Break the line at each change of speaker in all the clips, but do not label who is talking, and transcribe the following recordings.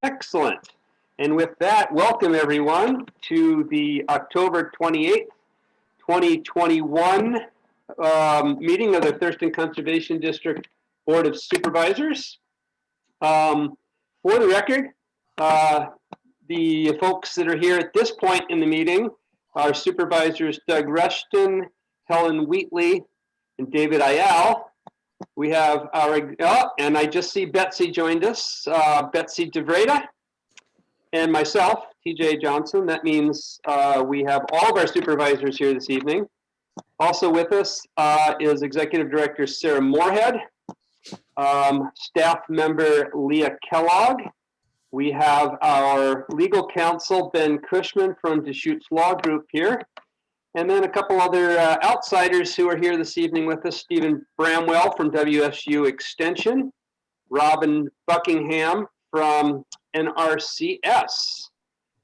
Excellent. And with that, welcome everyone to the October 28th, 2021 meeting of the Thurston Conservation District Board of Supervisors. For the record, the folks that are here at this point in the meeting are Supervisors Doug Rushton, Helen Wheatley, and David Ayal. We have our, and I just see Betsy joined us, Betsy DeVreda, and myself, TJ Johnson. That means we have all of our supervisors here this evening. Also with us is Executive Director Sarah Moorhead, staff member Leah Kellogg. We have our legal counsel, Ben Cushman from Deschutes Law Group here. And then a couple other outsiders who are here this evening with us, Stephen Bramwell from WSU Extension, Robin Buckingham from NRCS.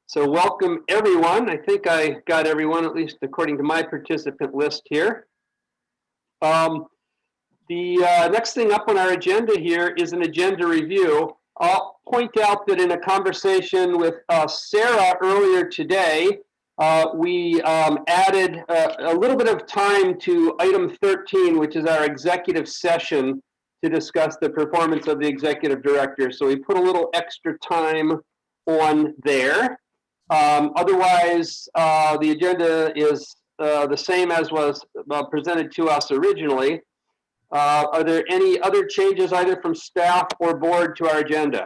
So welcome everyone. I think I got everyone, at least according to my participant list here. The next thing up on our agenda here is an agenda review. I'll point out that in a conversation with Sarah earlier today, we added a little bit of time to item 13, which is our executive session to discuss the performance of the executive director. So we put a little extra time on there. Otherwise, the agenda is the same as was presented to us originally. Are there any other changes either from staff or board to our agenda?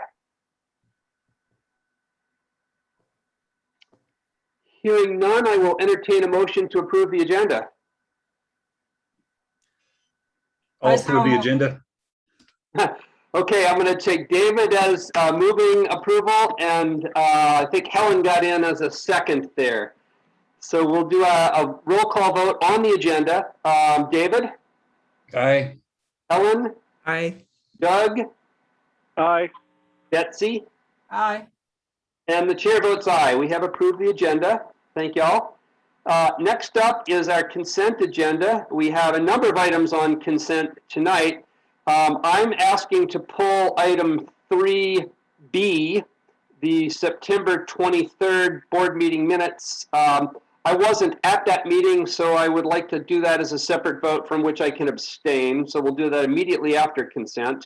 Hearing none, I will entertain a motion to approve the agenda.
I'll approve the agenda.
Okay, I'm going to take David as moving approval, and I think Helen got in as a second there. So we'll do a roll call vote on the agenda. David?
Aye.
Helen?
Aye.
Doug?
Aye.
Betsy?
Aye.
And the chair votes aye. We have approved the agenda. Thank y'all. Next up is our consent agenda. We have a number of items on consent tonight. I'm asking to pull item 3B, the September 23rd board meeting minutes. I wasn't at that meeting, so I would like to do that as a separate vote from which I can abstain. So we'll do that immediately after consent.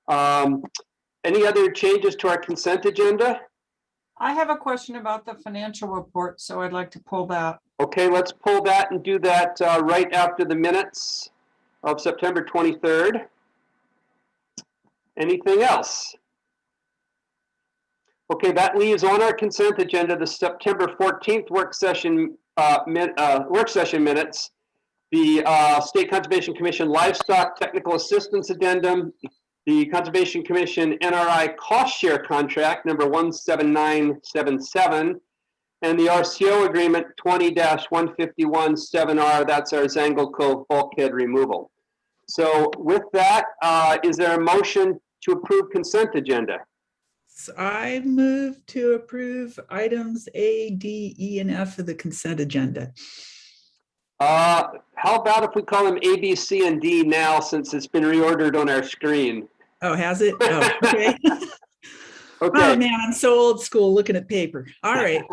Any other changes to our consent agenda?
I have a question about the financial report, so I'd like to pull that.
Okay, let's pull that and do that right after the minutes of September 23rd. Anything else? Okay, that leaves on our consent agenda the September 14th work session minutes, the State Conservation Commission Livestock Technical Assistance Addendum, the Conservation Commission NRI Cost Share Contract number 17977, and the RCO Agreement 20-151-7R, that's our Zangle Cove bulkhead removal. So with that, is there a motion to approve consent agenda?
So I move to approve items A, D, E, and F of the consent agenda.
How about if we call them A, B, C, and D now, since it's been reordered on our screen?
Oh, has it? Oh, okay.
Okay.
Oh man, I'm so old school looking at paper. All right.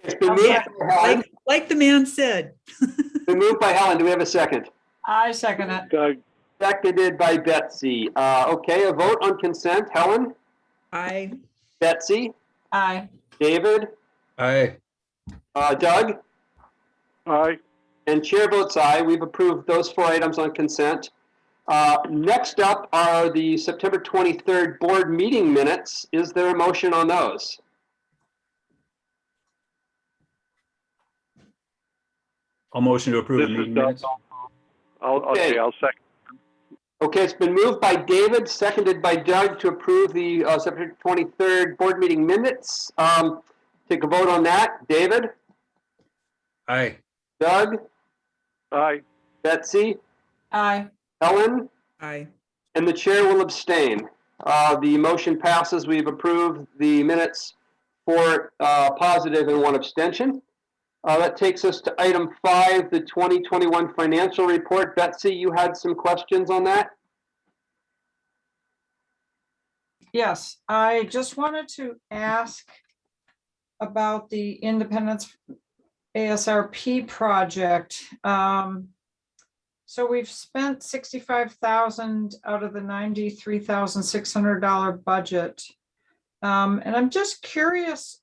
It's been moved
Yeah,
by Helen.
like the man said.
It's been moved by Helen. Do we have a second?
I second it.
Doug.
Seconded by Betsy. Okay, a vote on consent. Helen?
Aye.
Betsy?
Aye.
David?
Aye.
Doug?
Aye.
And chair votes aye. We've approved those 4 items on consent. Next up are the September 23rd board meeting minutes. Is there a motion on those?
I'll motion to approve the meeting minutes.
I'll second.
Okay, it's been moved by David, seconded by Doug to approve the September 23rd board meeting minutes. Take a vote on that. David?
Aye.
Doug?
Aye.
Betsy?
Aye.
Helen?
Aye.
And the chair will abstain. The motion passes. We've approved the minutes for positive and 1 abstention. That takes us to item 5, the 2021 financial report. Betsy, you had some questions on that?
Yes, I just wanted to ask about the Independence ASRP project. So we've spent 65,000 out of the $93,600 budget. And I'm just curious,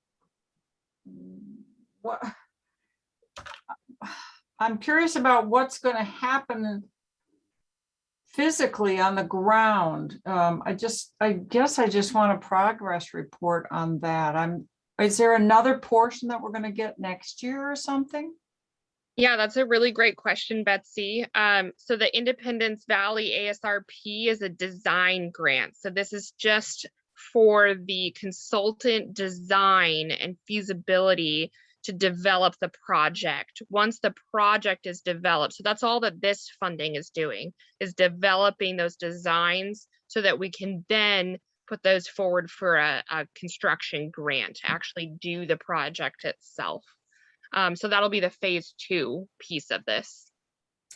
I'm curious about what's going to happen physically on the ground. I guess I just want a progress report on that. Is there another portion that we're going to get next year or something?
Yeah, that's a really great question, Betsy. So the Independence Valley ASRP is a design grant. So this is just for the consultant design and feasibility to develop the project. Once the project is developed, so that's all that this funding is doing, is developing those designs so that we can then put those forward for a construction grant to actually do the project itself. So that'll be the phase 2 piece of this.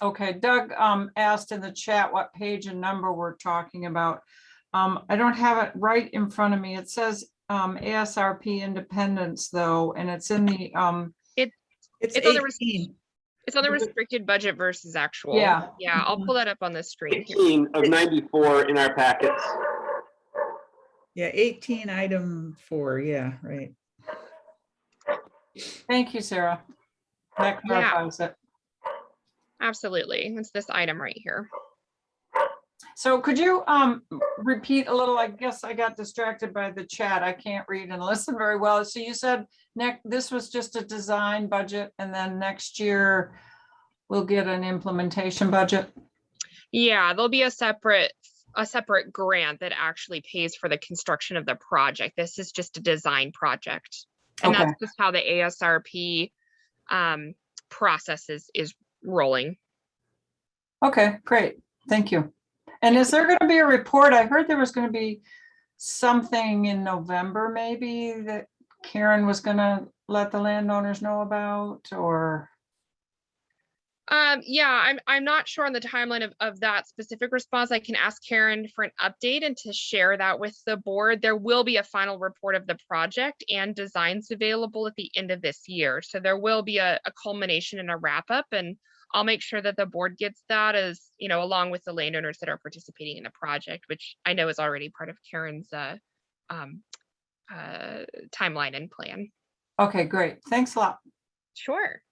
Okay, Doug asked in the chat what page and number we're talking about. I don't have it right in front of me. It says ASRP Independence though, and it's in the
It's
on the
18.
It's on the restricted budget versus actual.
Yeah.
Yeah, I'll pull that up on the screen here.
18 of 94 in our packets.
Yeah, 18 item 4. Yeah, right.
Thank you, Sarah. That
Yeah.
clarifies it.
Absolutely. It's this item right here.
So could you repeat a little? I guess I got distracted by the chat. I can't read and listen very well. So you said this was just a design budget, and then next year we'll get an implementation budget.
Yeah, there'll be a separate grant that actually pays for the construction of the project. This is just a design project. And
Okay.
that's just how the ASRP process is rolling.
Okay, great. Thank you. And is there going to be a report? I heard there was going to be something in November, maybe, that Karen was going to let the landowners know about, or?
Yeah, I'm not sure on the timeline of that specific response. I can ask Karen for an update and to share that with the board. There will be a final report of the project and designs available at the end of this year. So there will be a culmination and a wrap up, and I'll make sure that the board gets that, as you know, along with the landowners that are participating in the project, which I know is already part of Karen's timeline and plan.
Okay, great. Thanks a lot.
Sure.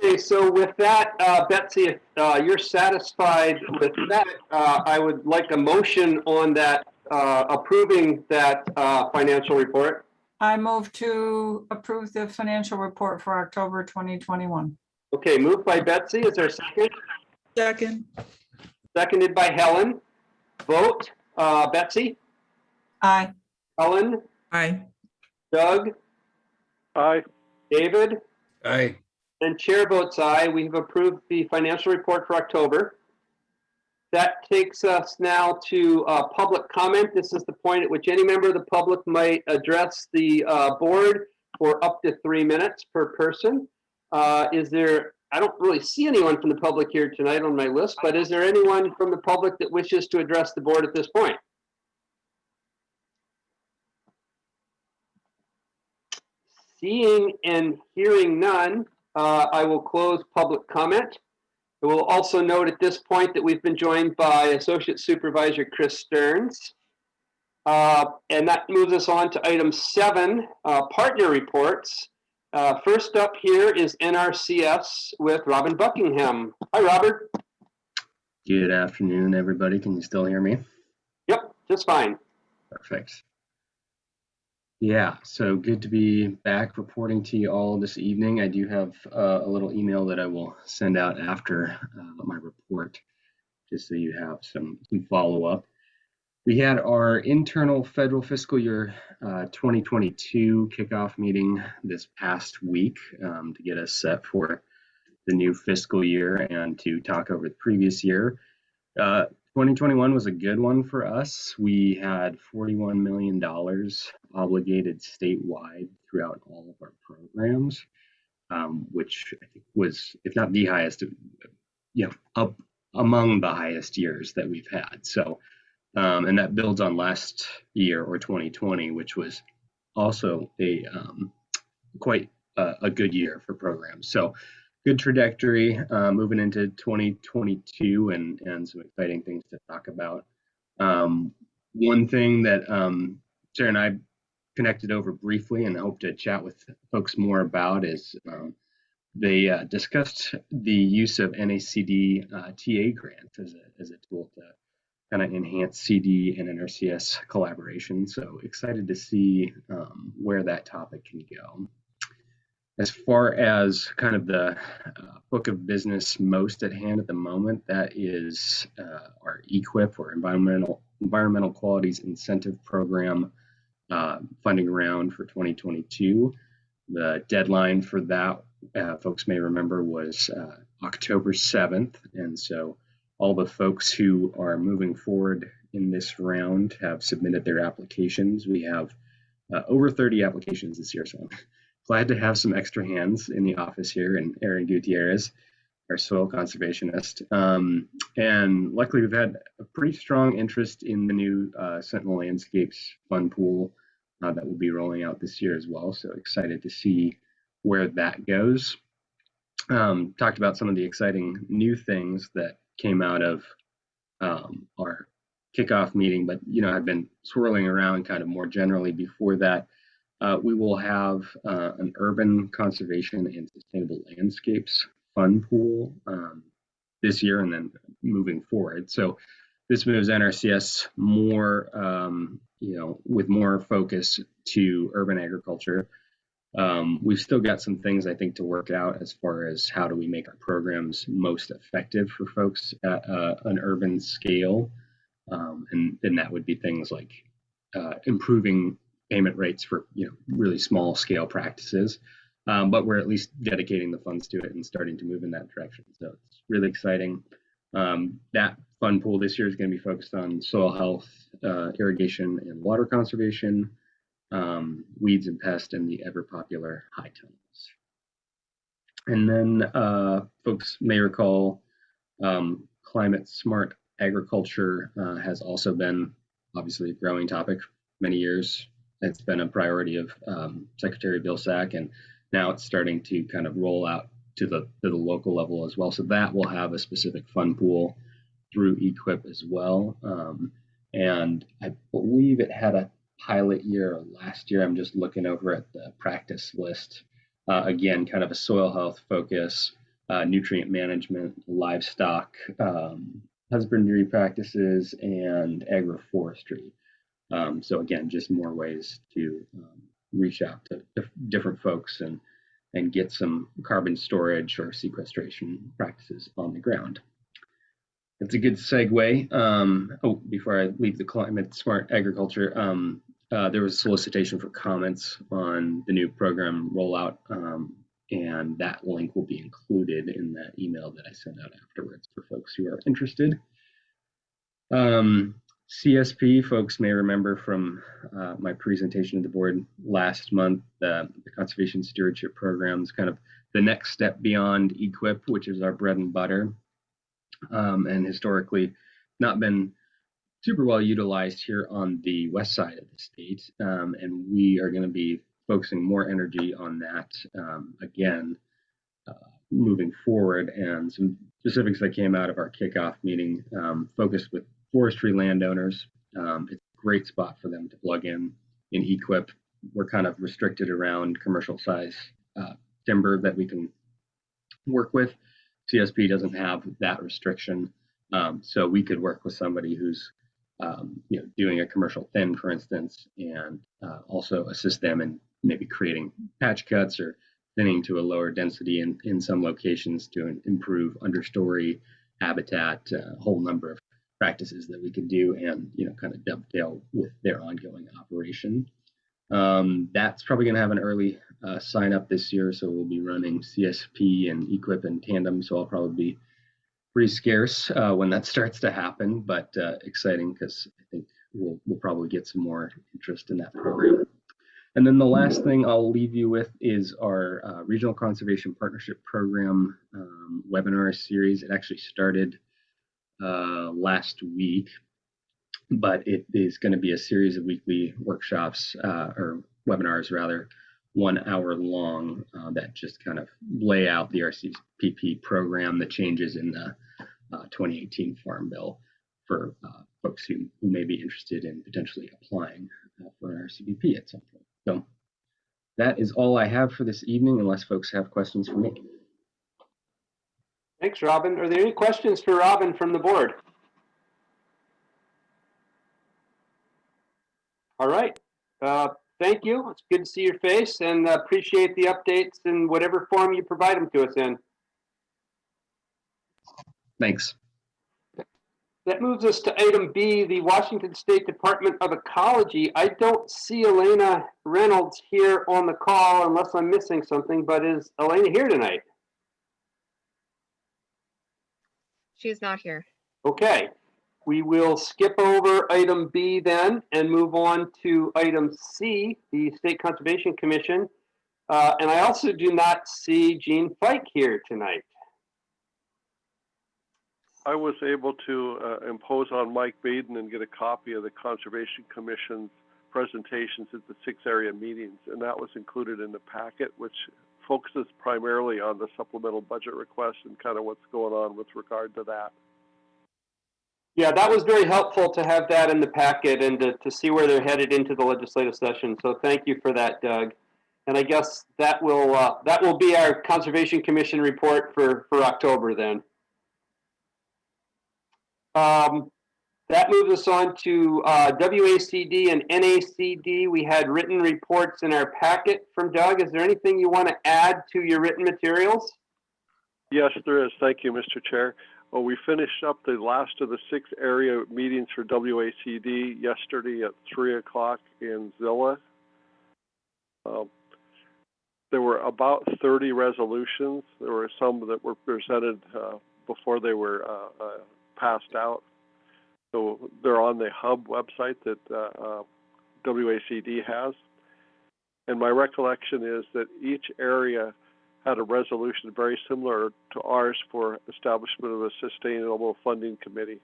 Okay, so with that, Betsy, if you're satisfied with that, I would like a motion on that, approving that financial report.
I move to approve the financial report for October 2021.
Okay, moved by Betsy. Is there a second?
Second.
Seconded by Helen. Vote, Betsy,
Aye.
Helen,
Aye.
Doug,
Aye.
David,
Aye.
and chair votes aye. We have approved the financial report for October. That takes us now to public comment. This is the point at which any member of the public might address the board for up to 3 minutes per person. I don't really see anyone from the public here tonight on my list, but is there anyone from the public that wishes to address the board at this point? Seeing and hearing none, I will close public comment. I will also note at this point that we've been joined by Associate Supervisor Chris Stearns. And that moves us on to item 7, partner reports. First up here is NRCS with Robin Buckingham. Hi, Robert.
Good afternoon, everybody. Can you still hear me?
Yep, just fine.
Perfect. Yeah, so good to be back reporting to you all this evening. I do have a little email that I will send out after my report, just so you have some follow-up. We had our internal federal fiscal year 2022 kickoff meeting this past week to get us set for the new fiscal year and to talk over the previous year. 2021 was a good one for us. We had $41 million obligated statewide throughout all of our programs, which I think was, if not the highest, up among the highest years that we've had. So And that builds on last year, or 2020, which was also a quite a good year for programs. So good trajectory moving into 2022, and some exciting things to talk about. One thing that Sarah and I connected over briefly and hope to chat with folks more about is they discussed the use of NACD TA grants as a tool to kind of enhance CD and NRCS collaboration. So excited to see where that topic can go. As far as kind of the book of business most at hand at the moment, that is our EQIP, or Environmental Qualities Incentive Program funding round for 2022. The deadline for that, folks may remember, was October 7th. And so all the folks who are moving forward in this round have submitted their applications. We have over 30 applications this year, so I'm glad to have some extra hands in the office here, and Aaron Gutierrez, our soil conservationist. And luckily, we've had a pretty strong interest in the new Sentinel Landscapes Fund Pool that will be rolling out this year as well. So excited to see where that goes. Talked about some of the exciting new things that came out of our kickoff meeting, but I've been swirling around kind of more generally before that. We will have an urban conservation and sustainable landscapes fund pool this year, and then moving forward. So this moves NRCS more, with more focus to urban agriculture. We've still got some things, I think, to work out as far as how do we make our programs most effective for folks at an urban scale. And that would be things like improving payment rates for really small scale practices. But we're at least dedicating the funds to it and starting to move in that direction. So it's really exciting. That fund pool this year is going to be focused on soil health, irrigation and water conservation, weeds and pests, and the ever popular high tunnels. And then folks may recall climate smart agriculture has also been obviously a growing topic many years. It's been a priority of Secretary Vilsack, and now it's starting to kind of roll out to the local level as well. So that will have a specific fund pool through EQIP as well. And I believe it had a pilot year last year. I'm just looking over at the practice list. Again, kind of a soil health focus, nutrient management, livestock, husbandry practices, and agroforestry. So again, just more ways to reach out to different folks and get some carbon storage or sequestration practices on the ground. That's a good segue. Before I leave the climate smart agriculture, there was a solicitation for comments on the new program rollout, and that link will be included in that email that I sent out afterwards for folks who are interested. CSP, folks may remember from my presentation to the board last month, the Conservation Stewardship Program is kind of the next step beyond EQIP, which is our bread and butter, and historically not been super well utilized here on the west side of the state. And we are going to be focusing more energy on that again, moving forward. And some specifics that came out of our kickoff meeting focused with forestry landowners. It's a great spot for them to plug in EQIP. We're kind of restricted around commercial size timber that we can work with. CSP doesn't have that restriction. So we could work with somebody who's doing a commercial thin, for instance, and also assist them in maybe creating patch cuts or thinning to a lower density in some locations to improve understory habitat, a whole number of practices that we could do and kind of dovetail with their ongoing operation. That's probably going to have an early sign up this year, so we'll be running CSP and EQIP in tandem. So I'll probably be pretty scarce when that starts to happen, but exciting because I think we'll probably get some more interest in that program. And then the last thing I'll leave you with is our Regional Conservation Partnership Program webinar series. It actually started last week, but it is going to be a series of weekly workshops or webinars rather, 1 hour long that just kind of lay out the RCPP program, the changes in the 2018 Farm Bill for folks who may be interested in potentially applying for an RCPP at some point. So that is all I have for this evening, unless folks have questions for me.
Thanks, Robin. Are there any questions for Robin from the board? All right. Thank you. It's good to see your face, and appreciate the updates in whatever form you provide them to us in.
Thanks.
That moves us to item B, the Washington State Department of Ecology. I don't see Elena Reynolds here on the call unless I'm missing something, but is Elena here tonight?
She's not here.
Okay. We will skip over item B then and move on to item C, the State Conservation Commission. And I also do not see Jean Fike here tonight.
I was able to impose on Mike Baden and get a copy of the Conservation Commission's presentations at the 6 area meetings, and that was included in the packet, which focuses primarily on the supplemental budget request and kind of what's going on with regard to that.
Yeah, that was very helpful to have that in the packet and to see where they're headed into the legislative session. So thank you for that, Doug. And I guess that will be our Conservation Commission report for October then. That moves us on to WACD and NACD. We had written reports in our packet from Doug. Is there anything you want to add to your written materials?
Yes, there is. Thank you, Mr. Chair. Well, we finished up the last of the 6 area meetings for WACD yesterday at 3 o'clock in Zilla. There were about 30 resolutions. There were some that were presented before they were passed out. So they're on the hub website that WACD has. And my recollection is that each area had a resolution very similar to ours for establishment of a sustainable funding committee.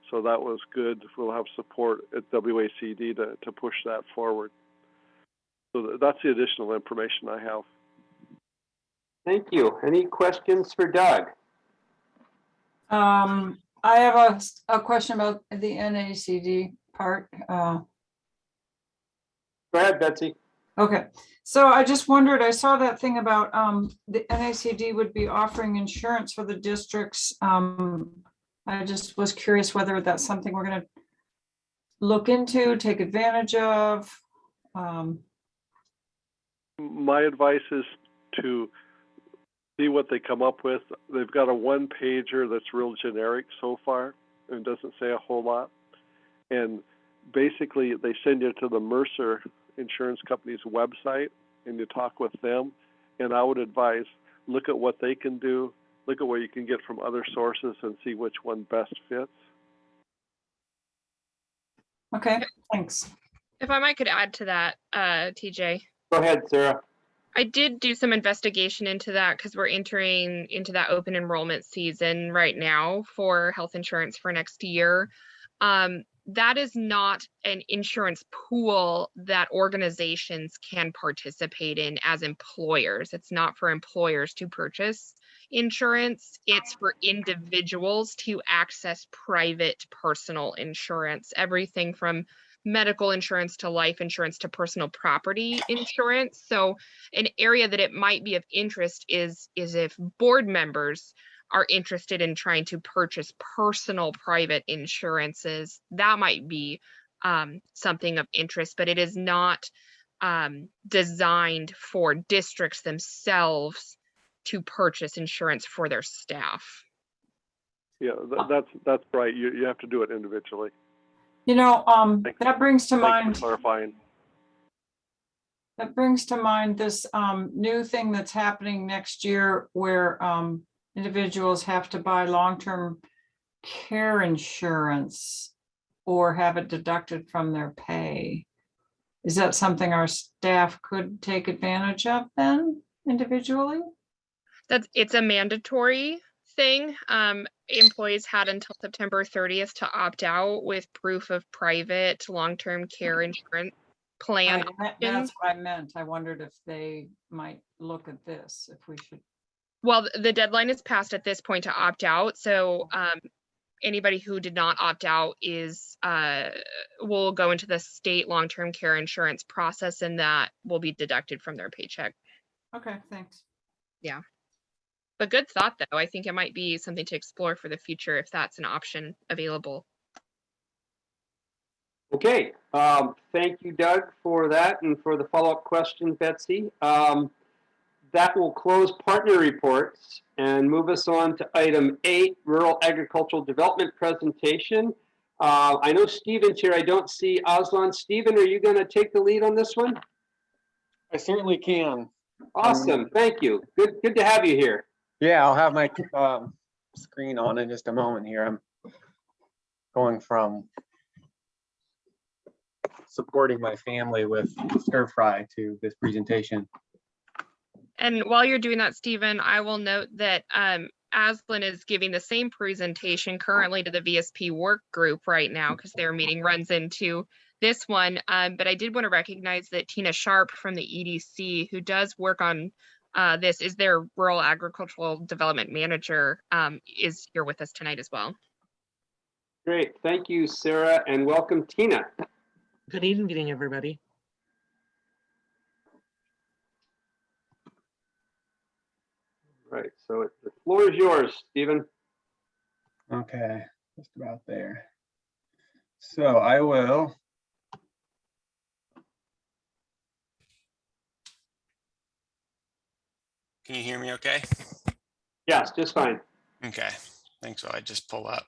So that was good. We'll have support at WACD to push that forward. So that's the additional information I have.
Thank you. Any questions for Doug?
I have a question about the NACD part.
Go ahead, Betsy.
Okay, so I just wondered, I saw that thing about the NACD would be offering insurance for the districts. I just was curious whether that's something we're going to look into, take advantage of.
My advice is to see what they come up with. They've got a one-pager that's real generic so far and doesn't say a whole lot. And basically, they send you to the Mercer Insurance Company's website and you talk with them. And I would advise, look at what they can do, look at what you can get from other sources and see which one best fits.
Okay, thanks.
If I might could add to that, TJ.
Go ahead, Sarah.
I did do some investigation into that because we're entering into that open enrollment season right now for health insurance for next year. That is not an insurance pool that organizations can participate in as employers. It's not for employers to purchase insurance. It's for individuals to access private personal insurance, everything from medical insurance to life insurance to personal property insurance. So an area that it might be of interest is if board members are interested in trying to purchase personal private insurances, that might be something of interest, but it is not designed for districts themselves to purchase insurance for their staff.
Yeah, that's right. You have to do it individually.
You know, that brings to mind.
Clarifying.
That brings to mind this new thing that's happening next year where individuals have to buy long-term care insurance or have it deducted from their pay. Is that something our staff could take advantage of then individually?
It's a mandatory thing. Employees had until September 30th to opt out with proof of private long-term care insurance plan
That's
options.
what I meant. I wondered if they might look at this, if we should.
Well, the deadline is passed at this point to opt out. So anybody who did not opt out is will go into the state long-term care insurance process, and that will be deducted from their paycheck.
Okay, thanks.
Yeah. But good thought, though. I think it might be something to explore for the future if that's an option available.
Okay, thank you, Doug, for that and for the follow-up question, Betsy. That will close partner reports and move us on to item 8, Rural Agricultural Development Presentation. I know Stephen's here. I don't see Aslan. Stephen, are you going to take the lead on this one?
I certainly can.
Awesome, thank you. Good to have you here.
Yeah, I'll have my screen on in just a moment here. I'm going from supporting my family with stir fry to this presentation.
And while you're doing that, Stephen, I will note that Aslan is giving the same presentation currently to the VSP work group right now because their meeting runs into this one. But I did want to recognize that Tina Sharp from the EDC, who does work on this, is their Rural Agricultural Development Manager, is here with us tonight as well.
Great, thank you, Sarah, and welcome, Tina.
Good evening, everybody.
Right, so the floor is yours, Stephen.
Okay, just about there. So I will.
Can you hear me okay?
Yes, just fine.
Okay, thanks. So I just pull up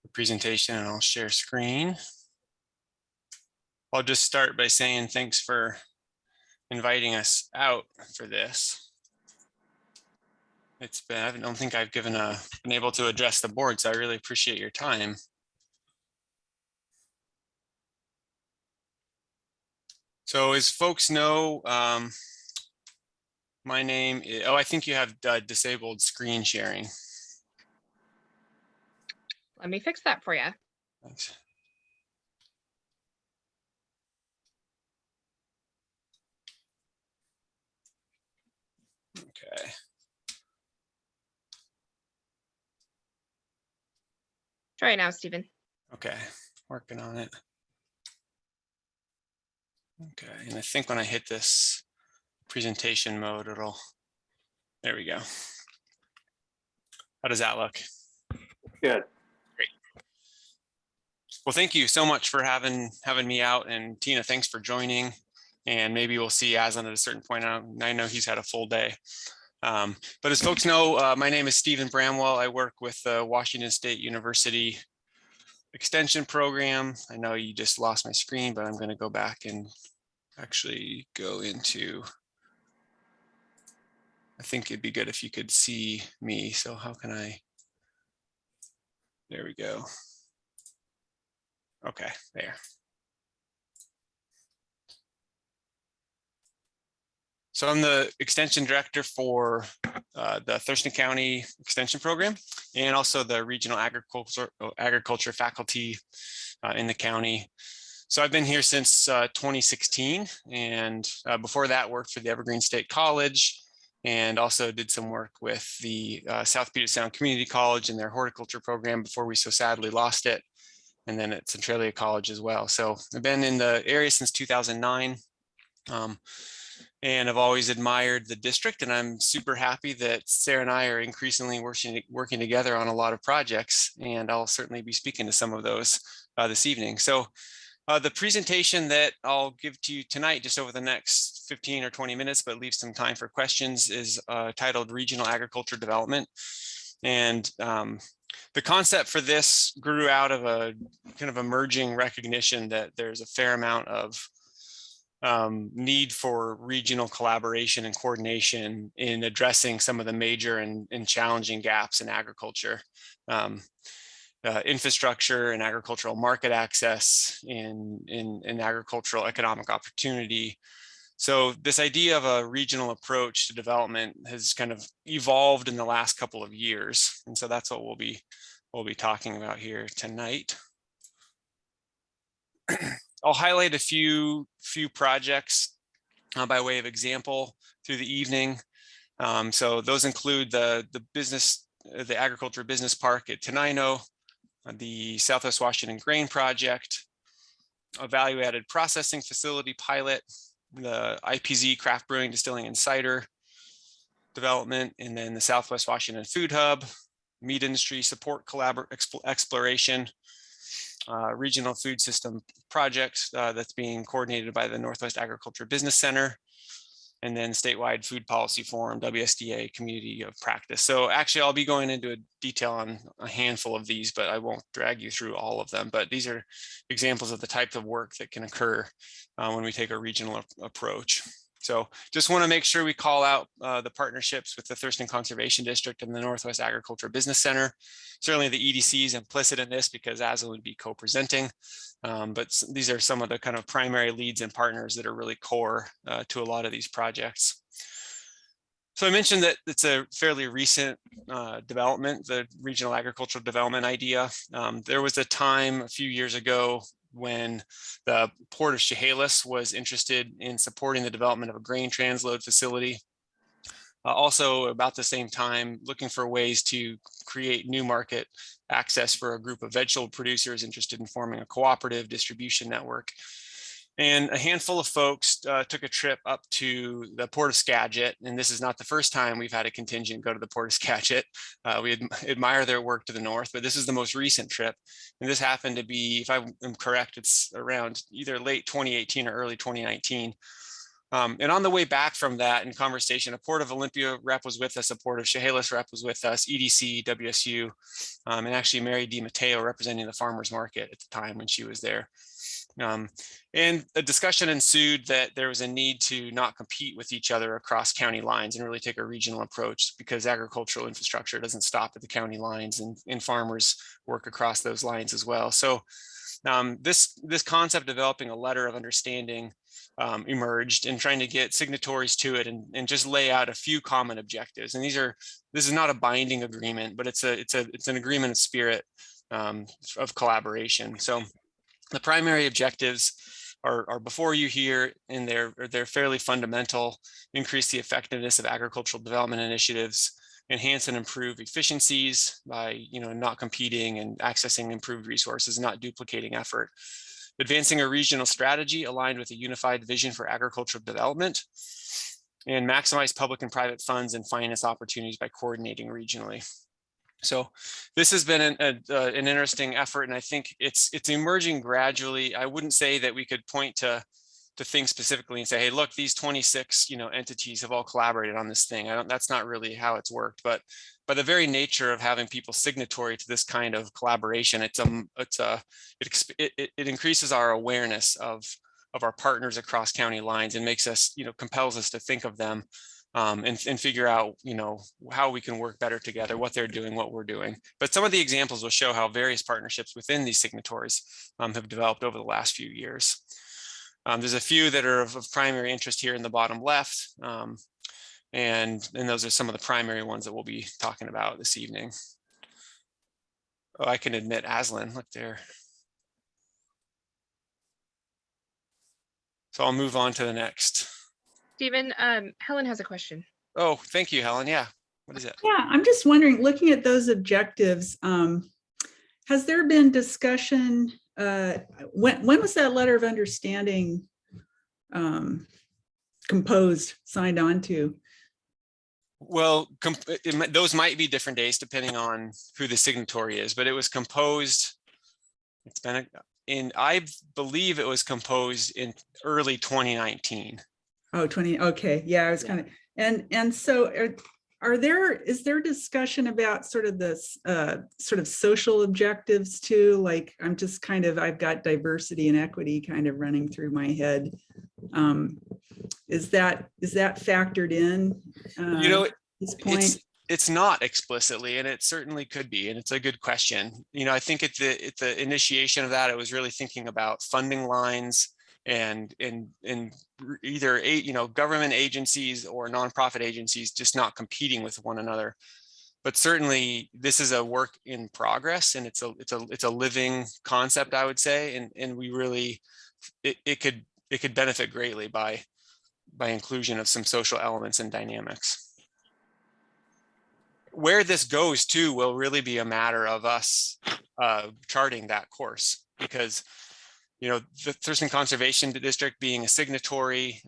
the presentation and I'll share screen. I'll just start by saying thanks for inviting us out for this. It's been, I don't think I've been able to address the board, so I really appreciate your time. So as folks know, my name is, I think you have disabled screen sharing.
Let me fix that for you.
Thanks. Okay.
Try it now, Stephen.
Okay, working on it. Okay, and I think when I hit this presentation mode, there we go. How does that look?
Good.
Great. Well, thank you so much for having me out, and Tina, thanks for joining. And maybe we'll see Aslan at a certain point. I know he's had a full day. But as folks know, my name is Stephen Bramwell. I work with the Washington State University Extension Program. I know you just lost my screen, but I'm going to go back and actually go into, I think it'd be good if you could see me. So how can I, there we go. Okay, there. So I'm the extension director for the Thurston County Extension Program and also the regional agriculture faculty in the county. So I've been here since 2016, and before that worked for the Evergreen State College and also did some work with the South Puget Sound Community College and their horticulture program before we so sadly lost it, and then at Centralia College as well. So I've been in the area since 2009. And I've always admired the district, and I'm super happy that Sarah and I are increasingly working together on a lot of projects, and I'll certainly be speaking to some of those this evening. So the presentation that I'll give to you tonight, just over the next 15 or 20 minutes, but leave some time for questions, is titled Regional Agriculture Development. And the concept for this grew out of a kind of emerging recognition that there's a fair amount of need for regional collaboration and coordination in addressing some of the major and challenging gaps in agriculture, infrastructure and agricultural market access, in agricultural economic opportunity, So this idea of a regional approach to development has kind of evolved in the last couple of years. And so that's what we'll be talking about here tonight. I'll highlight a few projects by way of example through the evening. So those include the agriculture business park at Tenino, the Southwest Washington Grain Project, a value-added processing facility pilot, the IPZ craft brewing, distilling, and cider development, and then the Southwest Washington Food Hub, meat industry support exploration, regional food system project that's being coordinated by the Northwest Agriculture Business Center, and then statewide food policy forum, WSDA community of practice. So actually I'll be going into detail on a handful of these, but I won't drag you through all of them. But these are examples of the type of work that can occur when we take a regional approach. So just want to make sure we call out the partnerships with the Thurston Conservation District and the Northwest Agriculture Business Center. Certainly the EDC is implicit in this because ASA would be co-presenting, but these are some of the kind of primary leads and partners that are really core to a lot of these projects. So I mentioned that it's a fairly recent development, the regional agricultural development idea. There was a time a few years ago when the Port of Chehalis was interested in supporting the development of a grain transload facility. Also about the same time, looking for ways to create new market access for a group of vegetable producers interested in forming a cooperative distribution network. And a handful of folks took a trip up to the Port of Skagit, and this is not the first time we've had a contingent go to the Port of Skagit. We admire their work to the north, but this is the most recent trip. And this happened to be, if I am correct, it's around either late 2018 or early 2019. And on the way back from that, in conversation, a Port of Olympia rep was with us, a Port of Chehalis rep was with us, EDC, WSU, and actually Mary DiMatteo representing the farmers market at the time when she was there. And a discussion ensued that there was a need to not compete with each other across county lines and really take a regional approach, because agricultural infrastructure doesn't stop at the county lines, and farmers work across those lines as well. So this concept of developing a letter of understanding emerged, and trying to get signatories to it and just lay out a few common objectives. And this is not a binding agreement, but it's an agreement of spirit of collaboration. So the primary objectives are before you here, and they're fairly fundamental: increase the effectiveness of agricultural development initiatives, enhance and improve efficiencies by not competing and accessing improved resources, not duplicating effort, advancing a regional strategy aligned with a unified vision for agricultural development, and maximize public and private funds and finance opportunities by coordinating regionally. So this has been an interesting effort, and I think it's emerging gradually. I wouldn't say that we could point to things specifically and say, hey, look, these 26 entities have all collaborated on this thing. That's not really how it's worked, but by the very nature of having people signatory to this kind of collaboration, it increases our awareness of our partners across county lines, and makes us, compels us to think of them and figure out, how we can work better together, what they're doing, what we're doing. But some of the examples will show how various partnerships within these signatories have developed over the last few years. There's a few that are of primary interest here in the bottom left. And those are some of the primary ones that we'll be talking about this evening. Oh, I can admit Aslan, look there. So I'll move on to the next.
Stephen, Helen has a question.
Oh, thank you, Helen. Yeah, what is it?
Yeah, I'm just wondering, looking at those objectives, has there been discussion, when was that letter of understanding composed, signed on to?
Well, those might be different dates depending on who the signatory is, but it was composed, I believe it was composed in early 2019.
Oh, 20, okay, yeah, I was kind of, and so is there discussion about sort of this sort of social objectives too? Like, I've got diversity and equity kind of running through my head. Is that factored in at this point?
It's not explicitly, and it certainly could be, and it's a good question. I think at the initiation of that, I was really thinking about funding lines and either government agencies or nonprofit agencies just not competing with one another. But certainly this is a work in progress, and it's a living concept, I would say, and we really it could benefit greatly by inclusion of some social elements and dynamics. Where this goes to will really be a matter of us charting that course, because the Thurston Conservation District being a signatory,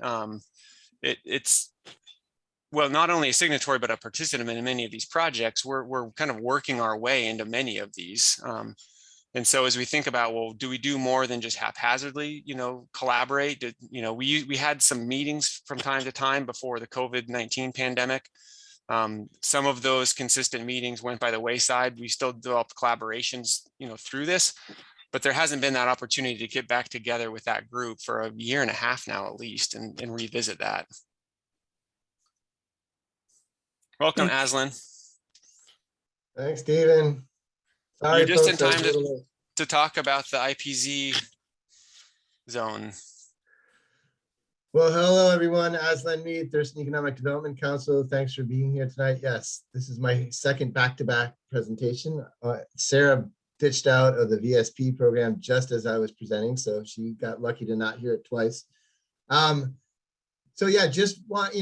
it's well, not only a signatory, but a participant in many of these projects. We're kind of working our way into many of these. And so as we think about, well, do we do more than just haphazardly, collaborate? We had some meetings from time to time before the COVID-19 pandemic. Some of those consistent meetings went by the wayside. We still developed collaborations, through this, but there hasn't been that opportunity to get back together with that group for a year and a half now, at least, and revisit that. Welcome, Aslan.
Thanks, Stephen. Sorry,
You're just in
folks,
time to talk about the IPZ zone.
Well, hello, everyone. Aslan Mead, Thurston Economic Development Council. Thanks for being here tonight. Yes, this is my second back-to-back presentation. Sarah ditched out of the VSP program just as I was presenting, so she got lucky to not hear it twice. So yeah, just want,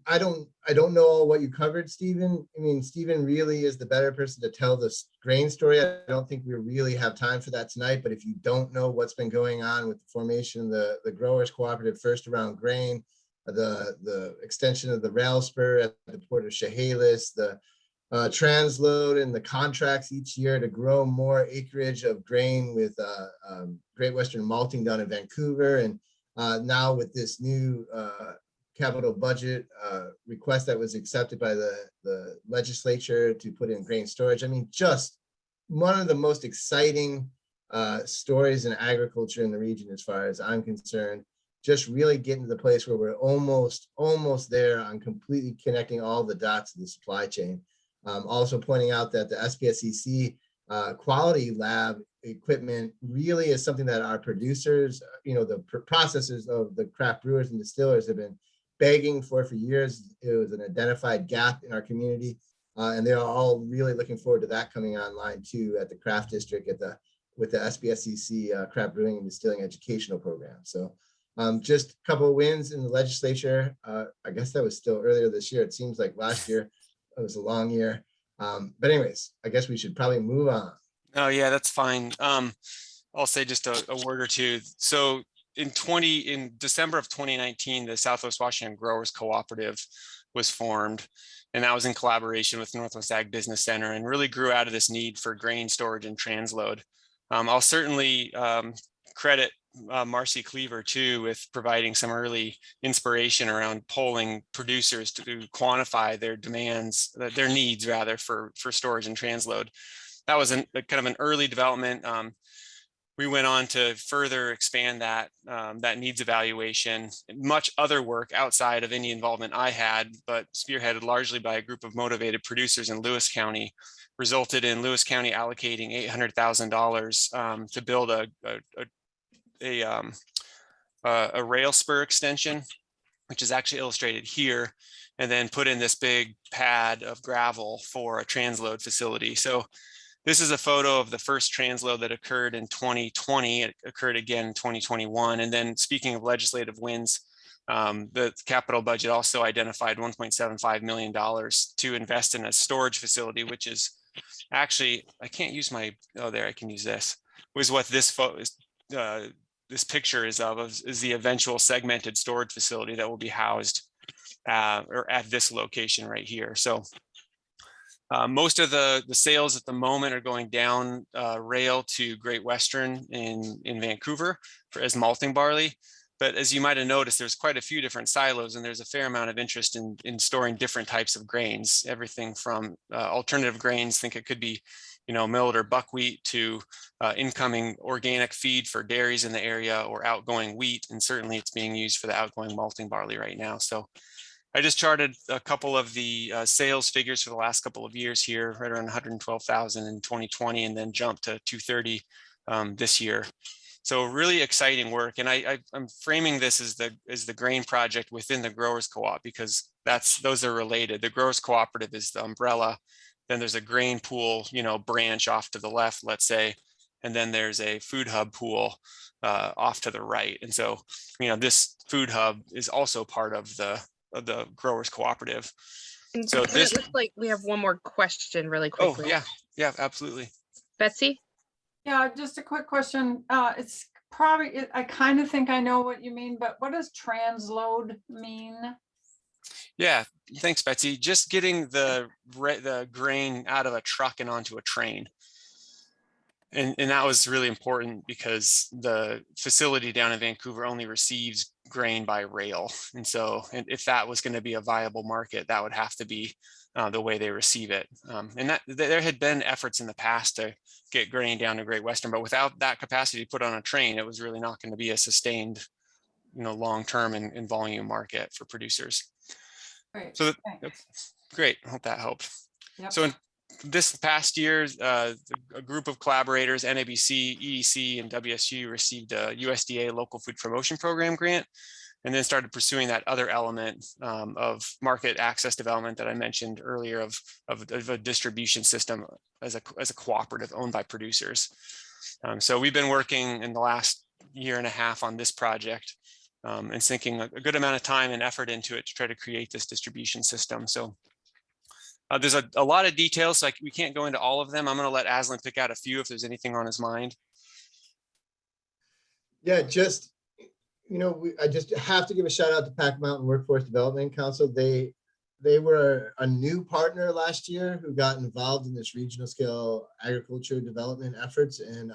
I don't know all what you covered, Stephen. I mean, Stephen really is the better person to tell the grain story. I don't think we really have time for that tonight, but if you don't know what's been going on with the formation of the growers cooperative first around grain, the extension of the rail spur at the port of Chehalis, the transload and the contracts each year to grow more acreage of grain with Great Western Malting down in Vancouver, and now with this new capital budget request that was accepted by the legislature to put in grain storage. I mean, just one of the most exciting stories in agriculture in the region, as far as I'm concerned. Just really getting to the place where we're almost there on completely connecting all the dots of the supply chain. Also pointing out that the SPSCC quality lab equipment really is something that our producers, the processors of the craft brewers and distillers have been begging for years. It was an identified gap in our community, and they're all really looking forward to that coming online too at the craft district with the SPSCC craft brewing and distilling educational program. So just a couple of wins in the legislature. I guess that was still earlier this year. It seems like last year. It was a long year. But anyways, I guess we should probably move on.
Oh yeah, that's fine. I'll say just a word or two. So in December of 2019, the Southwest Washington Growers Cooperative was formed, and that was in collaboration with Northwest Ag Business Center, and really grew out of this need for grain storage and transload. I'll certainly credit Marcy Cleaver too with providing some early inspiration around polling producers to quantify their demands, their needs rather, for storage and transload. That was kind of an early development. We went on to further expand that needs evaluation. Much other work outside of any involvement I had, but spearheaded largely by a group of motivated producers in Lewis County, resulted in Lewis County allocating $800,000 to build a rail spur extension, which is actually illustrated here, and then put in this big pad of gravel for a transload facility. So this is a photo of the first transload that occurred in 2020. It occurred again in 2021. And then, speaking of legislative wins, the capital budget also identified $1.75 million to invest in a storage facility, which is actually, I can't use my, oh, there, I can use this, was what this photo is. This picture is the eventual segmented storage facility that will be housed or at this location right here. So most of the sales at the moment are going down rail to Great Western in Vancouver as malting barley. But as you might have noticed, there's quite a few different silos, and there's a fair amount of interest in storing different types of grains, everything from alternative grains, think it could be milled or buckwheat, to incoming organic feed for dairies in the area, or outgoing wheat. And certainly it's being used for the outgoing malting barley right now. So I just charted a couple of the sales figures for the last couple of years here, right around 112,000 in 2020, and then jumped to 230 this year. So really exciting work. And I'm framing this as the grain project within the growers co-op, because those are related. The growers cooperative is the umbrella. Then there's a grain pool, branch off to the left, let's say, and then there's a food hub pool off to the right. And so, this food hub is also part of the growers cooperative.
And
So
it looks like we have one more question really quickly.
Oh, yeah, absolutely.
Betsy?
Yeah, just a quick question. It's probably, I kind of think I know what you mean, but what does transload mean?
Yeah, thanks, Betsy. Just getting the grain out of a truck and onto a train. And that was really important because the facility down in Vancouver only receives grain by rail. And so if that was going to be a viable market, that would have to be the way they receive it. And that there had been efforts in the past to get grain down to Great Western, but without that capacity put on a train, it was really not going to be a sustained, long-term and volume market for producers.
Great.
So
Thanks.
great. I hope that helped.
Yep.
So in this past year, a group of collaborators, NABC, EDC, and WSU received a USDA Local Food Promotion Program grant, and then started pursuing that other element of market access development that I mentioned earlier of a distribution system as a cooperative owned by producers. So we've been working in the last year and a half on this project and sinking a good amount of time and effort into it to try to create this distribution system. So there's a lot of details, so we can't go into all of them. I'm going to let Aslan pick out a few if there's anything on his mind.
Yeah, just, I just have to give a shout out to Pack Mountain Workforce Development Council. They were a new partner last year who got involved in this regional scale agriculture development efforts and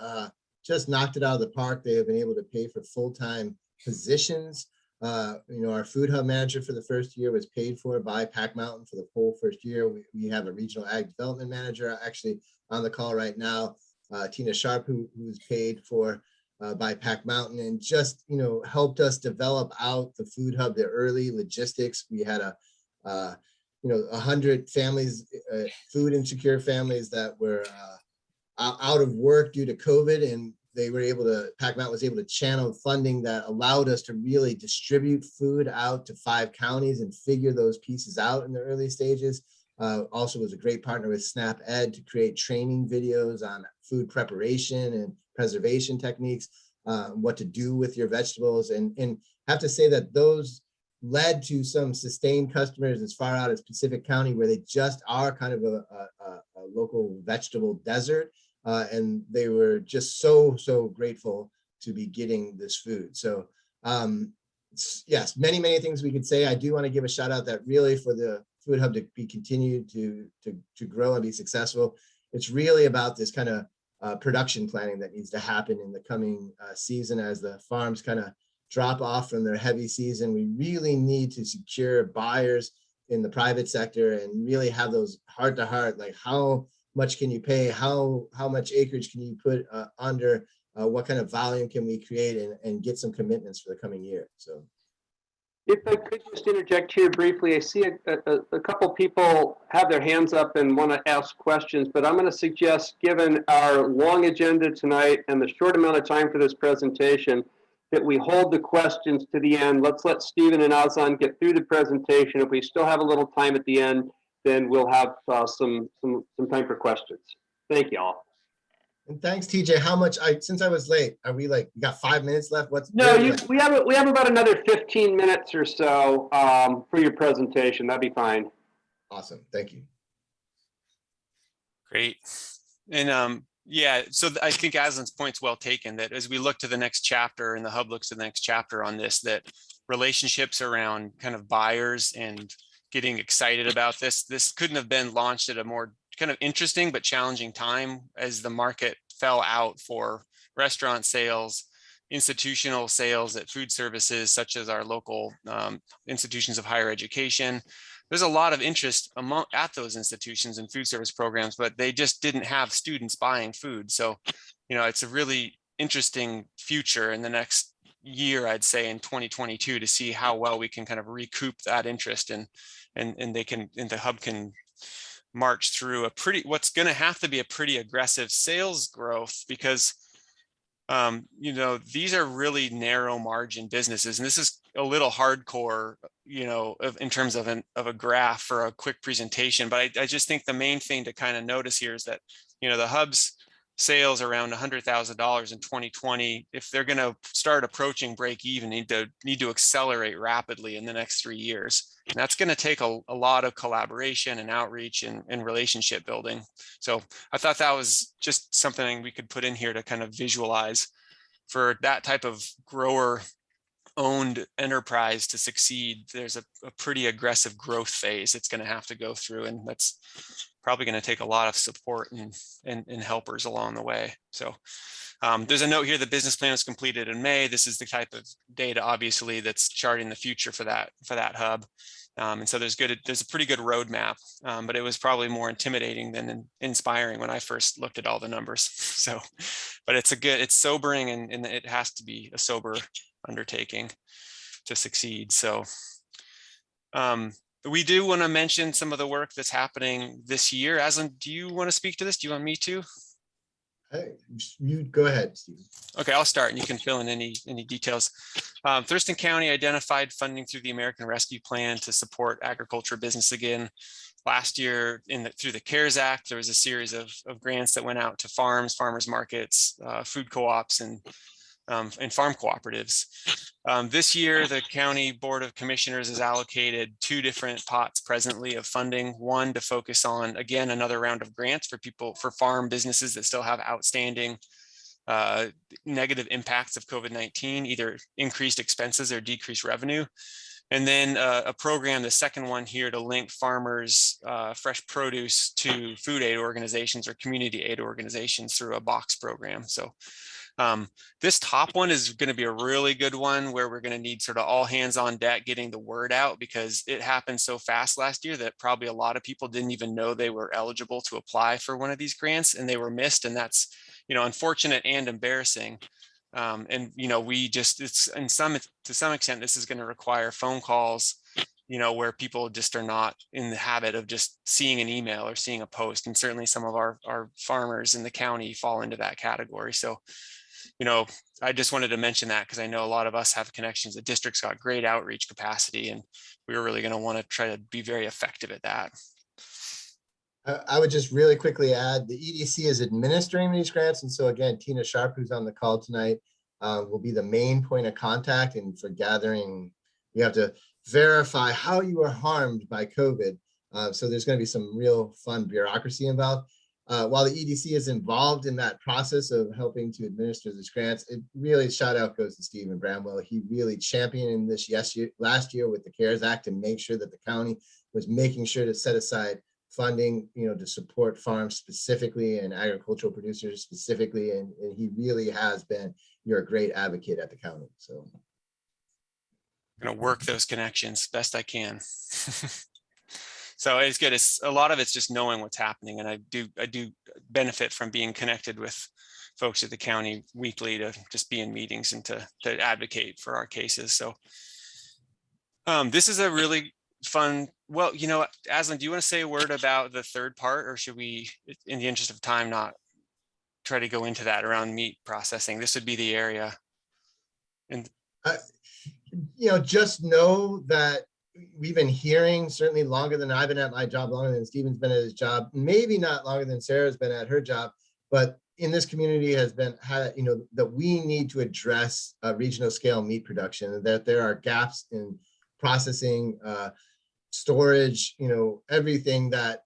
just knocked it out of the park. They have been able to pay for full-time positions. Our food hub manager for the first year was paid for by Pack Mountain for the whole first year. We have a regional ag development manager actually on the call right now, Tina Sharp, who's paid for by Pack Mountain, and just helped us develop out the food hub, the early logistics. We had 100 families, food insecure families that were out of work due to COVID, and Pack Mountain was able to channel funding that allowed us to really distribute food out to 5 counties and figure those pieces out in the early stages. Also was a great partner with Snap Ed to create training videos on food preparation and preservation techniques, what to do with your vegetables, and have to say that those led to some sustained customers as far out as Pacific County, where they just are kind of a local vegetable desert. And they were just so grateful to be getting this food. So yes, many things we could say. I do want to give a shout out that really for the food hub to be continued to grow and be successful, it's really about this kind of production planning that needs to happen in the coming season as the farms kind of drop off from their heavy season. We really need to secure buyers in the private sector and really have those heart to heart, like how much can you pay? How much acreage can you put under? What kind of volume can we create and get some commitments for the coming year? So,
if I could just interject here briefly, I see a couple people have their hands up and want to ask questions, but I'm going to suggest, given our long agenda tonight and the short amount of time for this presentation, that we hold the questions to the end. Let's let Stephen and Aslan get through the presentation. If we still have a little time at the end, then we'll have some time for questions. Thank you all.
And thanks, TJ. Since I was late, are we we got 5 minutes left?
We have about another 15 minutes or so for your presentation. That'd be fine.
Awesome. Thank you.
Great. And yeah, so I think Aslan's point's well taken, that as we look to the next chapter and the hub looks to the next chapter on this, that relationships around kind of buyers and getting excited about this couldn't have been launched at a more kind of interesting but challenging time as the market fell out for restaurant sales, institutional sales at food services such as our local institutions of higher education. There's a lot of interest at those institutions and food service programs, but they just didn't have students buying food. So, it's a really interesting future in the next year, I'd say in 2022, to see how well we can kind of recoup that interest and the hub can march through what's going to have to be a pretty aggressive sales growth, because you know, these are really narrow margin businesses, and this is a little hardcore, you know, in terms of a graph for a quick presentation. But I just think the main thing to kind of notice here is that, you know, the hub's sales around $100,000 in 2020. If they're going to start approaching break even, need to accelerate rapidly in the next 3 years. And that's going to take a lot of collaboration and outreach and relationship building. So I thought that was just something we could put in here to kind of visualize for that type of grower owned enterprise to succeed. There's a pretty aggressive growth phase it's going to have to go through, and that's probably going to take a lot of support and helpers along the way. So there's a note here, the business plan was completed in May. This is the type of data, obviously, that's charting the future for that hub. And so there's a pretty good roadmap, but it was probably more intimidating than inspiring when I first looked at all the numbers. So, but it's sobering, and it has to be a sober undertaking to succeed. So we do want to mention some of the work that's happening this year. Aslan, do you want to speak to this? Do you want me to?
You go ahead, Steve.
Okay, I'll start and you can fill in any details. Thurston County identified funding through the American Rescue Plan to support agriculture business again. Last year, through the CARES Act, there was a series of grants that went out to farms, farmers markets, food co-ops, and farm cooperatives. This year, the County Board of Commissioners has allocated 2 different pots presently of funding. One to focus on, again, another round of grants for farm businesses that still have outstanding negative impacts of COVID-19, either increased expenses or decreased revenue. And then a program, the second one here, to link farmers' fresh produce to food aid organizations or community aid organizations through a box program. So this top one is going to be a really good one, where we're going to need sort of all hands on deck getting the word out, because it happened so fast last year that probably a lot of people didn't even know they were eligible to apply for one of these grants, and they were missed. And that's, you know, unfortunate and embarrassing. And, you know, to some extent, this is going to require phone calls, you know, where people just are not in the habit of just seeing an email or seeing a post. And certainly some of our farmers in the county fall into that category. So, you know, I just wanted to mention that because I know a lot of us have connections. The district's got great outreach capacity, and we were really going to want to try to be very effective at that.
I would just really quickly add, the EDC is administering these grants. And so again, Tina Sharp, who's on the call tonight, will be the main point of contact. And for gathering, you have to verify how you were harmed by COVID. So there's going to be some real fun bureaucracy involved. While the EDC is involved in that process of helping to administer these grants, it really, shout out goes to Stephen Bramwell. He really championed this last year with the CARES Act to make sure that the county was making sure to set aside funding, you know, to support farms specifically and agricultural producers specifically. And he really has been your great advocate at the county. So
I'm going to work those connections best I can. So it's good. A lot of it's just knowing what's happening. And I do benefit from being connected with folks at the county weekly to just be in meetings and to advocate for our cases. So this is a really fun, well, you know, Aslan, do you want to say a word about the third part, or should we, in the interest of time, not try to go into that around meat processing? This would be the area. And
you know, just know that we've been hearing, certainly longer than I've been at my job, longer than Stephen's been at his job, maybe not longer than Sarah's been at her job, but in this community has been, you know, that we need to address regional scale meat production, and that there are gaps in processing, storage, you know, everything that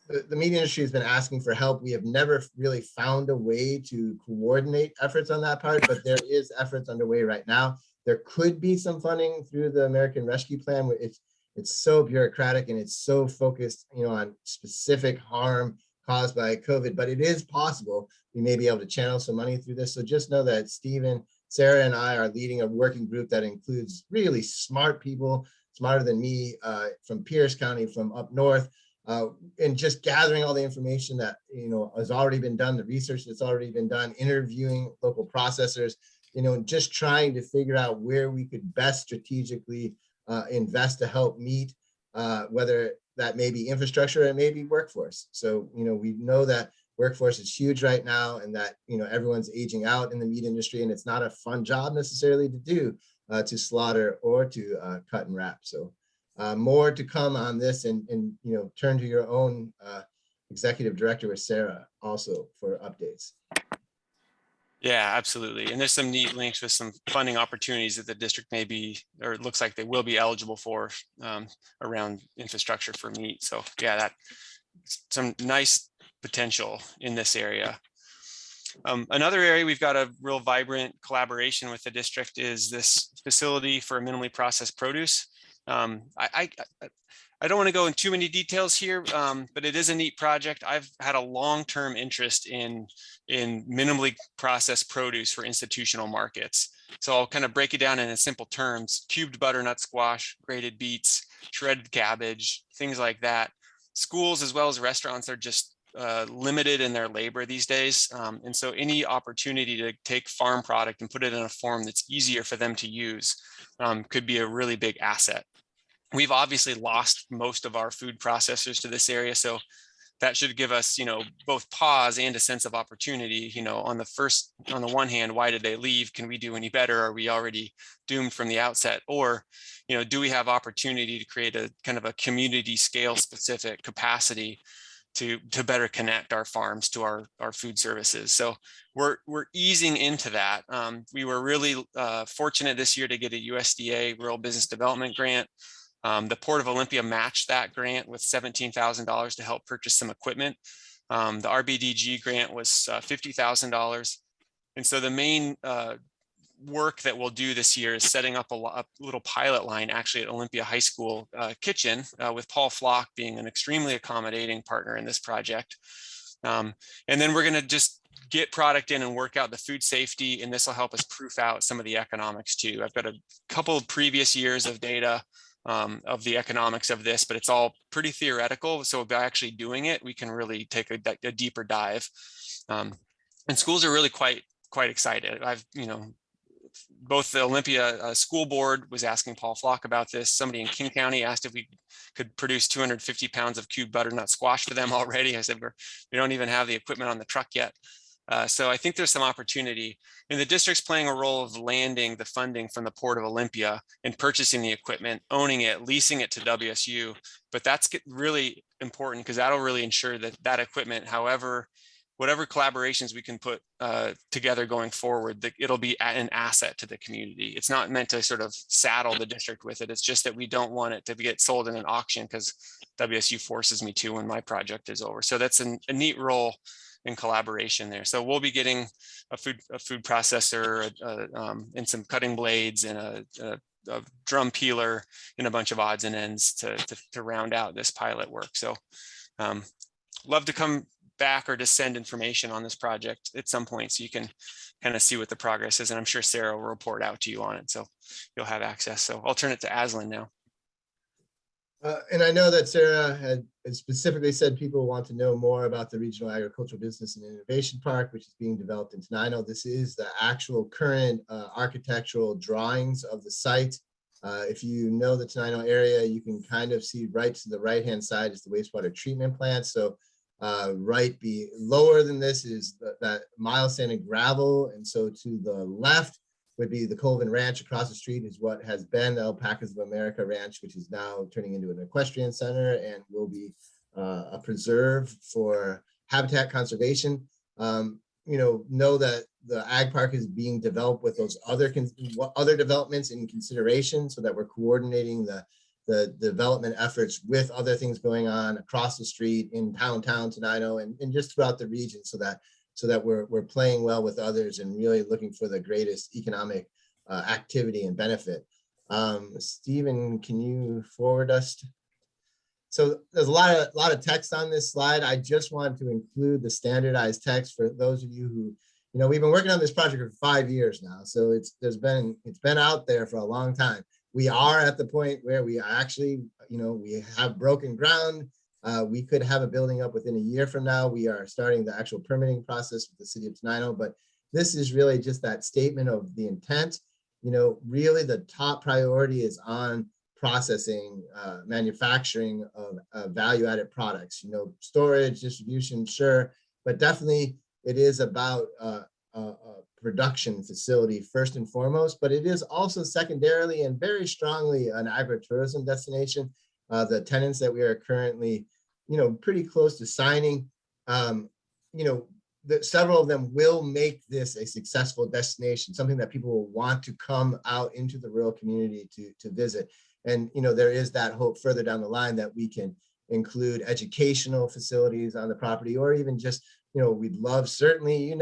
the meat industry has been asking for help. We have never really found a way to coordinate efforts on that part, but there is efforts underway right now. There could be some funding through the American Rescue Plan. It's so bureaucratic and it's so focused, you know, on specific harm caused by COVID, but it is possible we may be able to channel some money through this. So just know that Stephen, Sarah, and I are leading a working group that includes really smart people, smarter than me, from Pierce County, from up north, and just gathering all the information that, you know, has already been done, the research that's already been done, interviewing local processors, you know, just trying to figure out where we could best strategically invest to help meet, whether that may be infrastructure or it may be workforce. So, you know, we know that workforce is huge right now, and that, everyone's aging out in the meat industry, and it's not a fun job necessarily to do, to slaughter or to cut and wrap. So more to come on this, and turn to your own executive director with Sarah also for updates.
Yeah, absolutely. And there's some neat links with some funding opportunities that the district may be, or it looks like they will be eligible for around infrastructure for meat. So yeah, that some nice potential in this area. Another area we've got a real vibrant collaboration with the district is this facility for minimally processed produce. I don't want to go in too many details here, but it is a neat project. I've had a long-term interest in minimally processed produce for institutional markets. So I'll kind of break it down in simple terms: cubed butternut squash, grated beets, shredded cabbage, things like that. Schools as well as restaurants are just limited in their labor these days. And so any opportunity to take farm product and put it in a form that's easier for them to use could be a really big asset. We've obviously lost most of our food processors to this area, so that should give us, both pause and a sense of opportunity. On the one hand, why did they leave? Can we do any better? Are we already doomed from the outset? Or, do we have opportunity to create a kind of a community scale specific capacity to better connect our farms to our food services? So we're easing into that. We were really fortunate this year to get a USDA Rural Business Development grant. The Port of Olympia matched that grant with $17,000 to help purchase some equipment. The RBDG grant was $50,000. And so the main work that we'll do this year is setting up a little pilot line actually at Olympia High School kitchen, with Paul Flock being an extremely accommodating partner in this project. And then we're going to just get product in and work out the food safety, and this will help us proof out some of the economics too. I've got a couple of previous years of data of the economics of this, but it's all pretty theoretical. So by actually doing it, we can really take a deeper dive. And schools are really quite excited. Both the Olympia School Board was asking Paul Flock about this. Somebody in King County asked if we could produce 250 pounds of cubed butternut squash for them already. I said, we don't even have the equipment on the truck yet. So I think there's some opportunity, and the district's playing a role of landing the funding from the Port of Olympia and purchasing the equipment, owning it, leasing it to WSU. But that's really important because that'll really ensure that equipment, whatever collaborations we can put together going forward, that it'll be an asset to the community. It's not meant to sort of saddle the district with it. It's just that we don't want it to get sold in an auction because WSU forces me to when my project is over. So that's a neat role in collaboration there. So we'll be getting a food processor and some cutting blades and a drum peeler and a bunch of odds and ends to round out this pilot work. So love to come back or to send information on this project at some point so you can kind of see what the progress is. And I'm sure Sarah will report out to you on it, so you'll have access. So I'll turn it to Aslan now.
And I know that Sarah had specifically said people want to know more about the Regional Agricultural Business and Innovation Park, which is being developed in Tenino. This is the actual current architectural drawings of the site. If you know the Tenino area, you can kind of see right to the right-hand side is the wastewater treatment plant. So lower than this is that mild sand and gravel. And so to the left would be the Colvin Ranch. Across the street is what has been the Alpacas of America Ranch, which is now turning into an equestrian center and will be a preserve for habitat conservation. Know that the ag park is being developed with those other developments in consideration, so that we're coordinating the development efforts with other things going on across the street in town Tenino and just throughout the region, so that we're playing well with others and really looking for the greatest economic activity and benefit. Stephen, can you forward us? So there's a lot of text on this slide. I just wanted to include the standardized text for those of you who, we've been working on this project for 5 years now. So it's been out there for a long time. We are at the point where we actually, we have broken ground. We could have a building up within a year from now. We are starting the actual permitting process with the city of Tenino, but this is really just that statement of the intent. Really the top priority is on processing, manufacturing of value-added products, storage, distribution, sure, but definitely it is about a production facility first and foremost, but it is also secondarily and very strongly an agritourism destination. The tenants that we are currently, pretty close to signing, several of them will make this a successful destination, something that people will want to come out into the rural community to visit. And, there is that hope further down the line that we can include educational facilities on the property, or even just, we'd love, certainly,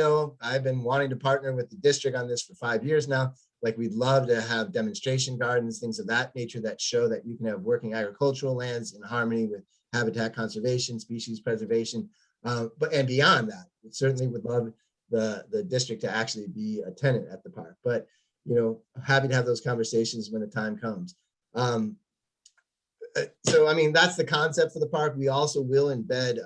I've been wanting to partner with the district on this for 5 years now. Like, we'd love to have demonstration gardens, things of that nature that show that you can have working agricultural lands in harmony with habitat conservation, species preservation, and beyond that. We certainly would love the district to actually be a tenant at the park, but happy to have those conversations when the time comes. So, I mean, that's the concept for the park. We also will embed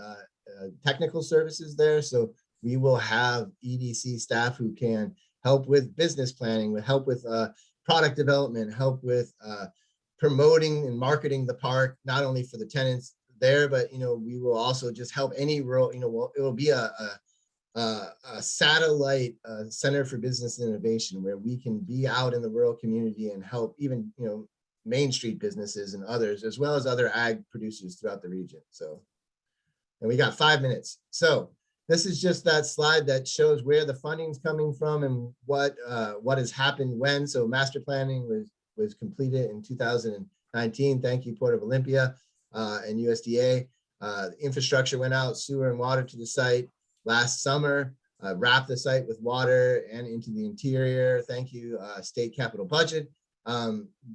technical services there. So we will have EDC staff who can help with business planning, with help with product development, help with promoting and marketing the park, not only for the tenants there, but, we will also just help any rural, it will be a satellite center for business innovation, where we can be out in the rural community and help even, Main Street businesses and others, as well as other ag producers throughout the region. So, and we got 5 minutes. So this is just that slide that shows where the funding's coming from and what has happened when. So master planning was completed in 2019. Thank you, Port of Olympia and USDA. Infrastructure went out, sewer and water to the site last summer, wrapped the site with water and into the interior. Thank you, state capital budget.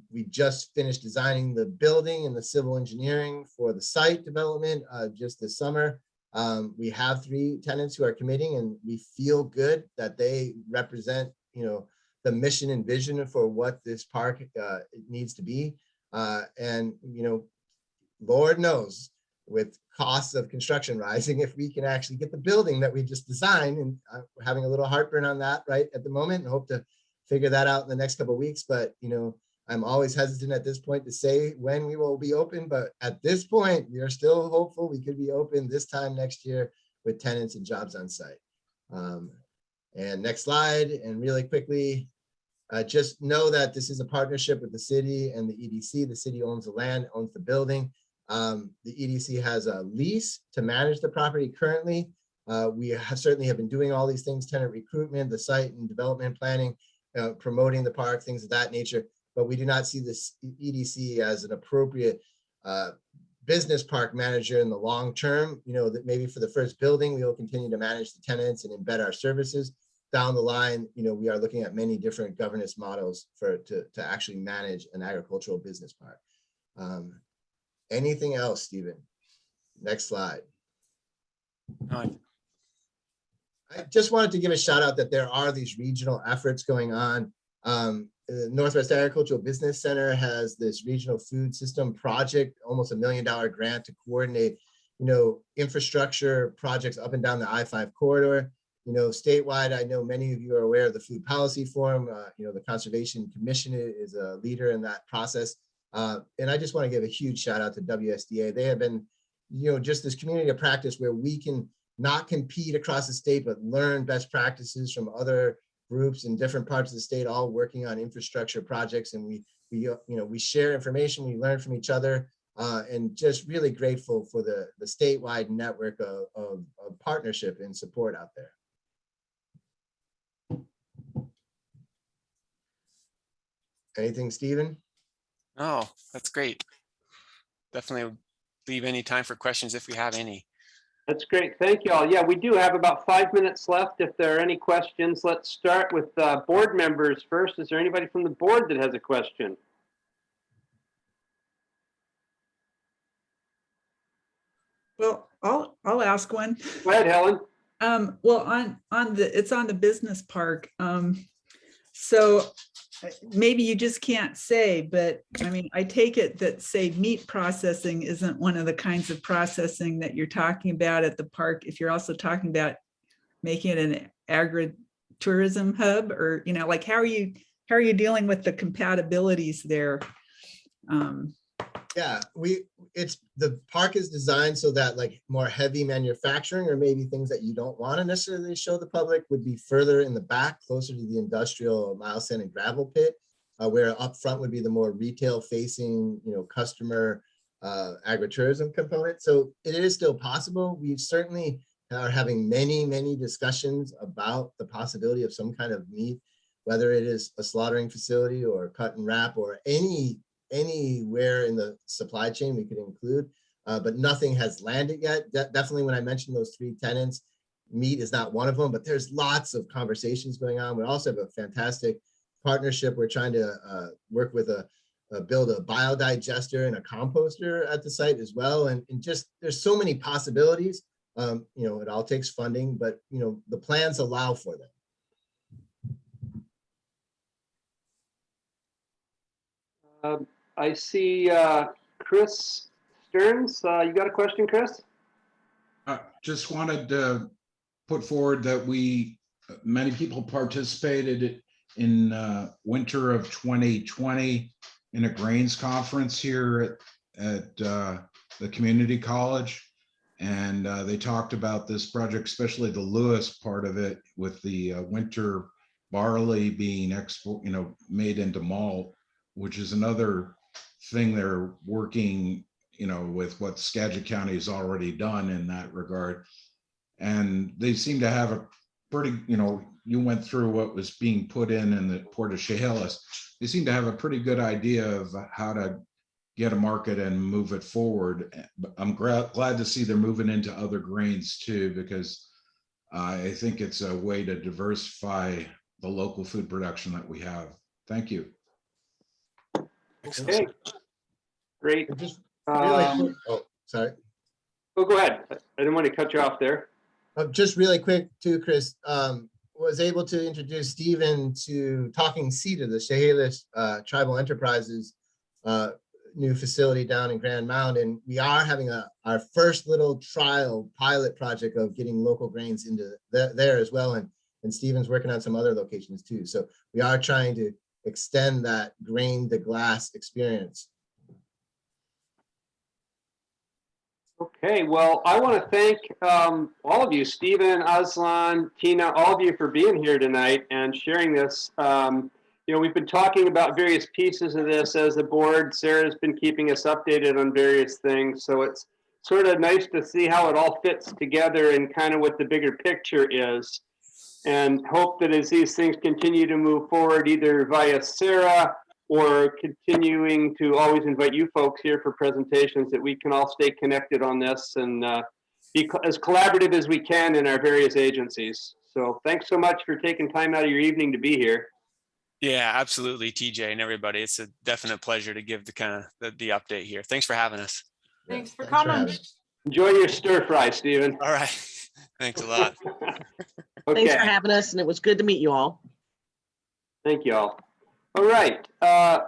We just finished designing the building and the civil engineering for the site development just this summer. We have 3 tenants who are committing, and we feel good that they represent, the mission and vision for what this park needs to be. And, Lord knows, with costs of construction rising, if we can actually get the building that we just designed, and we're having a little heartburn on that right at the moment, and hope to figure that out in the next couple of weeks. But, I'm always hesitant at this point to say when we will be open, but at this point, we are still hopeful we could be open this time next year with tenants and jobs on site. And next slide, and really quickly, just know that this is a partnership with the city and the EDC. The city owns the land, owns the building. The EDC has a lease to manage the property currently. We certainly have been doing all these things, tenant recruitment, the site and development planning, promoting the park, things of that nature. But we do not see this EDC as an appropriate business park manager in the long term. That maybe for the first building, we will continue to manage the tenants and embed our services. Down the line, we are looking at many different governance models to actually manage an agricultural business park. Anything else, Stephen? Next slide. I just wanted to give a shout out that there are these regional efforts going on. The Northwest Agricultural Business Center has this regional food system project, almost $1 million grant to coordinate, infrastructure projects up and down the I-5 corridor. Statewide, I know many of you are aware of the Food Policy Forum. The Conservation Commission is a leader in that process. And I just want to give a huge shout out to WSDA. They have been, just this community of practice where we can not compete across the state, but learn best practices from other groups in different parts of the state, all working on infrastructure projects. And we share information, we learn from each other, and just really grateful for the statewide network of partnership and support out there. Anything, Stephen?
Oh, that's great. Definitely leave any time for questions if we have any.
That's great. Thank you all. Yeah, we do have about 5 minutes left. If there are any questions, let's start with board members first. Is there anybody from the board that has a question?
Well, I'll ask one.
Go ahead, Helen.
Well, it's on the business park. So maybe you just can't say, but I mean, I take it that, say, meat processing isn't one of the kinds of processing that you're talking about at the park. If you're also talking about making it an agritourism hub, or how are you dealing with the compatibilities there?
Yeah, the park is designed so that like more heavy manufacturing or maybe things that you don't want to necessarily show the public would be further in the back, closer to the industrial mile sand and gravel pit, where up front would be the more retail facing, customer agritourism component. So it is still possible. We certainly are having many discussions about the possibility of some kind of meat, whether it is a slaughtering facility or cut and wrap or anywhere in the supply chain we could include, but nothing has landed yet. Definitely when I mentioned those 3 tenants, meat is not one of them, but there's lots of conversations going on. We also have a fantastic partnership. We're trying to work with build a biodigester and a composter at the site as well. And just, there's so many possibilities. It all takes funding, but the plans allow for them.
I see Chris Stearns. You got a question, Chris?
Just wanted to put forward that many people participated in winter of 2020 in a grains conference here at the community college. And they talked about this project, especially the Lewis part of it, with the winter barley being made into malt, which is another thing they're working, with what Skagit County has already done in that regard. And they seem to have a pretty, you went through what was being put in the Port of Chehalis. They seem to have a pretty good idea of how to get a market and move it forward. But I'm glad to see they're moving into other grains too, because I think it's a way to diversify the local food production that we have. Thank you.
Okay, great.
Just really quick, sorry.
Oh, go ahead. I didn't want to cut you off there.
Just really quick too, Chris, was able to introduce Stephen to Talking Cedar, the Chehalis Tribal Enterprises new facility down in Grand Mountain. We are having our first little trial pilot project of getting local grains into there as well. And Stephen's working on some other locations too. So we are trying to extend that grain to glass experience.
Okay, well, I want to thank all of you, Stephen, Aslan, Tina, all of you for being here tonight and sharing this. We've been talking about various pieces of this as a board. Sarah's been keeping us updated on various things. So it's sort of nice to see how it all fits together and kind of what the bigger picture is. And hope that as these things continue to move forward, either via Sarah or continuing to always invite you folks here for presentations, that we can all stay connected on this and be as collaborative as we can in our various agencies. So thanks so much for taking time out of your evening to be here.
Yeah, absolutely, TJ and everybody. It's a definite pleasure to give the update here. Thanks for having us.
Thanks for coming.
Enjoy your stir fry, Stephen.
All right. Thanks a lot.
Okay.
Thanks for having us, and it was good to meet you all.
Thank you all. All right.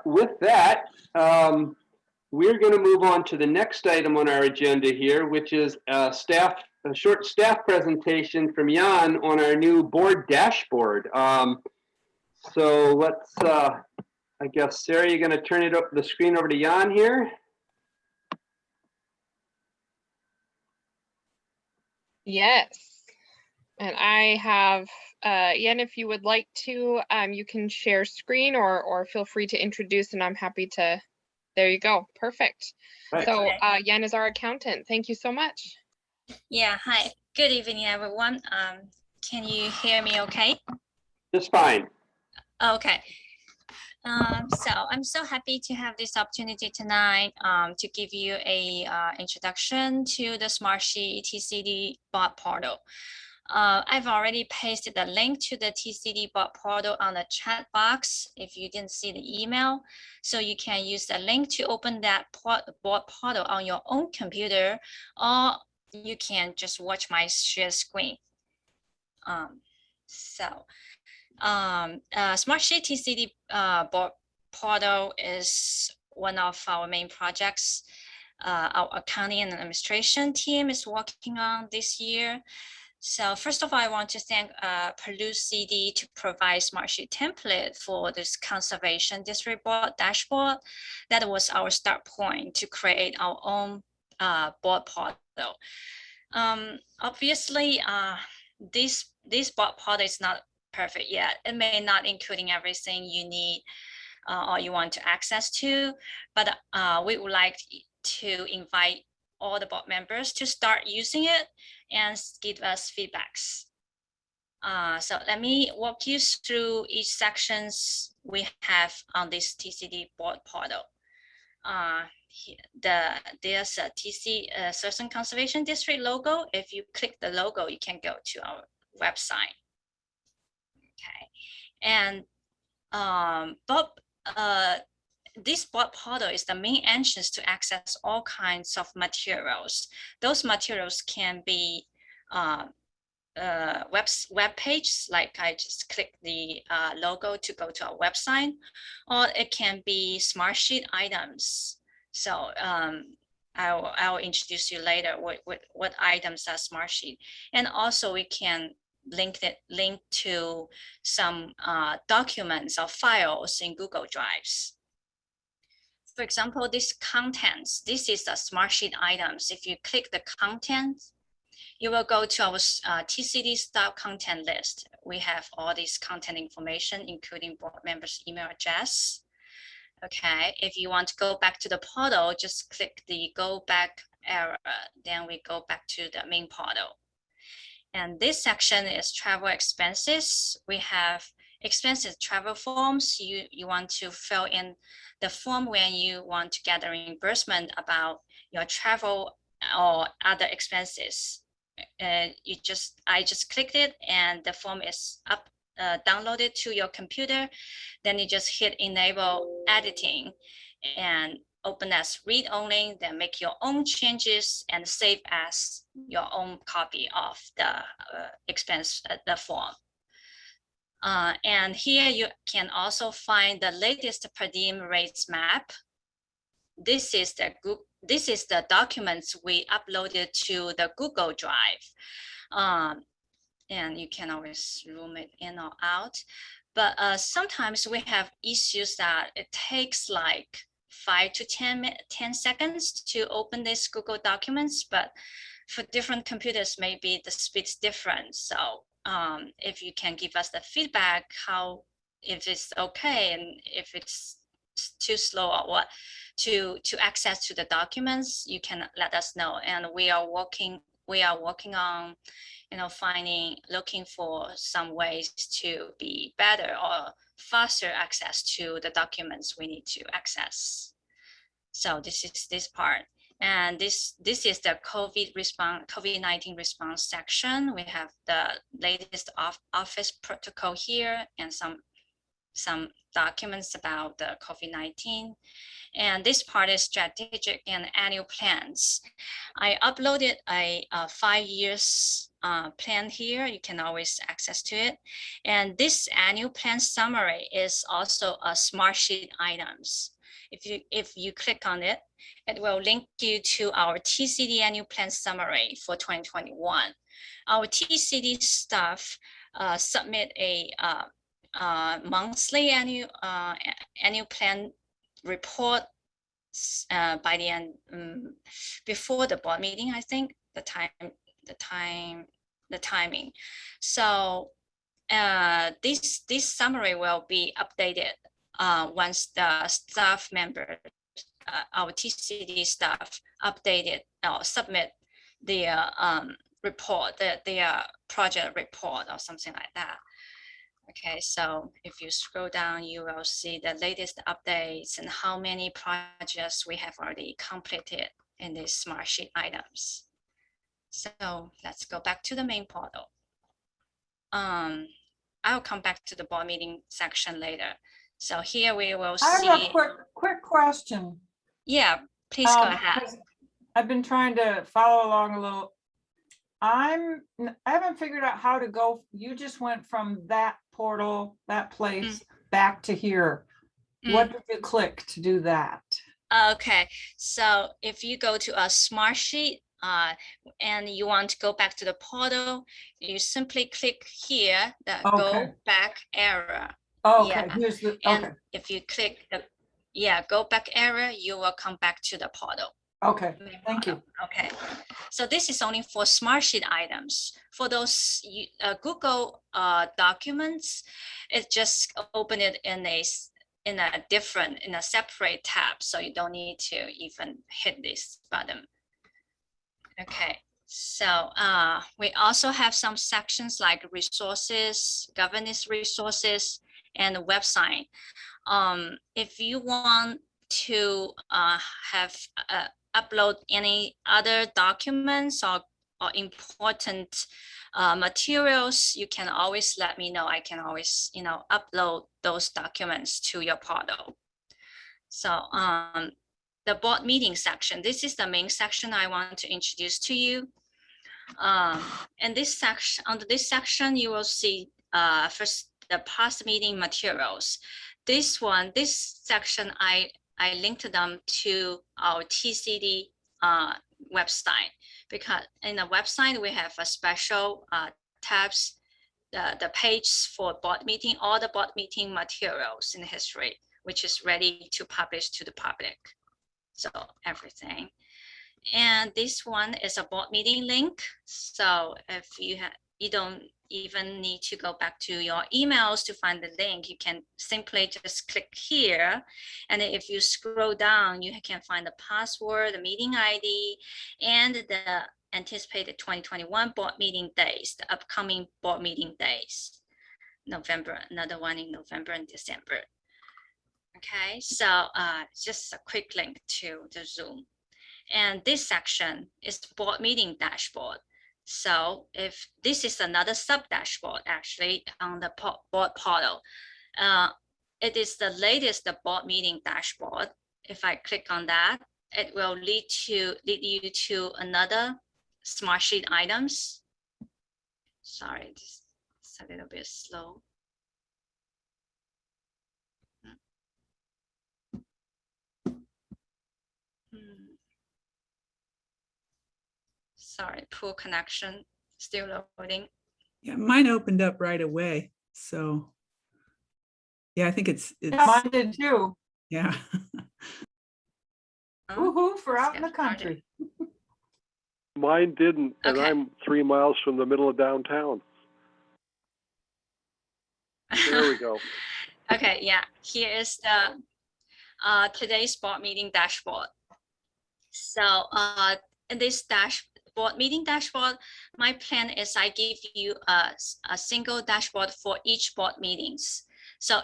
With that, we're going to move on to the next item on our agenda here, which is a short staff presentation from Jan on our new board dashboard. So let's, I guess, Sarah, you're going to turn the screen over to Jan here.
Yes. And I have, Yen, if you would like to, you can share screen or feel free to introduce, and I'm happy to, there you go. Perfect.
Right.
So Yen is our accountant. Thank you so much.
Yeah, hi. Good evening, everyone. Can you hear me okay?
Just fine.
Okay. So I'm so happy to have this opportunity tonight to give you a introduction to the Smartsheet TCD bot portal. I've already pasted the link to the TCD bot portal on the chat box if you didn't see the email. So you can use the link to open that bot portal on your own computer, or you can just watch my share screen. Smartsheet TCD bot portal is one of our main projects our accounting and administration team is working on this year. So first of all, I want to thank Purdue CD to provide Smartsheet template for this conservation district board dashboard. That was our start point to create our own board portal. Obviously, this board portal is not perfect yet. It may not including everything you need or you want to access to, but we would like to invite all the board members to start using it and give us feedbacks. So let me walk you through each sections we have on this TCD board portal. There's a Thurston Conservation District logo. If you click the logo, you can go to our website. Okay, and this board portal is the main entrance to access all kinds of materials. Those materials can be web pages, like I just click the logo to go to our website, or it can be Smartsheet items. So I'll introduce you later what items are Smartsheet, and also we can link to some documents or files in Google Drives. For example, this contents, this is the Smartsheet items. If you click the contents, you will go to our TCD staff content list. We have all this content information, including board members' email address. Okay, if you want to go back to the portal, just click the go back arrow. Then we go back to the main portal. And this section is travel expenses. We have expenses travel forms. You want to fill in the form when you want to get a reimbursement about your travel or other expenses. I just clicked it and the form is downloaded to your computer. Then you just hit enable editing and open as read only, then make your own changes and save as your own copy of the the form. And here you can also find the latest per diem rates map. This is the documents we uploaded to the Google Drive. And you can always zoom it in or out. But sometimes we have issues that it takes like 5 to 10 seconds to open these Google documents, but for different computers, maybe the speed's different. So if you can give us the feedback, if it's okay and if it's too slow or what to access to the documents, you can let us know. And we are working on, looking for some ways to be better or faster access to the documents we need to access. So this is this part. And this is the COVID-19 response section. We have the latest office protocol here and some documents about the COVID-19. And this part is strategic and annual plans. I uploaded a 5 years plan here. You can always access to it. And this annual plan summary is also a Smartsheet items. If you click on it, it will link you to our TCD annual plan summary for 2021. Our TCD staff submit a monthly annual plan report by the end before the board meeting. I think the timing. So this summary will be updated once the staff members, our TCD staff, updated or submit their report, their project report or something like that. Okay, so if you scroll down, you will see the latest updates and how many projects we have already completed in these Smartsheet items. So let's go back to the main portal. I'll come back to the board meeting section later. So here we will see.
I have a quick question.
Yeah, please go ahead.
I've been trying to follow along a little. I haven't figured out how to go. You just went from that portal, that place, back to here. What did you click to do that?
Okay, so if you go to a Smartsheet and you want to go back to the portal, you simply click here, the
Okay.
go back arrow.
Okay,
Yeah.
here's the,
And
okay,
if you click the, go back arrow, you will come back to the portal.
okay, thank you.
Okay, so this is only for Smartsheet items. For those Google documents, it just open it in a separate tab, so you don't need to even hit this button. Okay, so we also have some sections like resources, governance resources, and website. If you want to have upload any other documents or important materials, you can always let me know. I can always, upload those documents to your portal. So the board meeting section, this is the main section I want to introduce to you. And this section, under this section, you will see first the past meeting materials. This section, I linked them to our TCD website, because in the website we have a special tabs, the page for board meeting, all the board meeting materials in history, which is ready to publish to the public. So everything. And this one is a board meeting link. So if you don't even need to go back to your emails to find the link, you can simply just click here. And if you scroll down, you can find the password, the meeting ID, and the anticipated 2021 board meeting days, the upcoming board meeting days. November, another one in November and December. Okay, so just a quick link to the Zoom. And this section is board meeting dashboard. So if this is another sub dashboard actually on the board portal, it is the latest board meeting dashboard. If I click on that, it will lead you to another Smartsheet items. Sorry, this is a little bit slow. Sorry, poor connection, still loading.
Yeah, mine opened up right away. So yeah, I think it's
Yeah, mine did too.
yeah.
Woohoo for
let's
out in the
get started.
country.
Mine didn't, and
Okay.
I'm 3 miles from the middle of downtown. There we go.
Okay, yeah, here is the today's board meeting dashboard. So in this board meeting dashboard, my plan is I give you a single dashboard for each board meetings. So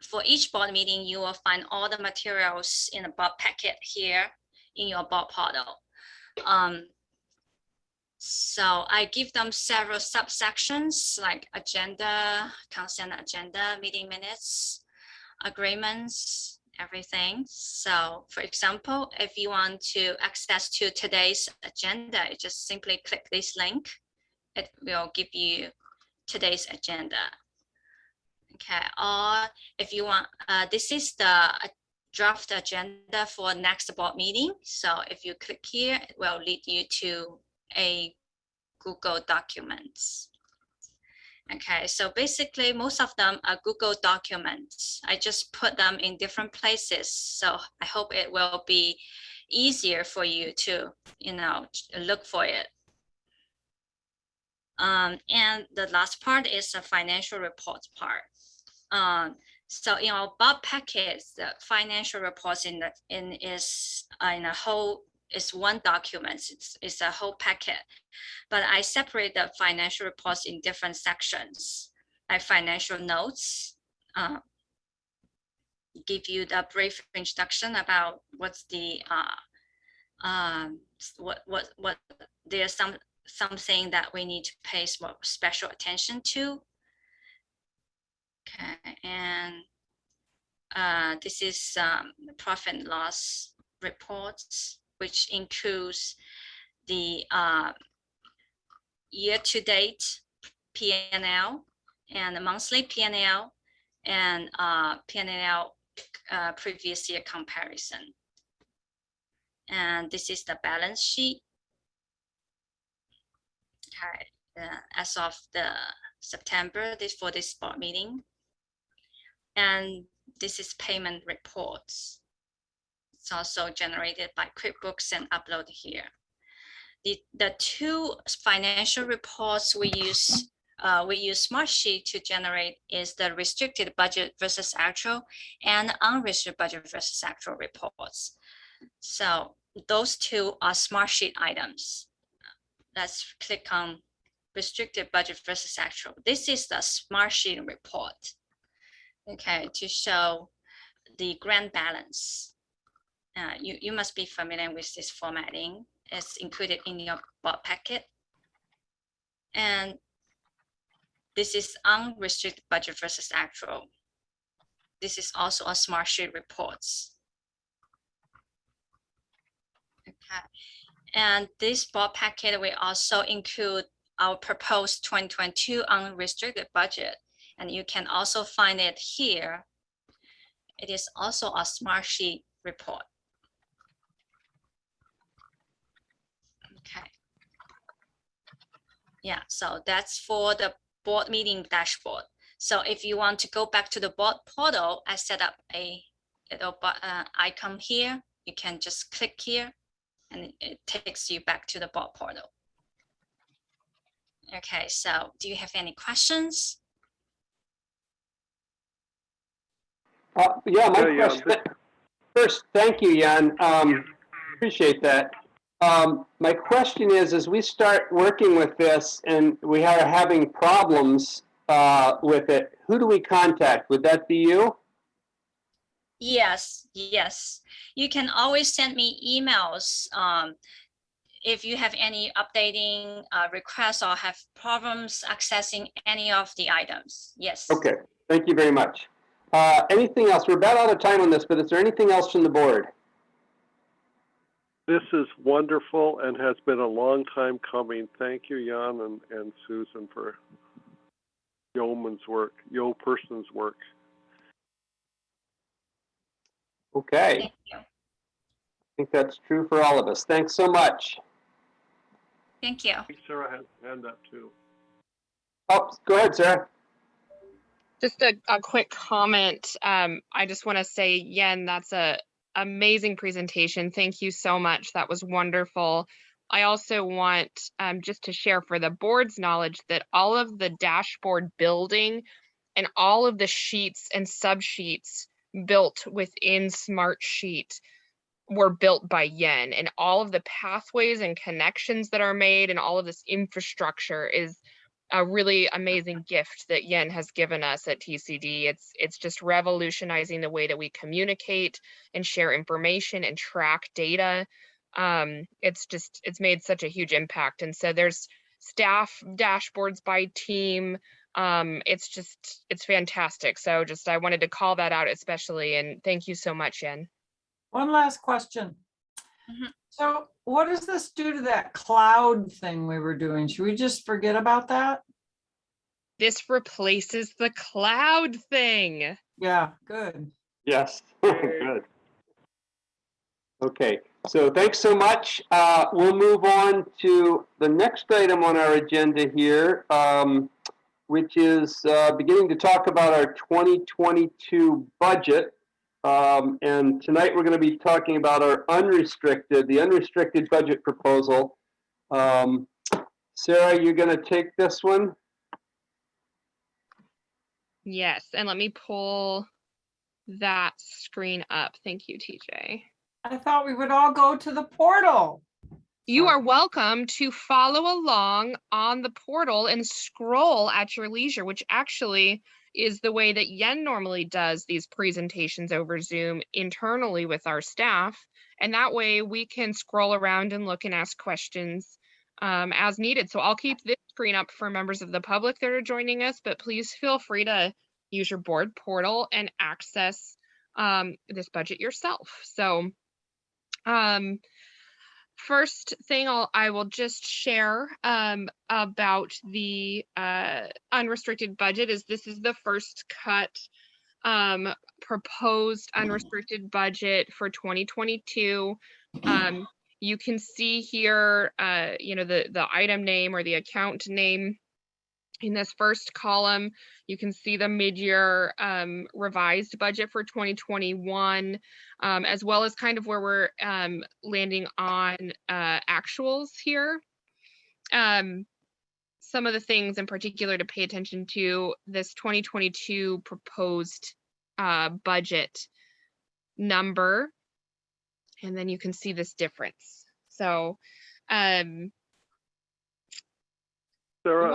for each board meeting, you will find all the materials in a board packet here in your board portal. So I give them several subsections like agenda, consent agenda, meeting minutes, agreements, everything. So for example, if you want to access to today's agenda, you just simply click this link. It will give you today's agenda. Okay, or if you want, this is the draft agenda for next board meeting. So if you click here, it will lead you to a Google Documents. Okay, so basically most of them are Google Documents. I just put them in different places. So I hope it will be easier for you to, look for it. And the last part is the financial reports part. So in our bulk packets, the financial reports is one document. It's a whole packet, but I separate the financial reports in different sections. Like financial notes, give you the brief introduction about what's the what there's something that we need to pay special attention to. Okay, and this is profit and loss reports, which includes the year-to-date P&L and the monthly P&L and P&L previous year comparison. And this is the balance sheet. Okay, as of the September, for this board meeting. And this is payment reports. It's also generated by QuickBooks and uploaded here. The two financial reports we use Smartsheet to generate is the restricted budget versus actual and unrestricted budget versus actual reports. So those two are Smartsheet items. Let's click on restricted budget versus actual. This is the Smartsheet report, okay, to show the grant balance. You must be familiar with this formatting. It's included in your board packet. And this is unrestricted budget versus actual. This is also a Smartsheet reports. Okay. And this board packet will also include our proposed 2022 unrestricted budget. And you can also find it here. It is also a Smartsheet report. Okay. Yeah, so that's for the board meeting dashboard. So if you want to go back to the board portal, I set up a little icon here. You can just click here and it takes you back to the board portal. Okay, so do you have any questions?
Yeah, my question. First, thank you, Jan. Appreciate that. My question is, as we start working with this and we are having problems with it, who do we contact? Would that be you?
Yes, yes. You can always send me emails if you have any updating requests or have problems accessing any of the items. Yes.
Okay, thank you very much. Anything else? We're about out of time on this, but is there anything else from the board?
This is wonderful and has been a long time coming. Thank you, Jan and Susan, for yeoman's work, person's work.
Okay.
Thank you.
I think that's true for all of us. Thanks so much.
Thank you.
Sarah has a hand up too.
Oh, go ahead, Sarah.
Just a quick comment. I just want to say, Yen, that's a amazing presentation. Thank you so much. That was wonderful. I also want just to share for the board's knowledge that all of the dashboard building and all of the sheets and subsheets built within Smartsheet were built by Yen, and all of the pathways and connections that are made and all of this infrastructure is a really amazing gift that Yen has given us at TCD. It's just revolutionizing the way that we communicate and share information and track data. It's made such a huge impact. And so there's staff dashboards by team. It's fantastic. So I wanted to call that out especially, and thank you so much, Yen.
One last question.
Mhm.
So what does this do to that cloud thing we were doing? Should we just forget about that?
This replaces the cloud thing.
Yeah, good.
Yes, good. Okay, so thanks so much. We'll move on to the next item on our agenda here, which is beginning to talk about our 2022 budget. And tonight we're going to be talking about the unrestricted budget proposal. Sarah, you're going to take this one?
Yes, and let me pull that screen up. Thank you, TJ.
I thought we would all go to the portal.
You are welcome to follow along on the portal and scroll at your leisure, which actually is the way that Yen normally does these presentations over Zoom internally with our staff. And that way we can scroll around and look and ask questions as needed. So I'll keep this screen up for members of the public that are joining us, but please feel free to use your board portal and access this budget yourself. So first thing I will just share about the unrestricted budget is this is the first cut proposed unrestricted budget for 2022. You can see here, you know, the item name or the account name. In this first column, you can see the mid-year revised budget for 2021, as well as kind of where we're landing on actuals here. Some of the things in particular to pay attention to, this 2022 proposed budget number, and then you can see this difference. So
Sarah,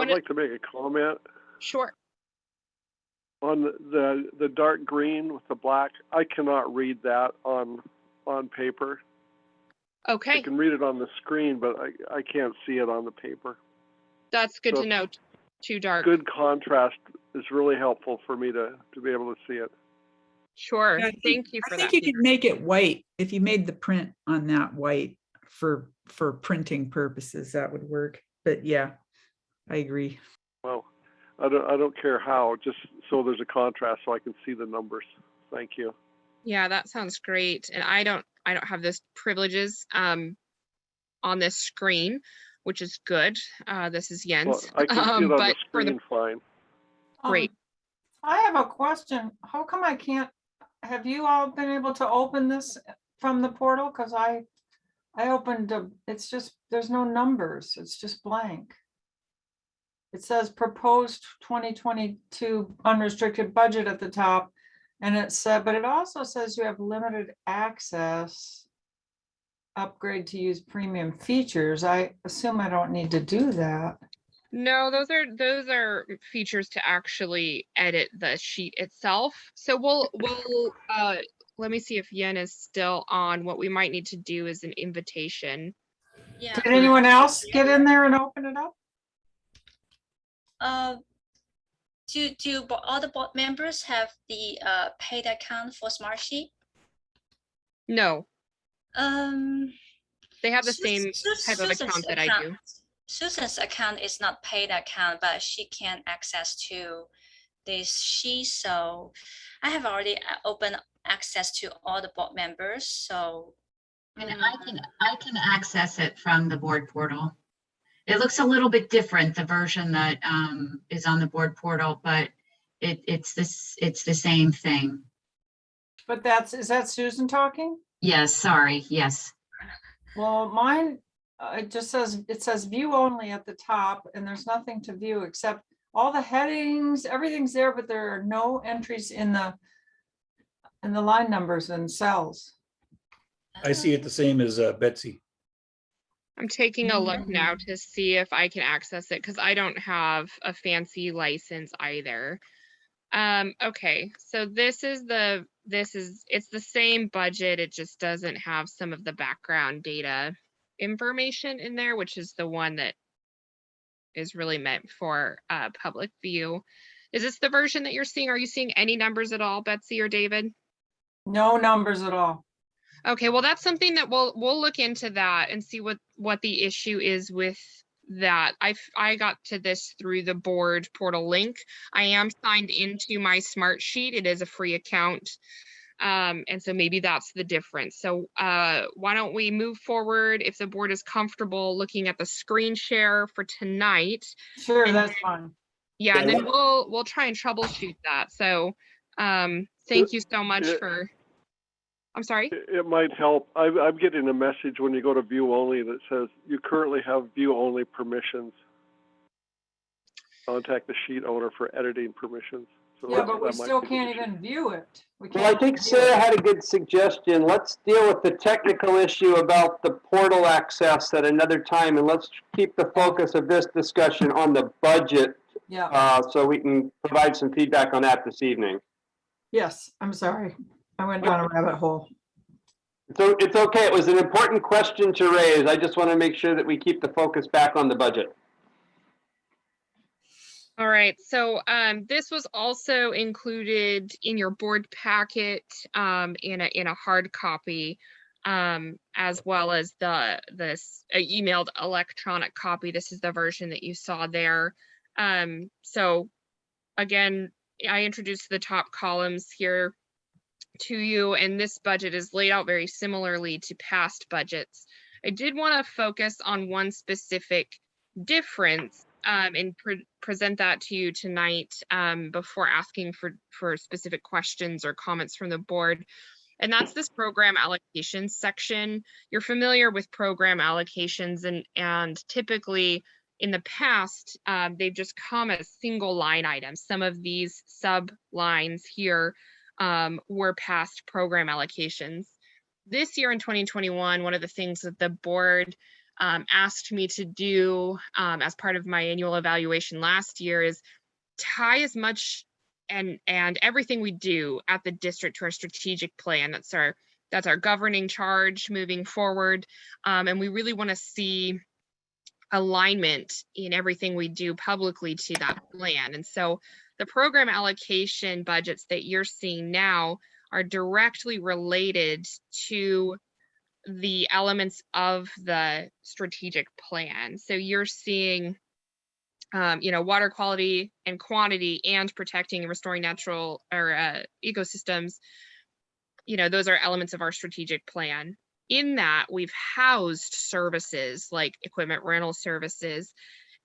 I'd like to make a comment
sure.
on the dark green with the black. I cannot read that on paper.
Okay,
I can read it on the screen, but I can't see it on the paper.
that's good
So
to know. Too dark.
Good contrast is really helpful for me to be able to see it.
Sure.
Yeah,
Thank you for
I
that.
think you could make it white. If you made the print on that white for printing purposes, that would work. But yeah, I agree.
Well, I don't care how, just so there's a contrast so I can see the numbers. Thank you.
Yeah, that sounds great. And I don't have those privileges on this screen, which is good. This is Jens.
Well, I can see it on the
but for
screen fine.
great.
I have a question. How come I can't, have you all been able to open this from the portal? Because I opened, it's just, there's no numbers. It's just blank. It says proposed 2022 unrestricted budget at the top. And it said, but it also says you have limited access, upgrade to use premium features. I assume I don't need to do that.
No, those are features to actually edit the sheet itself. So we'll let me see if Yen is still on. What we might need to do is an invitation.
Yeah.
Did anyone else get in there and open it up?
Do all the board members have the paid account for Smartsheet?
No, they have the
Sus-
same
Sus-
type of
Susan's
account that I do.
Susan's account is not paid account, but she can access to this sheet. So I have already opened access to all the board members. So
And I can access it from the board portal. It looks a little bit different, the version that is on the board portal, but it's the same thing.
But is that Susan talking?
Yes, sorry, yes.
Well, mine, it says view only at the top, and there's nothing to view except all the headings, everything's there, but there are no entries in the line numbers and cells.
I see it the same as Betsy.
I'm taking a look now to see if I can access it because I don't have a fancy license either. Okay, so it's the same budget. It just doesn't have some of the background data information in there, which is the one that is really meant for public view. Is this the version that you're seeing? Are you seeing any numbers at all, Betsy or David?
No numbers at all.
Okay, well, that's something that we'll look into that and see what the issue is with that. I got to this through the board portal link. I am signed into my Smartsheet. It is a free account. And so maybe that's the difference. So why don't we move forward if the board is comfortable looking at the screen share for tonight.
Sure,
And
that's
then-
fine.
Yeah, and then we'll try and troubleshoot that. So thank you so much for, I'm sorry.
It might help. I'm getting a message when you go to view only that says you currently have view only permissions. Contact the sheet owner for editing permissions. So
Yeah, but we
that might
still
be the
can't
issue.
even view it. We
Well, I
can't
think
view
Sarah
it.
had a good suggestion. Let's deal with the technical issue about the portal access at another time, and let's keep the focus of this discussion on the budget,
Yeah,
so we can provide some feedback on that this evening.
yes, I'm sorry. I went down a rabbit hole.
So it's okay. It was an important question to raise. I just want to make sure that we keep the focus back on the budget.
All right, so this was also included in your board packet in a hard copy, as well as this emailed electronic copy. This is the version that you saw there. So again, I introduced the top columns here to you, and this budget is laid out very similarly to past budgets. I did want to focus on one specific difference and present that to you tonight before asking for specific questions or comments from the board. And that's this program allocations section. You're familiar with program allocations, and typically in the past, they've just come as single line items. Some of these sub lines here were past program allocations. This year in 2021, one of the things that the board asked me to do as part of my annual evaluation last year is tie as much and everything we do at the district to our strategic plan. That's our governing charge moving forward. And we really want to see alignment in everything we do publicly to that plan. And so the program allocation budgets that you're seeing now are directly related to the elements of the strategic plan. So you're seeing water quality and quantity and protecting and restoring natural or ecosystems. Those are elements of our strategic plan. In that, we've housed services like equipment rental services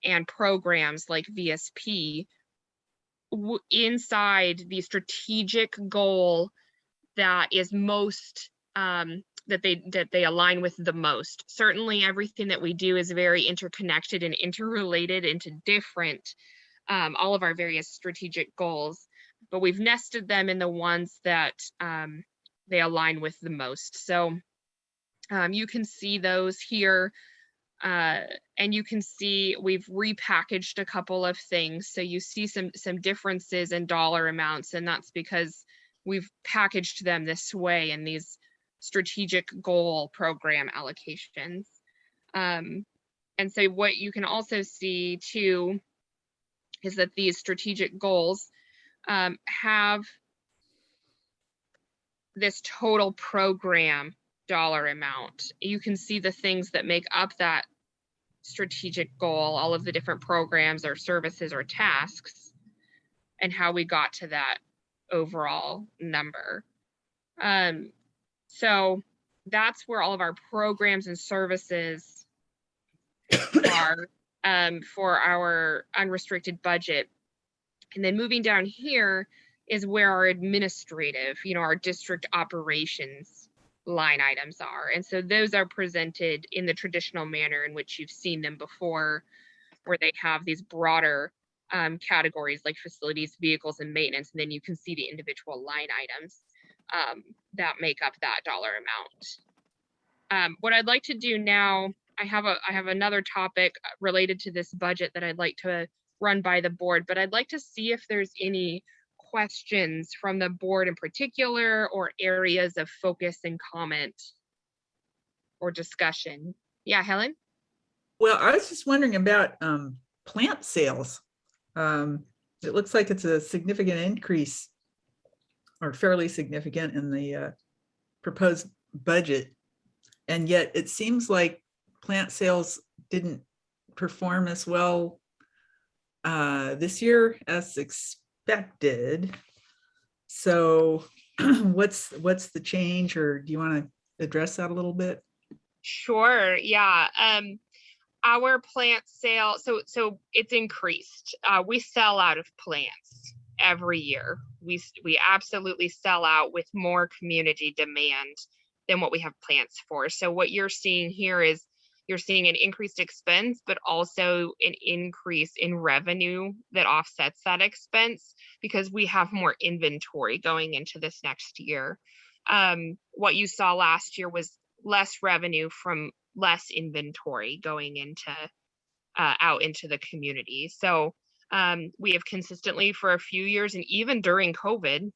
and programs like VSP inside the strategic goal that is most that they align with the most. Certainly everything that we do is very interconnected and interrelated into different all of our various strategic goals, but we've nested them in the ones that they align with the most. So you can see those here, and you can see we've repackaged a couple of things. So you see some differences in dollar amounts, and that's because we've packaged them this way in these strategic goal program allocations. And so what you can also see too is that these strategic goals have this total program dollar amount. You can see the things that make up that strategic goal, all of the different programs or services or tasks, and how we got to that overall number. So that's where all of our programs and services are for our unrestricted budget. And then moving down here is where our administrative, our district operations line items are. And so those are presented in the traditional manner in which you've seen them before, where they have these broader categories like facilities, vehicles, and maintenance. And then you can see the individual line items that make up that dollar amount. What I'd like to do now, I have another topic related to this budget that I'd like to run by the board, but I'd like to see if there's any questions from the board in particular, or areas of focus and comment or discussion. Yeah, Helen?
Well, I was just wondering about plant sales. It looks like it's a significant increase, or fairly significant, in the proposed budget. And yet it seems like plant sales didn't perform as well this year as expected. So what's the change, or do you want to address that a little bit?
Sure, yeah. Our plant sale, so it's increased. We sell out of plants every year. We absolutely sell out with more community demand than what we have plants for. So what you're seeing here is you're seeing an increased expense, but also an increase in revenue that offsets that expense because we have more inventory going into this next year. What you saw last year was less revenue from less inventory going into out into the community. So we have consistently for a few years, and even during COVID,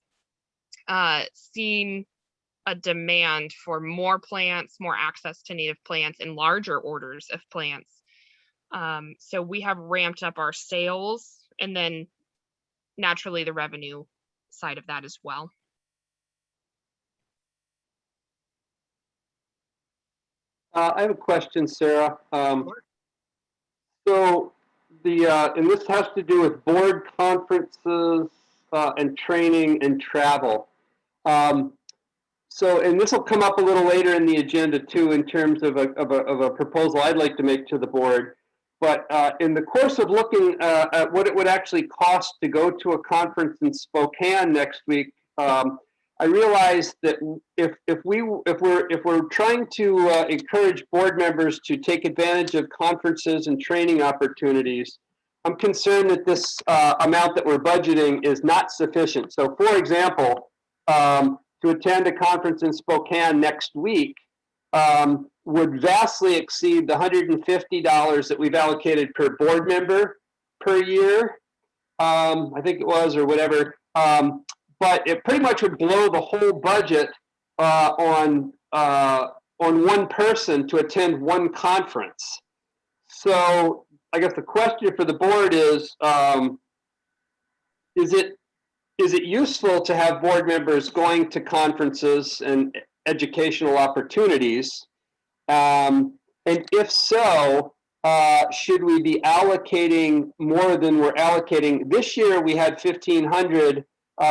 seen a demand for more plants, more access to native plants, and larger orders of plants. So we have ramped up our sales, and then naturally the revenue side of that as well.
I have a question, Sarah. So and this has to do with board conferences and training and travel. So, and this will come up a little later in the agenda too, in terms of a proposal I'd like to make to the board. But in the course of looking at what it would actually cost to go to a conference in Spokane next week, I realized that if we're trying to encourage board members to take advantage of conferences and training opportunities, I'm concerned that this amount that we're budgeting is not sufficient. So, for example, to attend a conference in Spokane next week would vastly exceed the $150 that we've allocated per board member per year. I think it was, or whatever. But it pretty much would blow the whole budget on one person to attend one conference. So I guess the question for the board is it useful to have board members going to conferences and educational opportunities? And if so, should we be allocating more than we're allocating? This year we had $1,500.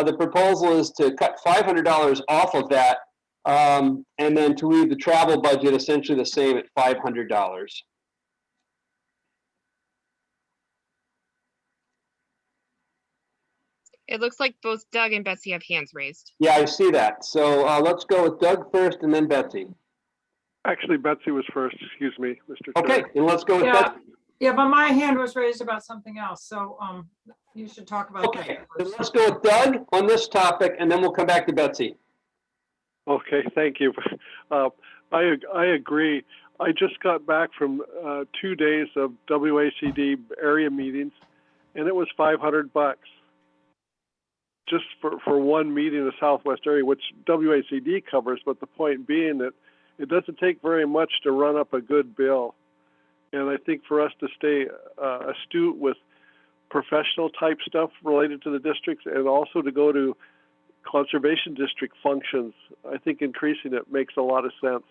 The proposal is to cut $500 off of that, and then to leave the travel budget essentially the same at $500.
It looks like both Doug and Betsy have hands raised.
Yeah, I see that. So let's go with Doug first and then Betsy.
Actually, Betsy was first, excuse me, Mr.
Okay,
Chair.
then let's go with
Yeah,
Betsy.
yeah, but my hand was raised about something else, so you should talk about that
Okay, then
first.
let's go with Doug on this topic, and then we'll come back to Betsy.
Okay, thank you. I agree. I just got back from 2 days of WACD area meetings, and it was $500 just for one meeting in the Southwest area, which WACD covers. But the point being that it doesn't take very much to run up a good bill. And I think for us to stay astute with professional type stuff related to the districts, and also to go to conservation district functions, I think increasing it makes a lot of sense.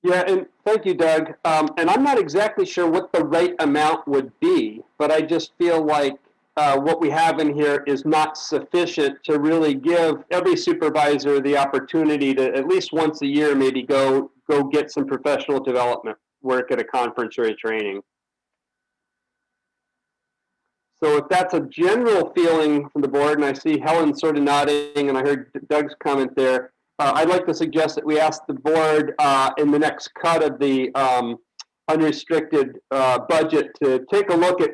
Yeah, and thank you, Doug. And I'm not exactly sure what the right amount would be, but I just feel like what we have in here is not sufficient to really give every supervisor the opportunity to at least once a year maybe go get some professional development work at a conference or a training. So if that's a general feeling from the board, and I see Helen sort of nodding, and I heard Doug's comment there, I'd like to suggest that we ask the board in the next cut of the unrestricted budget to take a look at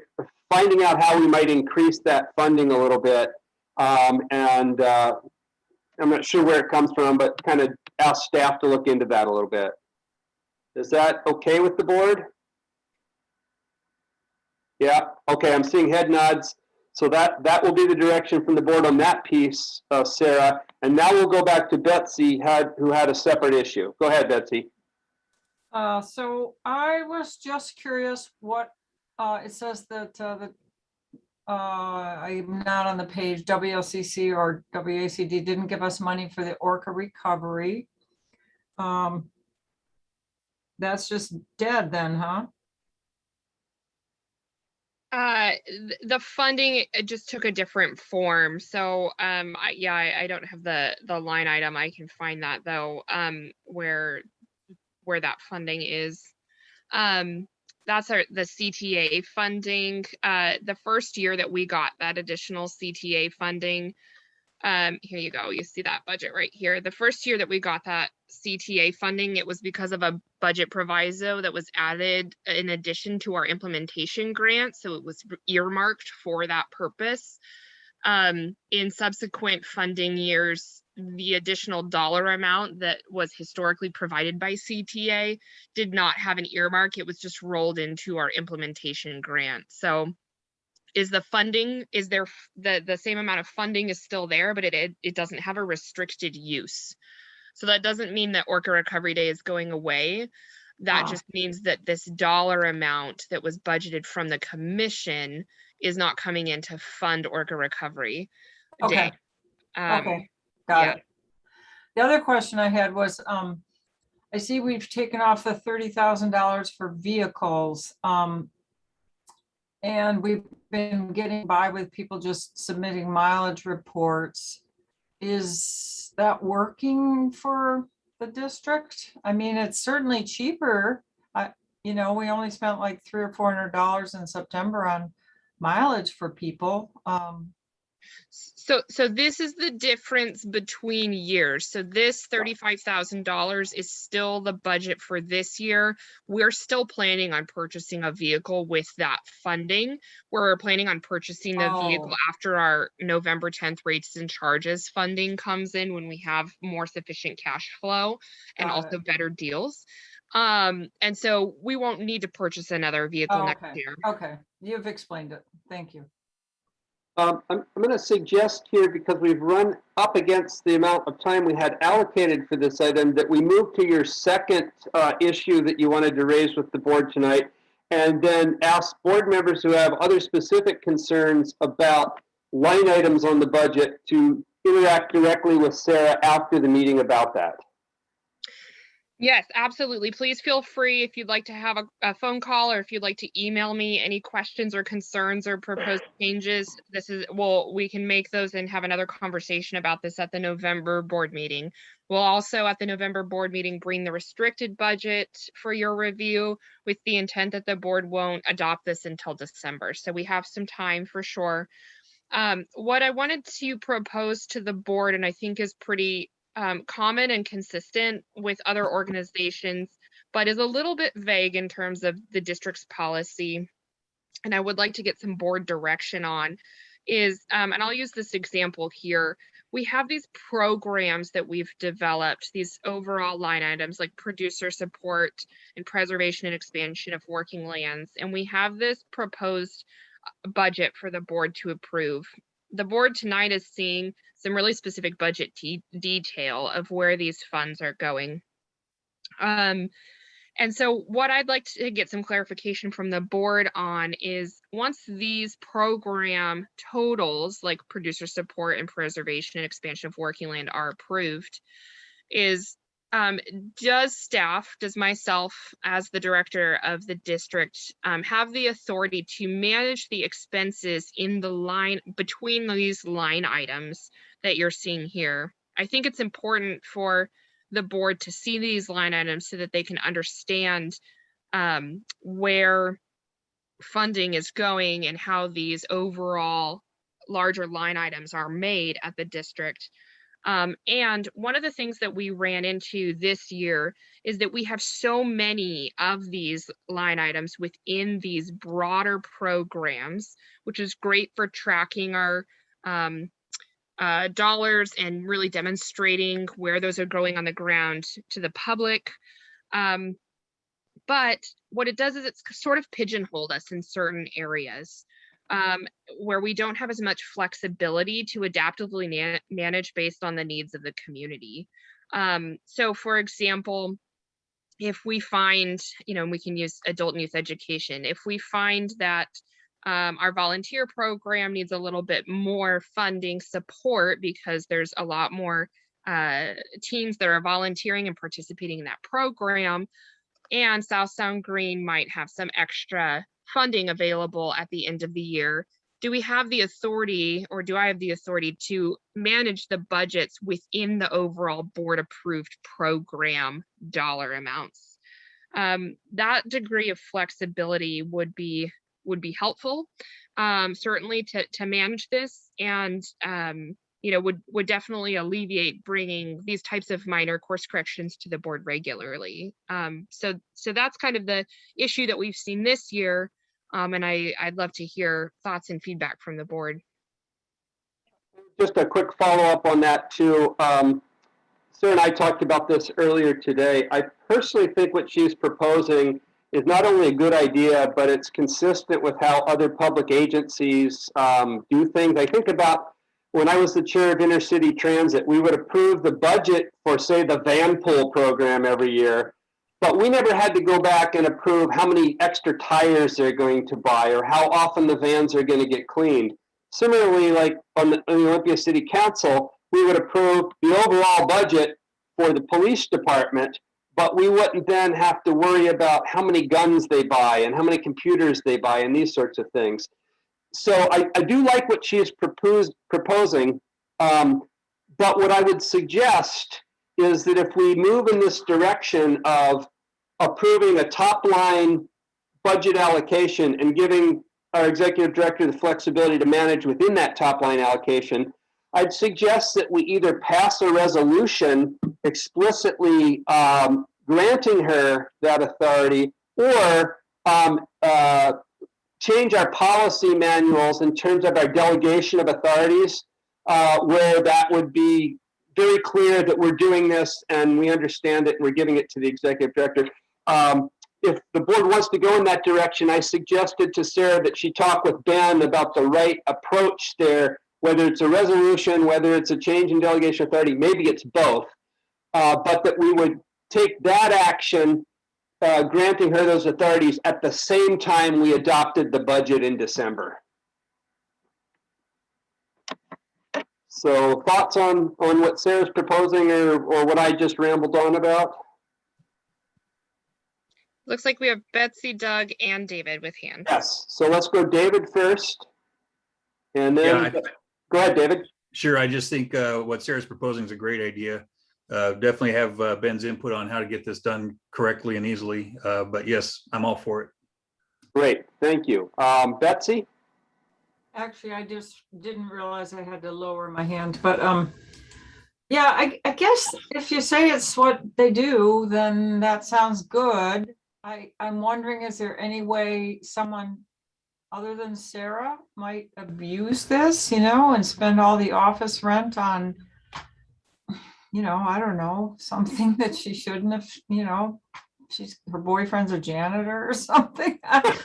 finding out how we might increase that funding a little bit. And I'm not sure where it comes from, but kind of ask staff to look into that a little bit. Is that okay with the board? Yeah, okay, I'm seeing head nods. So that will be the direction from the board on that piece, Sarah. And now we'll go back to Betsy, who had a separate issue. Go ahead, Betsy.
So I was just curious what it says that I'm not on the page, WLCC or WACD didn't give us money for the Orca recovery. That's just dead then, huh?
The funding just took a different form. So I don't have the line item. I can find that though, where that funding is. That's the CTA funding. The first year that we got that additional CTA funding, here you go, you see that budget right here. The first year that we got that CTA funding, it was because of a budget proviso that was added in addition to our implementation grant. So it was earmarked for that purpose. In subsequent funding years, the additional dollar amount that was historically provided by CTA did not have an earmark. It was just rolled into our implementation grant. So is the funding, is there the same amount of funding is still there, but it doesn't have a restricted use. So that doesn't mean that Orca Recovery Day is going away. That just means that this dollar amount that was budgeted from the commission is not coming in to fund Orca Recovery Day.
Okay. Okay, got it. The other question I had was, I see we've taken off the $30,000 for vehicles. And we've been getting by with people just submitting mileage reports. is that working for the district? I mean, it's certainly cheaper. You know, we only spent like $300 or $400 in September on mileage for people.
So this is the difference between years. So this $35,000 is still the budget for this year. We're still planning on purchasing a vehicle with that funding. We're planning on purchasing the vehicle after our November 10th rates and charges funding comes in, when we have more sufficient cash flow and also better deals. And so we won't need to purchase another vehicle next year.
Okay, you've explained it. Thank you.
I'm going to suggest here, because we've run up against the amount of time we had allocated for this item, that we move to your second issue that you wanted to raise with the board tonight, and then ask board members who have other specific concerns about line items on the budget to interact directly with Sarah after the meeting about that.
Yes, absolutely. Please feel free, if you'd like to have a phone call, or if you'd like to email me any questions or concerns or proposed changes. We can make those and have another conversation about this at the November board meeting. We'll also at the November board meeting bring the restricted budget for your review, with the intent that the board won't adopt this until December. So we have some time for sure. What I wanted to propose to the board, and I think is pretty common and consistent with other organizations, but is a little bit vague in terms of the district's policy, and I would like to get some board direction on, is, and I'll use this example here. We have these programs that we've developed, these overall line items like producer support and preservation and expansion of working lands, and we have this proposed budget for the board to approve. The board tonight is seeing some really specific budget detail of where these funds are going. And so what I'd like to get some clarification from the board on is, once these program totals like producer support and preservation and expansion of working land are approved, is does myself as the director of the district have the authority to manage the expenses in the line between these line items that you're seeing here? I think it's important for the board to see these line items so that they can understand where funding is going and how these overall larger line items are made at the district. And one of the things that we ran into this year is that we have so many of these line items within these broader programs, which is great for tracking our dollars and really demonstrating where those are going on the ground to the public. But what it does is it's sort of pigeonholed us in certain areas. Where we don't have as much flexibility to adaptively manage based on the needs of the community. So for example, if we find, we can use adult and youth education, if we find that our volunteer program needs a little bit more funding support because there's a lot more teams that are volunteering and participating in that program, and South Sound Green might have some extra funding available at the end of the year, do we have the authority, or do I have the authority to manage the budgets within the overall board approved program dollar amounts? That degree of flexibility would be helpful, certainly to manage this, and would definitely alleviate bringing these types of minor course corrections to the board regularly. So that's kind of the issue that we've seen this year. And I'd love to hear thoughts and feedback from the board.
Just a quick follow-up on that too. Sarah and I talked about this earlier today. I personally think what she's proposing is not only a good idea, but it's consistent with how other public agencies do things. I think about when I was the chair of intercity transit, we would approve the budget for, say, the van pool program every year, but we never had to go back and approve how many extra tires they're going to buy or how often the vans are going to get cleaned. Similarly, like on the Olympia City Council, we would approve the overall budget for the police department, but we wouldn't then have to worry about how many guns they buy and how many computers they buy and these sorts of things. So I do like what she is proposing, But what I would suggest is that if we move in this direction of approving a top line budget allocation and giving our executive director the flexibility to manage within that top line allocation, I'd suggest that we either pass a resolution explicitly granting her that authority, or change our policy manuals in terms of our delegation of authorities, where that would be very clear that we're doing this and we understand it and we're giving it to the executive director. If the board wants to go in that direction, I suggested to Sarah that she talk with Ben about the right approach there, whether it's a resolution, whether it's a change in delegation authority, maybe it's both, but that we would take that action, granting her those authorities at the same time we adopted the budget in December. So thoughts on what Sarah's proposing or what I just rambled on about?
Looks like we have Betsy, Doug, and David with hands.
Yes, so let's go David first. And then, go ahead, David.
Sure, I just think what Sarah's proposing is a great idea. Definitely have Ben's input on how to get this done correctly and easily. But yes, I'm all for it.
Great, thank you. Betsy?
Actually, I just didn't realize I had to lower my hand, but yeah, I guess if you say it's what they do, then that sounds good. I'm wondering, is there any way someone other than Sarah might abuse this, and spend all the office rent on, I don't know, something that she shouldn't have, her boyfriend's a janitor or something. I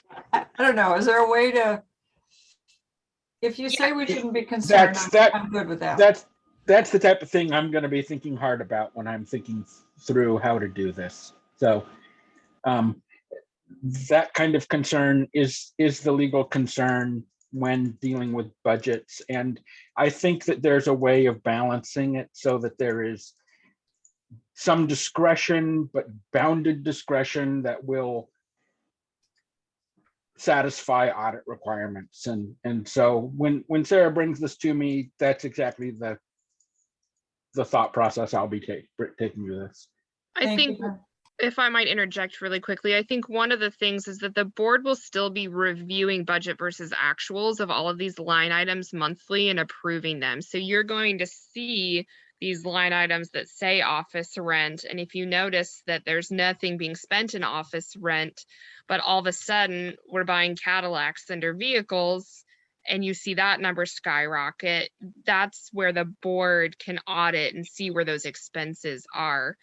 don't know. Is there a way to, if you say we shouldn't be concerned, I'm good with that.
That's the type of thing I'm going to be thinking hard about when I'm thinking through how to do this. So that kind of concern is the legal concern when dealing with budgets. And I think that there's a way of balancing it so that there is some discretion, but bounded discretion that will satisfy audit requirements. And so when Sarah brings this to me, that's exactly the thought process I'll be taking to this.
I think, if I might interject really quickly, I think one of the things is that the board will still be reviewing budget versus actuals of all of these line items monthly and approving them. So you're going to see these line items that say office rent. And if you notice that there's nothing being spent in office rent, but all of a sudden we're buying Cadillacs under vehicles, and you see that number skyrocket, that's where the board can audit and see where those expenses are,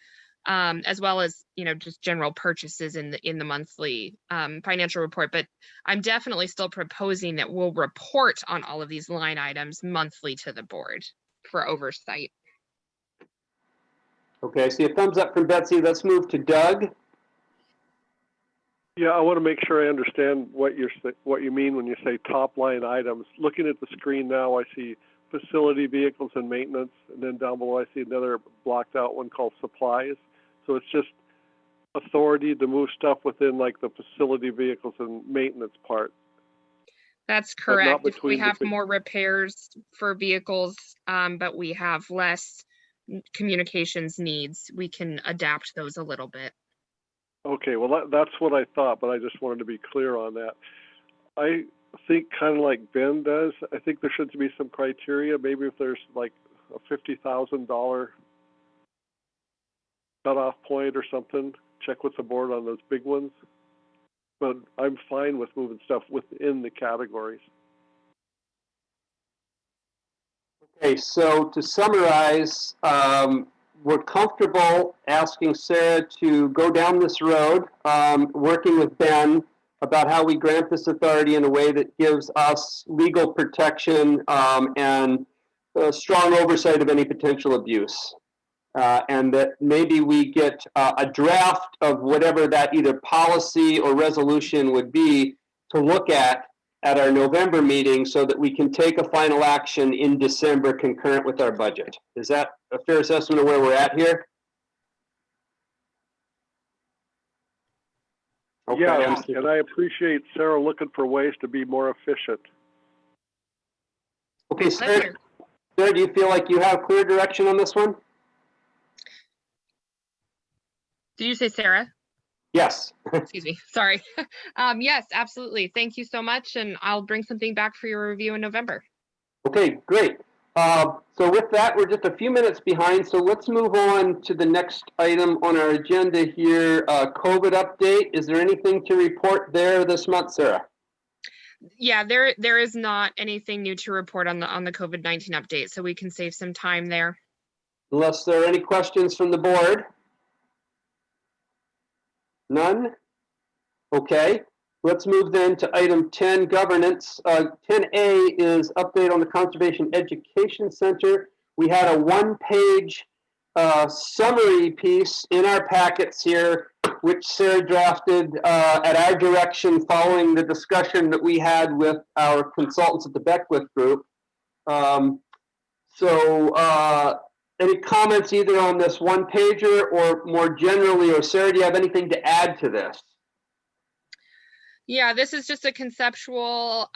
as well as, just general purchases in the monthly financial report. But I'm definitely still proposing that we'll report on all of these line items monthly to the board for oversight.
Okay, I see a thumbs up from Betsy. Let's move to Doug.
Yeah, I want to make sure I understand what you mean when you say top line items. Looking at the screen now, I see facility, vehicles, and maintenance, and then down below I see another blocked out one called supplies. So it's just authority to move stuff within like the facility, vehicles, and maintenance part.
That's correct. If we have more repairs for vehicles, but we have less communications needs, we can adapt those a little bit.
Okay, well, that's what I thought, but I just wanted to be clear on that. I think kind of like Ben does, I think there should be some criteria. Maybe if there's like a $50,000 cutoff point or something, check with the board on those big ones. But I'm fine with moving stuff within the categories.
Okay, so to summarize, we're comfortable asking Sarah to go down this road, working with Ben about how we grant this authority in a way that gives us legal protection and strong oversight of any potential abuse. And that maybe we get a draft of whatever that either policy or resolution would be to look at our November meeting so that we can take a final action in December concurrent with our budget. Is that a fair assessment of where we're at here? Okay,
yeah, and I appreciate Sarah looking for ways to be more efficient.
Okay, Sarah, Sarah, do you feel like you have clear direction on this one?
Did you say Sarah?
Yes.
Excuse me, sorry. Yes, absolutely. Thank you so much. And I'll bring something back for your review in November.
Okay, great. So with that, we're just a few minutes behind. So let's move on to the next item on our agenda here, COVID update. Is there anything to report there this month, Sarah?
Yeah, there is not anything new to report on the COVID-19 update, so we can save some time there.
Unless there are any questions from the board? None? Okay, let's move then to item 10, governance. 10A is update on the Conservation Education Center. We had a one-page summary piece in our packets here, which Sarah drafted at our direction following the discussion that we had with our consultants at the Beckwith Group. Any comments either on this one pager or more generally, or Sarah, do you have anything to add to this?
Yeah, this is just a conceptual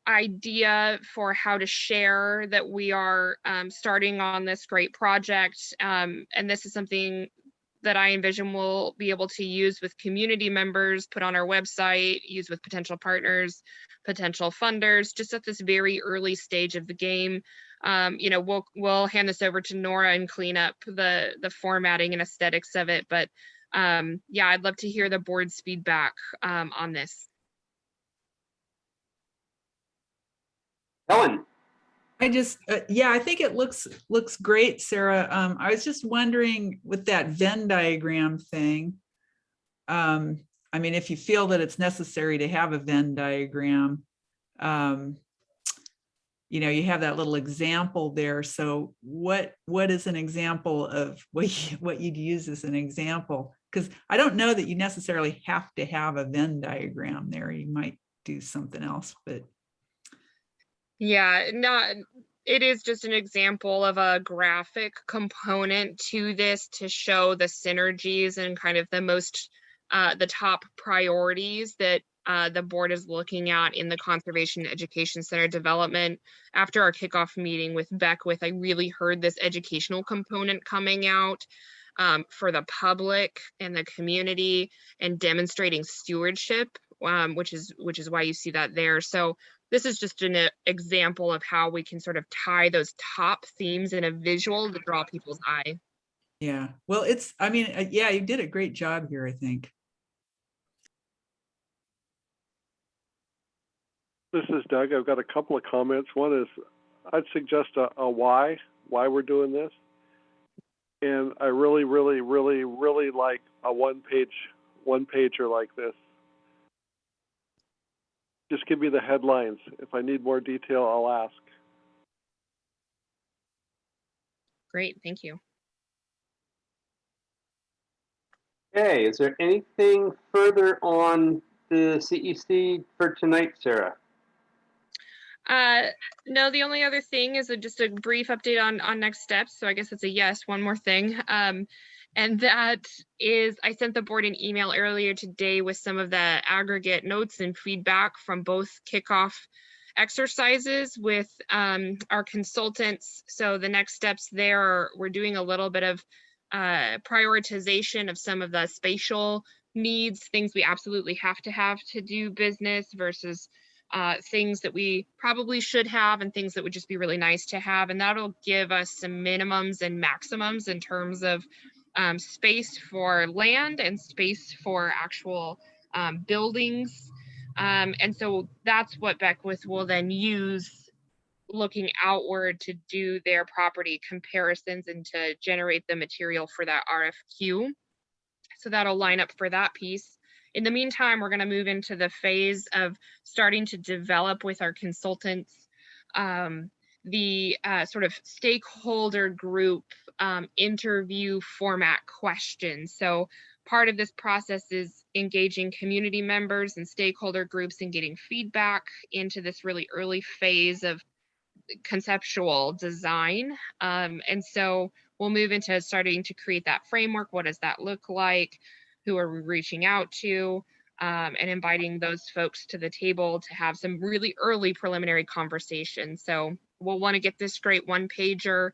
idea for how to share that we are starting on this great project. And this is something that I envision we'll be able to use with community members, put on our website, use with potential partners, potential funders, just at this very early stage of the game. We'll hand this over to Nora and clean up the formatting and aesthetics of it. But yeah, I'd love to hear the board's feedback on this.
Helen.
I think it looks great, Sarah. I was just wondering with that Venn diagram thing. I mean, if you feel that it's necessary to have a Venn diagram, you have that little example there. So what is an example of what you'd use as an example? Because I don't know that you necessarily have to have a Venn diagram there. You might do something else, but.
Yeah, it is just an example of a graphic component to this to show the synergies and kind of the top priorities that the board is looking at in the Conservation Education Center development. After our kickoff meeting with Beckwith, I really heard this educational component coming out for the public and the community and demonstrating stewardship, which is why you see that there. So this is just an example of how we can sort of tie those top themes in a visual to draw people's eye.
Yeah, well, yeah, you did a great job here, I think.
This is Doug. I've got a couple of comments. One is I'd suggest a why we're doing this. And I really, really, really, really like a one-pager like this. Just give me the headlines. If I need more detail, I'll ask.
Great, thank you.
Okay, is there anything further on the CEC for tonight, Sarah?
No, the only other thing is just a brief update on next steps. So I guess it's a yes, one more thing. And that is, I sent the board an email earlier today with some of the aggregate notes and feedback from both kickoff exercises with our consultants. So the next steps there, we're doing a little bit of prioritization of some of the spatial needs, things we absolutely have to do business versus things that we probably should have and things that would just be really nice to have. And that'll give us some minimums and maximums in terms of space for land and space for actual buildings. And so that's what Beckwith will then use looking outward to do their property comparisons and to generate the material for that RFQ. So that'll line up for that piece. In the meantime, we're going to move into the phase of starting to develop with our consultants the sort of stakeholder group interview format questions. So part of this process is engaging community members and stakeholder groups and getting feedback into this really early phase of conceptual design. And so we'll move into starting to create that framework. What does that look like? Who are we reaching out to? And inviting those folks to the table to have some really early preliminary conversations. So we'll want to get this great one pager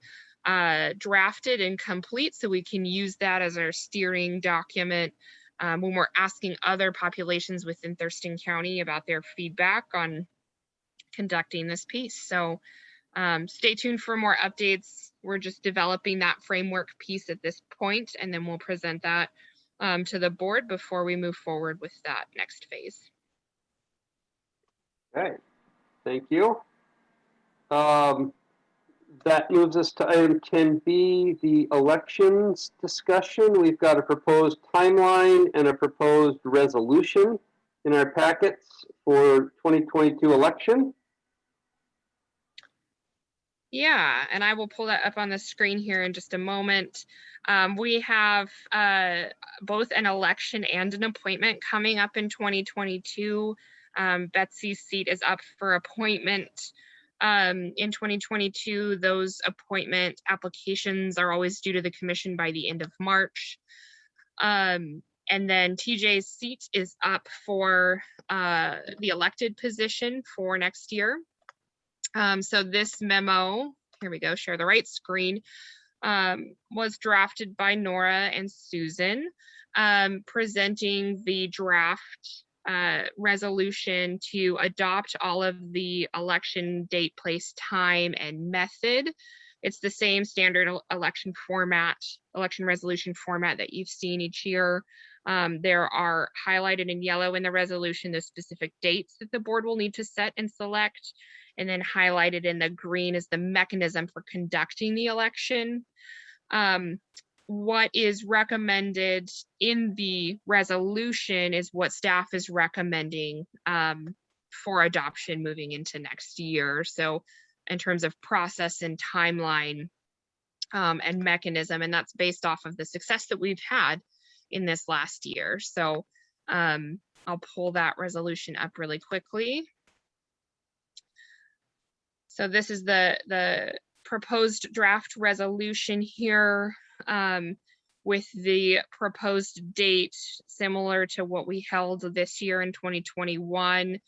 drafted and complete so we can use that as our steering document when we're asking other populations within Thurston County about their feedback on conducting this piece. So stay tuned for more updates. We're just developing that framework piece at this point, and then we'll present that to the board before we move forward with that next phase.
Okay, thank you. That moves us to item 10B, the elections discussion. We've got a proposed timeline and a proposed resolution in our packets for 2022 election.
Yeah, and I will pull that up on the screen here in just a moment. We have both an election and an appointment coming up in 2022. Betsy's seat is up for appointment in 2022. Those appointment applications are always due to the commission by the end of March. And then TJ's seat is up for the elected position for next year. So this memo, here we go, share the right screen, was drafted by Nora and Susan, presenting the draft resolution to adopt all of the election date, place, time, and method. It's the same standard election format, election resolution format that you've seen each year. There are highlighted in yellow in the resolution the specific dates that the board will need to set and select. And then highlighted in the green is the mechanism for conducting the election. What is recommended in the resolution is what staff is recommending for adoption moving into next year. So in terms of process and timeline and mechanism, and that's based off of the success that we've had in this last year. So I'll pull that resolution up really quickly. So this is the proposed draft resolution here with the proposed date similar to what we held this year in 2021.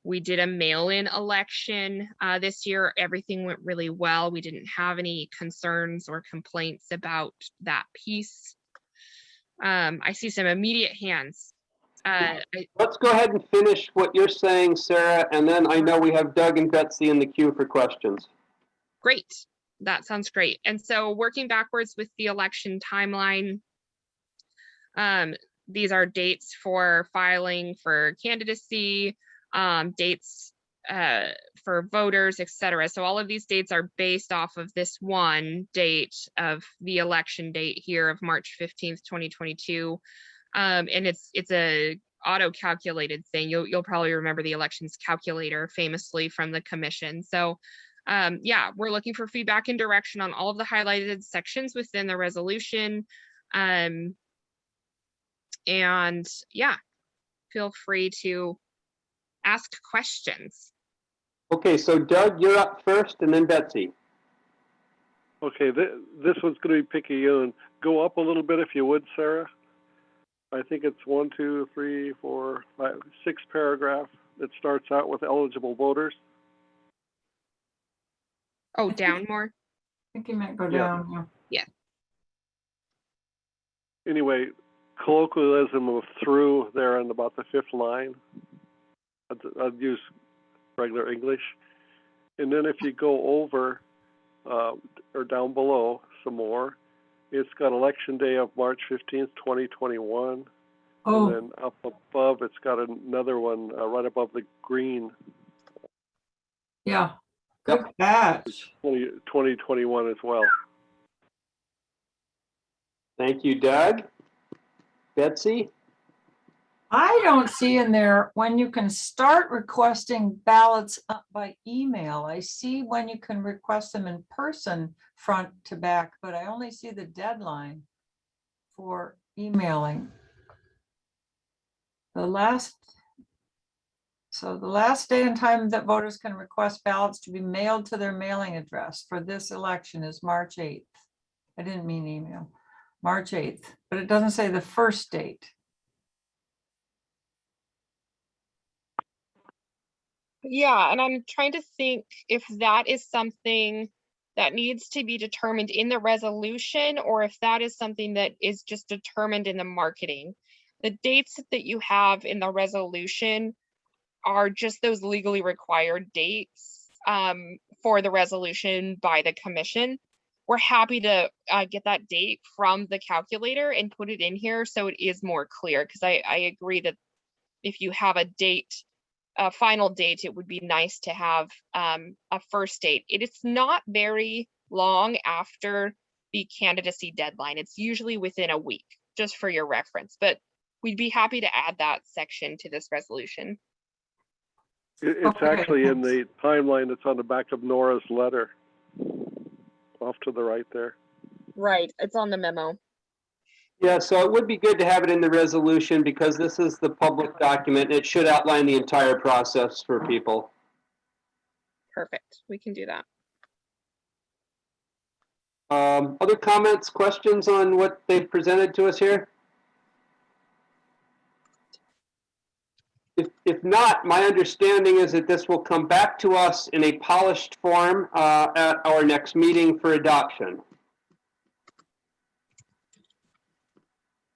We did a mail-in election this year. Everything went really well. We didn't have any concerns or complaints about that piece. I see some immediate hands.
Let's go ahead and finish what you're saying, Sarah, and then I know we have Doug and Betsy in the queue for questions.
Great, that sounds great. And so working backwards with the election timeline, these are dates for filing for candidacy, dates for voters, etc. So all of these dates are based off of this one date of the election date here of March 15th, 2022. And it's a auto-calculated thing. You'll probably remember the elections calculator famously from the commission. So yeah, we're looking for feedback and direction on all of the highlighted sections within the resolution. And yeah, feel free to ask questions.
Okay, so Doug, you're up first and then Betsy.
Okay, this one's going to be picayune. Go up a little bit if you would, Sarah. I think it's 1, 2, 3, 4, 5, 6 paragraph that starts out with eligible voters.
Oh, down more?
I think you might go
Yeah.
down.
Yeah.
Anyway, colloquialism of through there on about the 5th line. I'd use regular English. And then if you go over or down below some more, it's got election day of March 15th, 2021.
Oh.
And then up above, it's got another one right above the green.
Yeah. Good catch.
2021 as well.
Thank you, Doug. Betsy?
I don't see in there when you can start requesting ballots by email. I see when you can request them in person front to back, but I only see the deadline for emailing. The last day and time that voters can request ballots to be mailed to their mailing address for this election is March 8th. I didn't mean email, March 8th, but it doesn't say the first date.
Yeah, and I'm trying to think if that is something that needs to be determined in the resolution, or if that is something that is just determined in the marketing. The dates that you have in the resolution are just those legally required dates for the resolution by the commission. We're happy to get that date from the calculator and put it in here so it is more clear, because I agree that if you have a date, a final date, it would be nice to have a first date. It's not very long after the candidacy deadline. It's usually within a week, just for your reference, but we'd be happy to add that section to this resolution.
It's
Okay,
actually in
thanks.
the timeline that's on the back of Nora's letter. Off to the right there.
Right, it's on the memo.
Yeah, so it would be good to have it in the resolution because this is the public document. It should outline the entire process for people.
Perfect, we can do that.
Other comments, questions on what they've presented to us here? If not, my understanding is that this will come back to us in a polished form at our next meeting for adoption.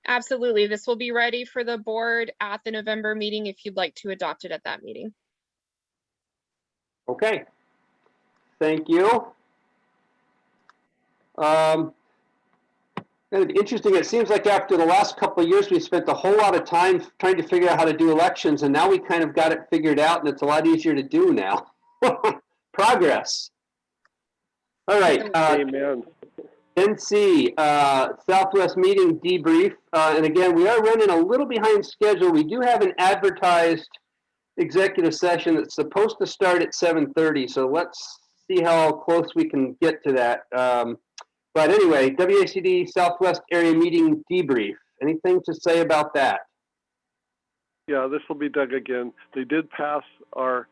Absolutely, this will be ready for the board at the November meeting if you'd like to adopt it at that meeting.
Okay, thank you. Kind of interesting, it seems like after the last couple of years, we spent a whole lot of time trying to figure out how to do elections, and now we kind of got it figured out, and it's a lot easier to do now. Progress. All right.
Amen.
NC, Southwest meeting debrief. And again, we are running a little behind schedule. We do have an advertised executive session that's supposed to start at 7:30. So let's see how close we can get to that. But anyway, WACD Southwest area meeting debrief. Anything to say about that?
Yeah, this will be Doug again. They did pass our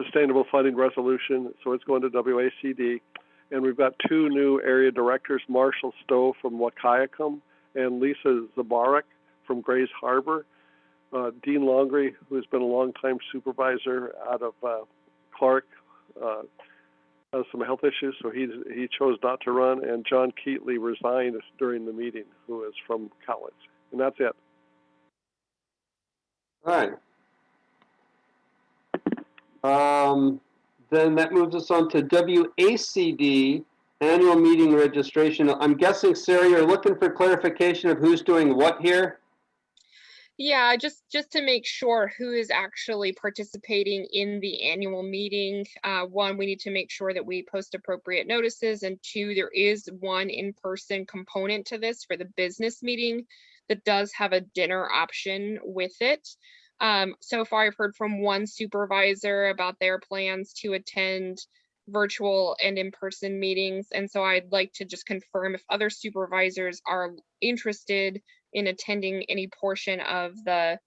sustainable funding resolution, so it's going to WACD. And we've got two new area directors, Marshall Stowe from Wacd and Lisa Zabarek from Grays Harbor. Dean Longry, who's been a longtime supervisor out of Clark, has some health issues, so he chose not to run. And John Keatley resigned during the meeting, who is from Cowlitz. And that's it.
All right. Then that moves us on to WACD annual meeting registration. I'm guessing, Sarah, you're looking for clarification of who's doing what here?
Yeah, just to make sure who is actually participating in the annual meeting. One, we need to make sure that we post appropriate notices, and two, there is one in-person component to this for the business meeting that does have a dinner option with it. So far, I've heard from one supervisor about their plans to attend virtual and in-person meetings. And so I'd like to just confirm if other supervisors are interested in attending any portion of the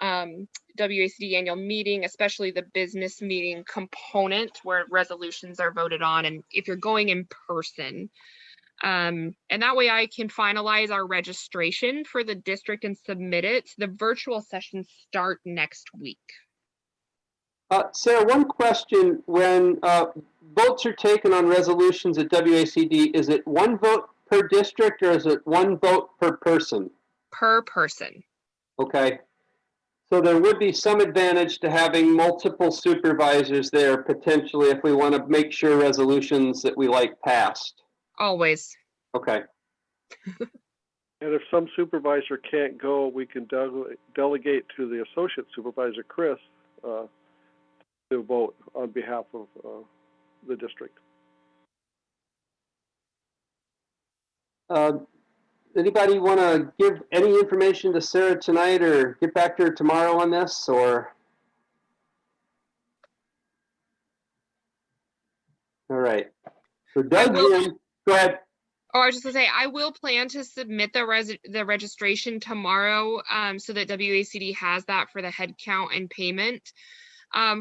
WACD annual meeting, especially the business meeting component where resolutions are voted on, and if you're going in person. And that way I can finalize our registration for the district and submit it. The virtual sessions start next week.
Sarah, one question. When votes are taken on resolutions at WACD, is it one vote per district or is it one vote per person?
Per person.
Okay. So there would be some advantage to having multiple supervisors there potentially if we want to make sure resolutions that we like passed.
Always.
Okay.
And if some supervisor can't go, we can delegate to the associate supervisor, Chris, to vote on behalf of the district.
Anybody want to give any information to Sarah tonight or get back to her tomorrow on this, or? All right. So Doug, go ahead.
Oh, I was just gonna say, I will plan to submit the registration tomorrow so that WACD has that for the head count and payment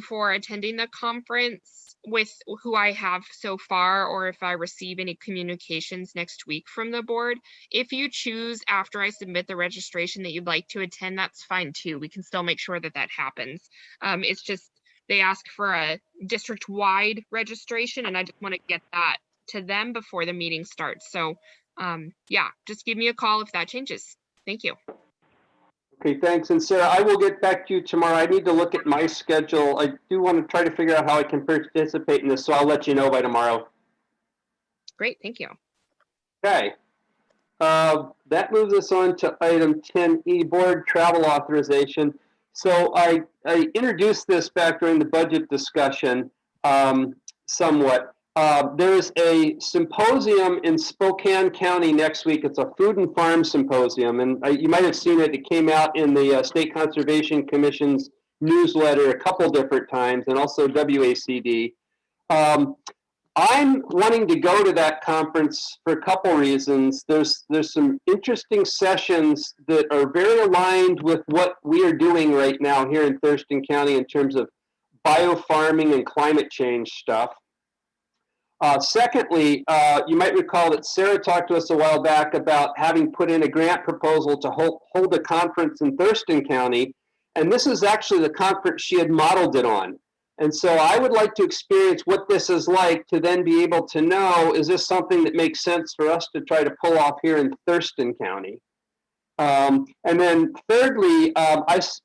for attending the conference with who I have so far, or if I receive any communications next week from the board. If you choose after I submit the registration that you'd like to attend, that's fine too. We can still make sure that that happens. It's just they ask for a district-wide registration, and I just want to get that to them before the meeting starts. So yeah, just give me a call if that changes. Thank you.
Okay, thanks. And Sarah, I will get back to you tomorrow. I need to look at my schedule. I do want to try to figure out how I can participate in this, so I'll let you know by tomorrow.
Great, thank you.
Okay. That moves us on to item 10E, board travel authorization. So I introduced this back during the budget discussion somewhat. There's a symposium in Spokane County next week. It's a food and farm symposium, and you might have seen it. It came out in the State Conservation Commission's newsletter a couple different times, and also WACD. I'm wanting to go to that conference for a couple reasons. There's some interesting sessions that are very aligned with what we are doing right now here in Thurston County in terms of biofarming and climate change stuff. Secondly, you might recall that Sarah talked to us a while back about having put in a grant proposal to hold a conference in Thurston County, and this is actually the conference she had modeled it on. And so I would like to experience what this is like to then be able to know, is this something that makes sense for us to try to pull off here in Thurston County? And then thirdly,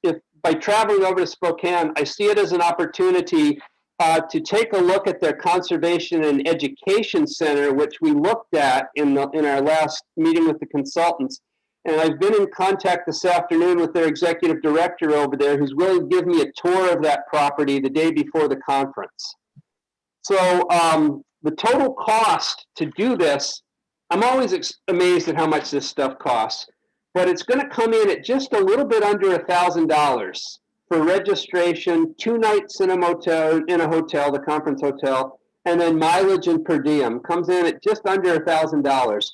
if by traveling over to Spokane, I see it as an opportunity to take a look at their Conservation and Education Center, which we looked at in our last meeting with the consultants. And I've been in contact this afternoon with their executive director over there, who's willing to give me a tour of that property the day before the conference. So the total cost to do this, I'm always amazed at how much this stuff costs, but it's going to come in at just a little bit under $1,000 for registration, 2 nights in a hotel, the conference hotel, and then mileage and per diem comes in at just under $1,000.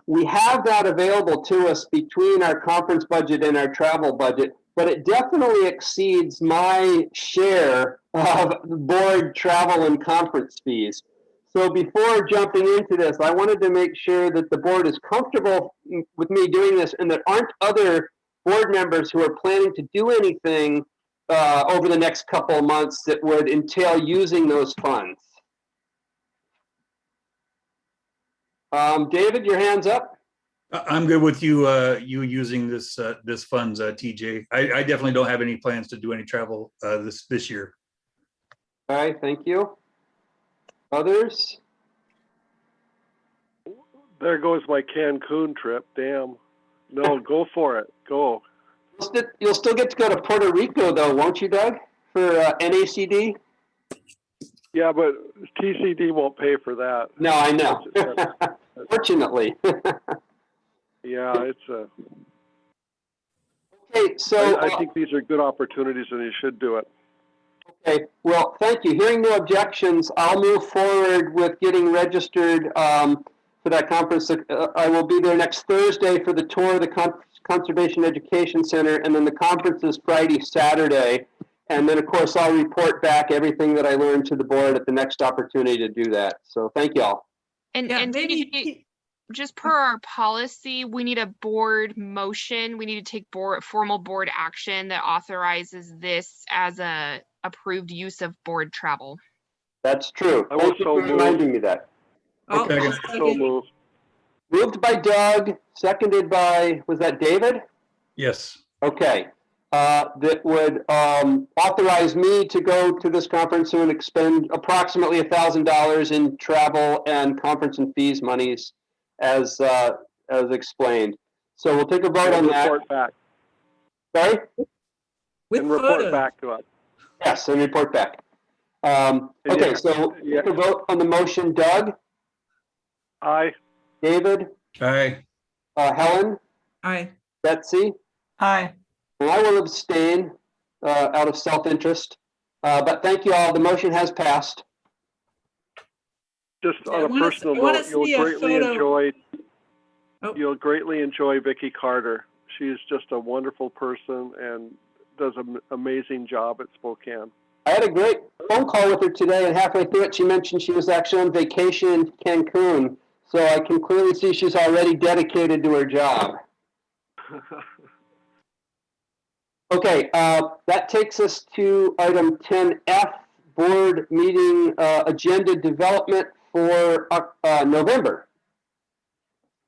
We have that available to us between our conference budget and our travel budget, but it definitely exceeds my share of board travel and conference fees. So before jumping into this, I wanted to make sure that the board is comfortable with me doing this and there aren't other board members who are planning to do anything over the next couple of months that would entail using those funds. David, your hand's up.
I'm good with you using this funds, TJ. I definitely don't have any plans to do any travel this year.
All right, thank you. Others?
There goes my Cancun trip. Damn. No, go for it. Go.
You'll still get to go to Puerto Rico, though, won't you, Doug, for NACD?
Yeah, but TCD won't pay for that.
No, I know. Fortunately.
Yeah, it's a.
Okay, so
I think these are good opportunities, and you should do it.
Okay, well, thank you. Hearing no objections, I'll move forward with getting registered for that conference. I will be there next Thursday for the tour of the Conservation Education Center, and then the conference is Friday, Saturday. And then, of course, I'll report back everything that I learned to the board at the next opportunity to do that. So thank you all.
And,
Yeah,
and
maybe
just per our policy, we need a board motion. We need to take formal board action that authorizes this as a approved use of board travel.
That's true.
I will
Thank you for reminding me that.
Okay.
So moved.
Moved by Doug, seconded by, was that David?
Yes.
Okay. That would authorize me to go to this conference and expend approximately $1,000 in travel and conference and fees monies as explained. So we'll take a vote on that.
Report back.
Sorry?
with
And report
photos.
back to us.
Yes, and report back. Okay, so
Yeah.
take a vote on the motion. Doug,
Aye.
David,
Aye.
Helen,
Aye.
Betsy,
Hi.
and I will abstain out of self-interest. But thank you all. The motion has passed.
Just
I
on a
wanna
personal
I wanna
note, you'll
see a
greatly
photo.
enjoy.
Oh.
You'll greatly enjoy Vicki Carter. She's just a wonderful person and does an amazing job at Spokane.
I had a great phone call with her today, and halfway through it, she mentioned she was actually on vacation in Cancun. So I can clearly see she's already dedicated to her job. Okay, that takes us to item 10F, board meeting agenda development for November.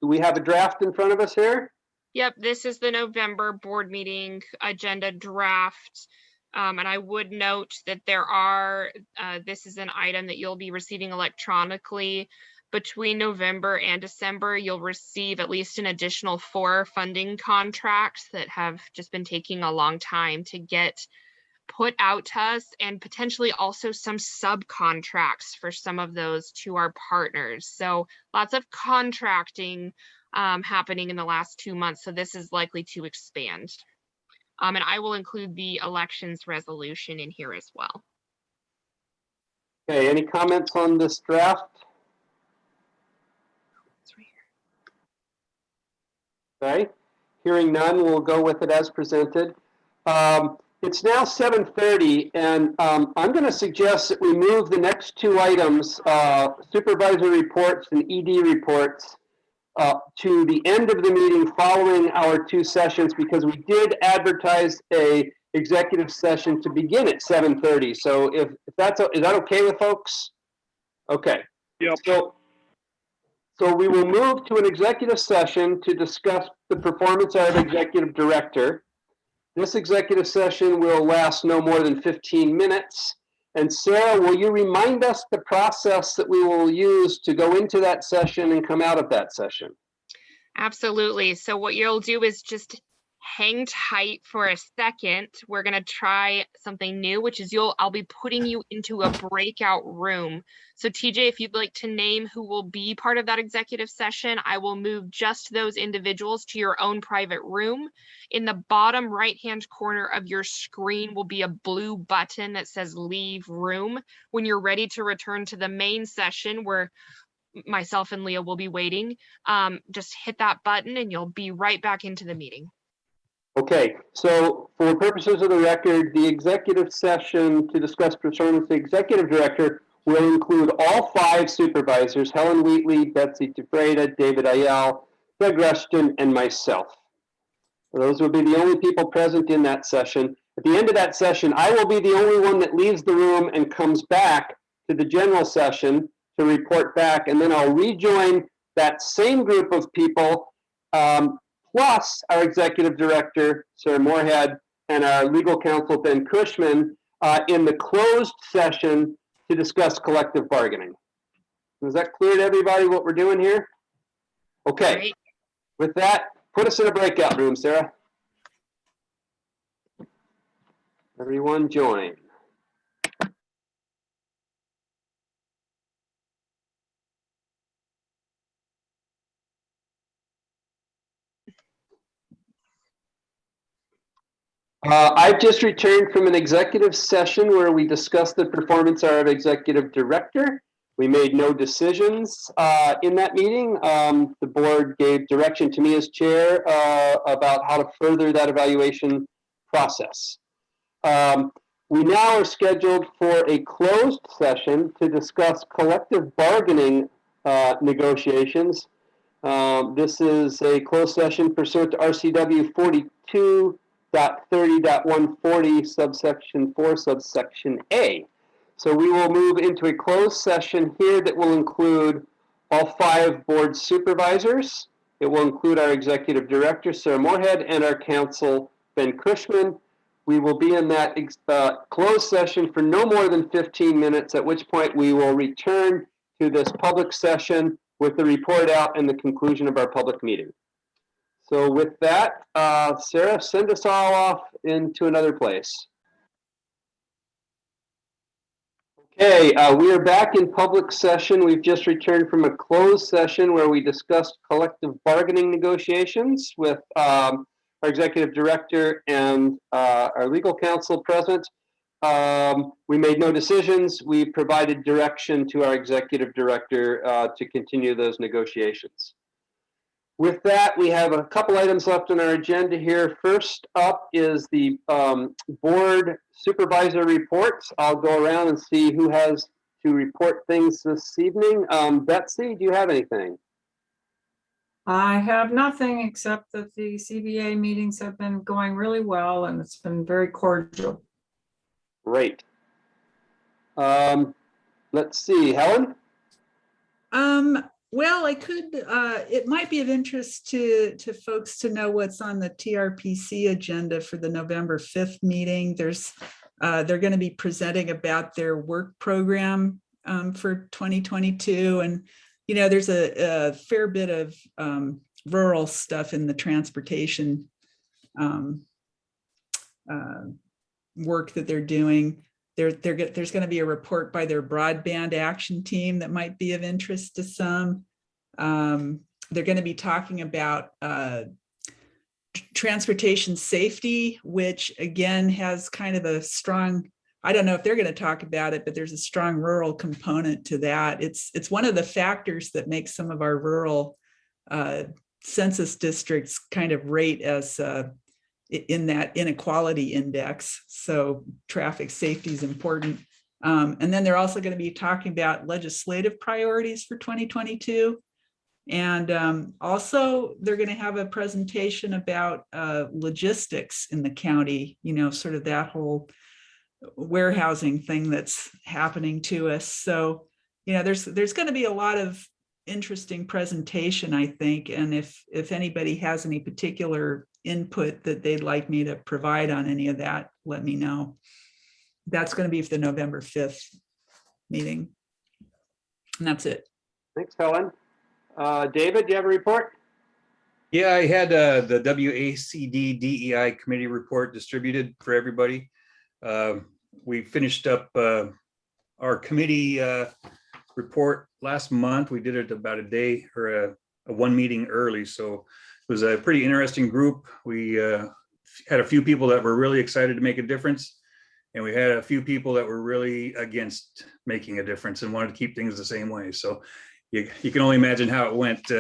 Do we have a draft in front of us here?
Yep, this is the November board meeting agenda draft. And I would note that there are, this is an item that you'll be receiving electronically. Between November and December, you'll receive at least an additional 4 funding contracts that have just been taking a long time to get put out to us, and potentially also some subcontracts for some of those to our partners. So lots of contracting happening in the last 2 months. So this is likely to expand. And I will include the elections resolution in here as well.
Okay, any comments on this draft? Okay, hearing none, we'll go with it as presented. It's now 7:30, and I'm going to suggest that we move the next 2 items, supervisor reports and ED reports, to the end of the meeting following our 2 sessions, because we did advertise a executive session to begin at 7:30. So if that's, is that okay with folks? Okay.
Yep.
So we will move to an executive session to discuss the performance of our executive director. This executive session will last no more than 15 minutes. And Sarah, will you remind us the process that we will use to go into that session and come out of that session?
Absolutely. So what you'll do is just hang tight for a second. We're going to try something new, which is I'll be putting you into a breakout room. So TJ, if you'd like to name who will be part of that executive session, I will move just those individuals to your own private room. In the bottom right-hand corner of your screen will be a blue button that says leave room. When you're ready to return to the main session where myself and Leah will be waiting, just hit that button and you'll be right back into the meeting.
Okay, so for purposes of the record, the executive session to discuss performance of the executive director will include all 5 supervisors, Helen Wheatley, Betsy DeFreda, David Ayal, Doug Rushton, and myself. Those will be the only people present in that session. At the end of that session, I will be the only one that leaves the room and comes back to the general session to report back, and then I'll rejoin that same group of people, plus our executive director, Sarah Moorhead, and our legal counsel, Ben Cushman, in the closed session to discuss collective bargaining. Is that clear to everybody what we're doing here? Okay.
Great.
With that, put us in a breakout room, Sarah. Everyone join. I've just returned from an executive session where we discussed the performance of our executive director. We made no decisions in that meeting. The board gave direction to me as chair about how to further that evaluation process. We now are scheduled for a closed session to discuss collective bargaining negotiations. This is a closed session pursuant to RCW 42.30.140 subsection 4 subsection A. So we will move into a closed session here that will include all 5 board supervisors. It will include our executive director, Sarah Moorhead, and our counsel, Ben Cushman. We will be in that closed session for no more than 15 minutes, at which point we will return to this public session with the report out and the conclusion of our public meeting. So with that, Sarah, send us all off into another place. Okay, we are back in public session. We've just returned from a closed session where we discussed collective bargaining negotiations with our executive director and our legal counsel present. We made no decisions. We provided direction to our executive director to continue those negotiations. With that, we have a couple items left on our agenda here. First up is the board supervisor reports. I'll go around and see who has to report things this evening. Betsy, do you have anything?
I have nothing except that the CBA meetings have been going really well and it's been very cordial.
Great. Let's see, Helen?
Well, I could, it might be of interest to folks to know what's on the TRPC agenda for the November 5th meeting. They're going to be presenting about their work program for 2022. And, you know, there's a fair bit of rural stuff in the transportation work that they're doing. There's going to be a report by their broadband action team that might be of interest to some. They're going to be talking about transportation safety, which again has kind of a strong, I don't know if they're going to talk about it, but there's a strong rural component to that. It's one of the factors that makes some of our rural census districts kind of rate as in that inequality index. So traffic safety is important. And then they're also going to be talking about legislative priorities for 2022. And also they're going to have a presentation about logistics in the county, you know, sort of that whole warehousing thing that's happening to us. So, you know, there's going to be a lot of interesting presentation, I think. And if anybody has any particular input that they'd like me to provide on any of that, let me know. That's going to be for the November 5th meeting. And that's it.
Thanks, Helen. David, do you have a report?
Yeah, I had the WACD DEI committee report distributed for everybody. We finished up our committee report last month. We did it about a day or a one meeting early. So it was a pretty interesting group. We had a few people that were really excited to make a difference. And we had a few people that were really against making a difference and wanted to keep things the same way. So you can only imagine how it went.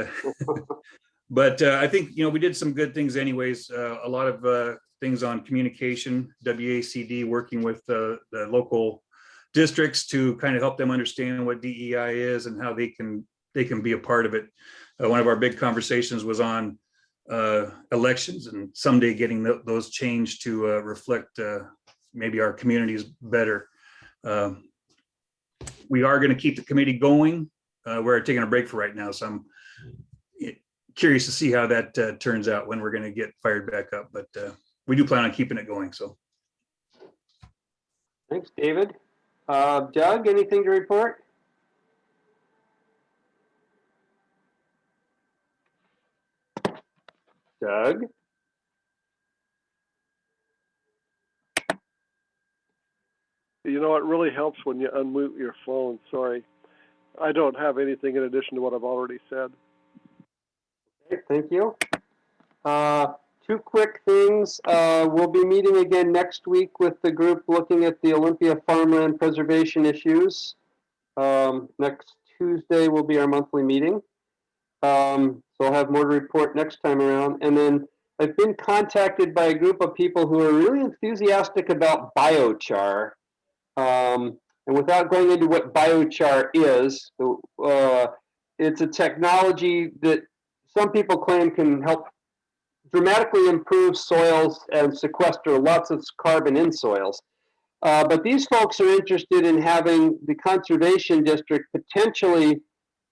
But I think, you know, we did some good things anyways. A lot of things on communication, WACD working with the local districts to kind of help them understand what DEI is and how they can be a part of it. One of our big conversations was on elections and someday getting those changed to reflect maybe our communities better. We are going to keep the committee going. We're taking a break for right now, so I'm curious to see how that turns out when we're going to get fired back up. But we do plan on keeping it going. So,
thanks, David. Doug, anything to report? Doug?
You know, it really helps when you unmute your phone. Sorry. I don't have anything in addition to what I've already said.
Okay, thank you. Two quick things. We'll be meeting again next week with the group looking at the Olympia farmland preservation issues. Next Tuesday will be our monthly meeting. So I'll have more to report next time around. And then I've been contacted by a group of people who are really enthusiastic about biochar. And without going into what biochar is, it's a technology that some people claim can help dramatically improve soils and sequester lots of carbon in soils. But these folks are interested in having the conservation district potentially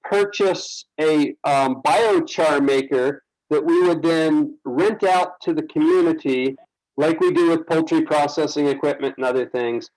purchase a biochar maker that we would then rent out to the community like we do with poultry processing equipment and other things.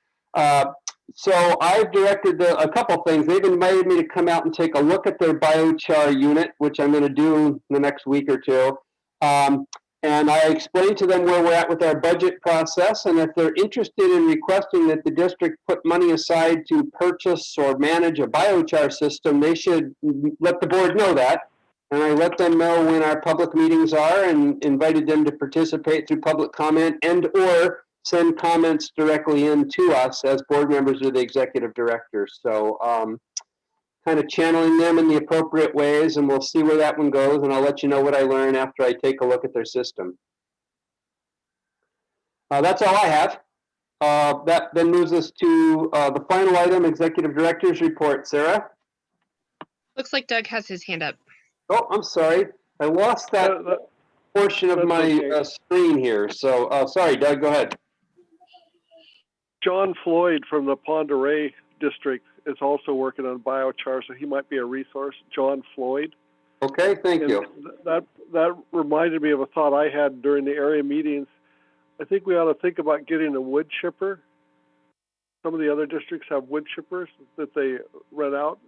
So I've directed a couple things. They've invited me to come out and take a look at their biochar unit, which I'm going to do in the next week or two. And I explained to them where we're at with our budget process, and if they're interested in requesting that the district put money aside to purchase or manage a biochar system, they should let the board know that. And I let them know when our public meetings are and invited them to participate through public comment and or send comments directly in to us as board members or the executive director. So kind of channeling them in the appropriate ways, and we'll see where that one goes, and I'll let you know what I learn after I take a look at their system. That's all I have. That then moves us to the final item, executive director's report. Sarah?
Looks like Doug has his hand up.
Oh, I'm sorry. I lost that portion of
that's
my
okay.
screen here. So, sorry, Doug, go ahead.
John Floyd from the Pend Oreille district is also working on biochar, so he might be a resource. John Floyd.
Okay, thank
And
you.
that reminded me of a thought I had during the area meetings. I think we ought to think about getting a wood chipper. Some of the other districts have wood chippers that they rent out,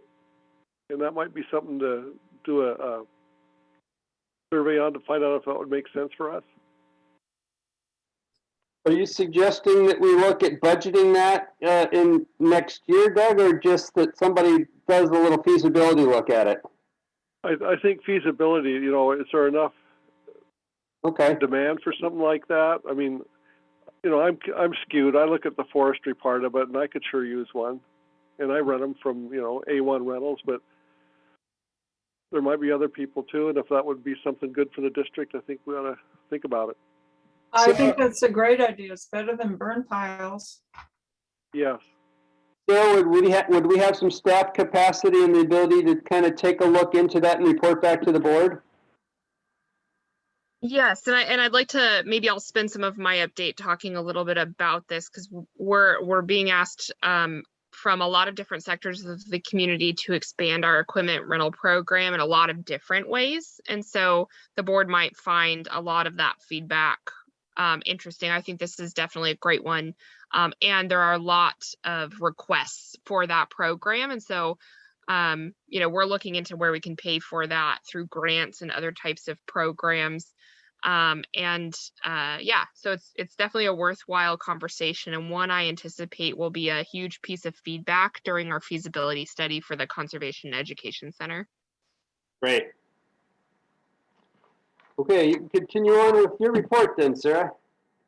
and that might be something to do a survey on to find out if that would make sense for us.
Are you suggesting that we look at budgeting that in next year, Doug, or just that somebody does a little feasibility look at it?
I think feasibility, you know, is there enough demand for something like that? I mean, you know, I'm skewed. I look at the forestry part of it, and I could sure use one. And I rent them from, you know, A1 Rentals, but there might be other people too. And if that would be something good for the district, I think we ought to think about it.
I think that's a great idea. It's better than burn piles.
Yes.
So would we have some staff capacity and the ability to kind of take a look into that and report back to the board?
Yes, and I'd like to, maybe I'll spend some of my update talking a little bit about this, because we're being asked from a lot of different sectors of the community to expand our equipment rental program in a lot of different ways. And so the board might find a lot of that feedback interesting. I think this is definitely a great one. And there are a lot of requests for that program. And so, you know, we're looking into where we can pay for that through grants and other types of programs. Yeah, so it's definitely a worthwhile conversation, and one I anticipate will be a huge piece of feedback during our feasibility study for the Conservation Education Center.
Great. Okay, you can continue on with your report then, Sarah.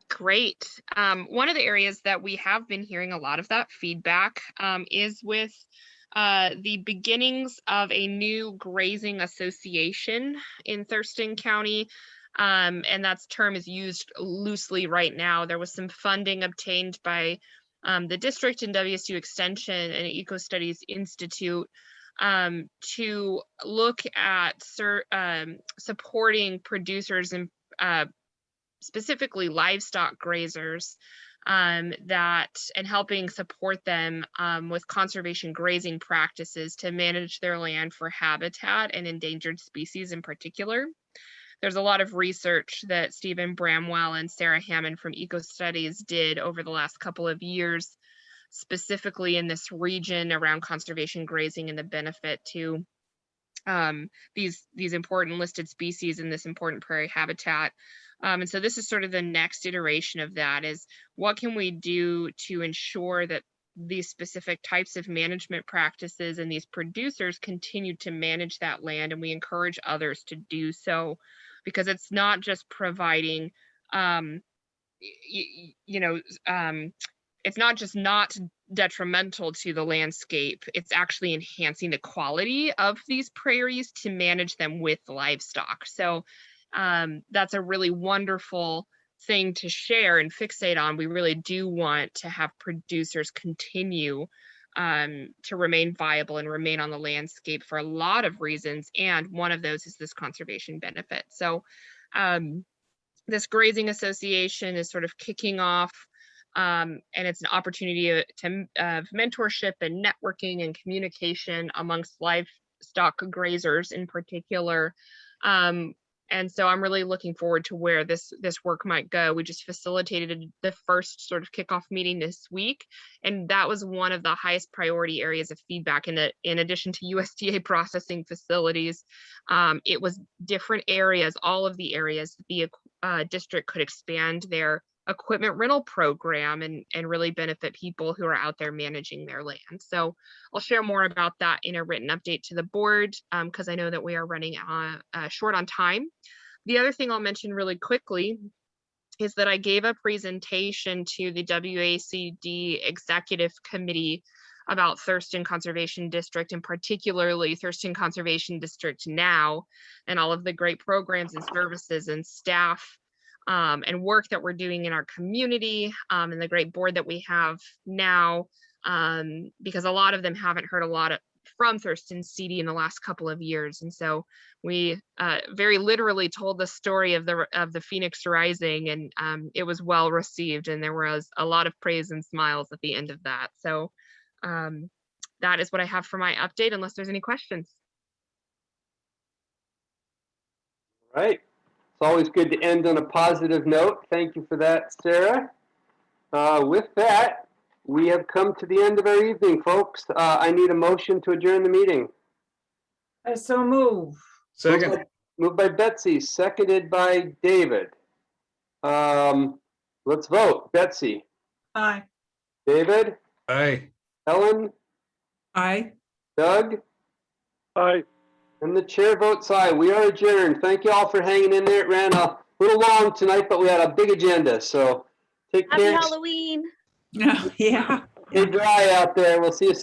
Great. One of the areas that we have been hearing a lot of that feedback is with the beginnings of a new grazing association in Thurston County. And that term is used loosely right now. There was some funding obtained by the district and WSU Extension and Eco Studies Institute to look at supporting producers and specifically livestock grazers and helping support them with conservation grazing practices to manage their land for habitat and endangered species in particular. There's a lot of research that Stephen Bramwell and Sarah Hammond from Eco Studies did over the last couple of years, specifically in this region around conservation grazing and the benefit to these important listed species in this important prairie habitat. And so this is sort of the next iteration of that, is what can we do to ensure that these specific types of management practices and these producers continue to manage that land, and we encourage others to do so, because it's not just providing, it's not just not detrimental to the landscape, it's actually enhancing the quality of these prairies to manage them with livestock. So that's a really wonderful thing to share and fixate on. We really do want to have producers continue to remain viable and remain on the landscape for a lot of reasons. And one of those is this conservation benefit. So this grazing association is sort of kicking off, and it's an opportunity to mentorship and networking and communication amongst livestock grazers in particular. And so I'm really looking forward to where this work might go. We just facilitated the first sort of kickoff meeting this week, and that was one of the highest priority areas of feedback. In addition to USDA processing facilities, it was different areas, all of the areas that the district could expand their equipment rental program and really benefit people who are out there managing their land. So I'll share more about that in a written update to the board, because I know that we are running short on time. The other thing I'll mention really quickly is that I gave a presentation to the WACD Executive Committee about Thurston Conservation District, and particularly Thurston Conservation District Now, and all of the great programs and services and staff and work that we're doing in our community, and the great board that we have now, because a lot of them haven't heard a lot from Thurston CD in the last couple of years. And so we very literally told the story of the Phoenix Rising, and it was well received, and there was a lot of praise and smiles at the end of that. So that is what I have for my update, unless there's any questions.
Right. It's always good to end on a positive note. Thank you for that, Sarah. With that, we have come to the end of our evening, folks. I need a motion to adjourn the meeting.
I so move.
Second.
Moved by Betsy, seconded by David. Let's vote. Betsy,
Aye.
David,
Aye.
Ellen,
Aye.
Doug,
Aye.
and the chair votes aye. We are adjourned. Thank you all for hanging in there. It ran a little long tonight, but we had a big agenda, so take care.
Happy Halloween.
Yeah.
Stay dry out there. We'll see you soon.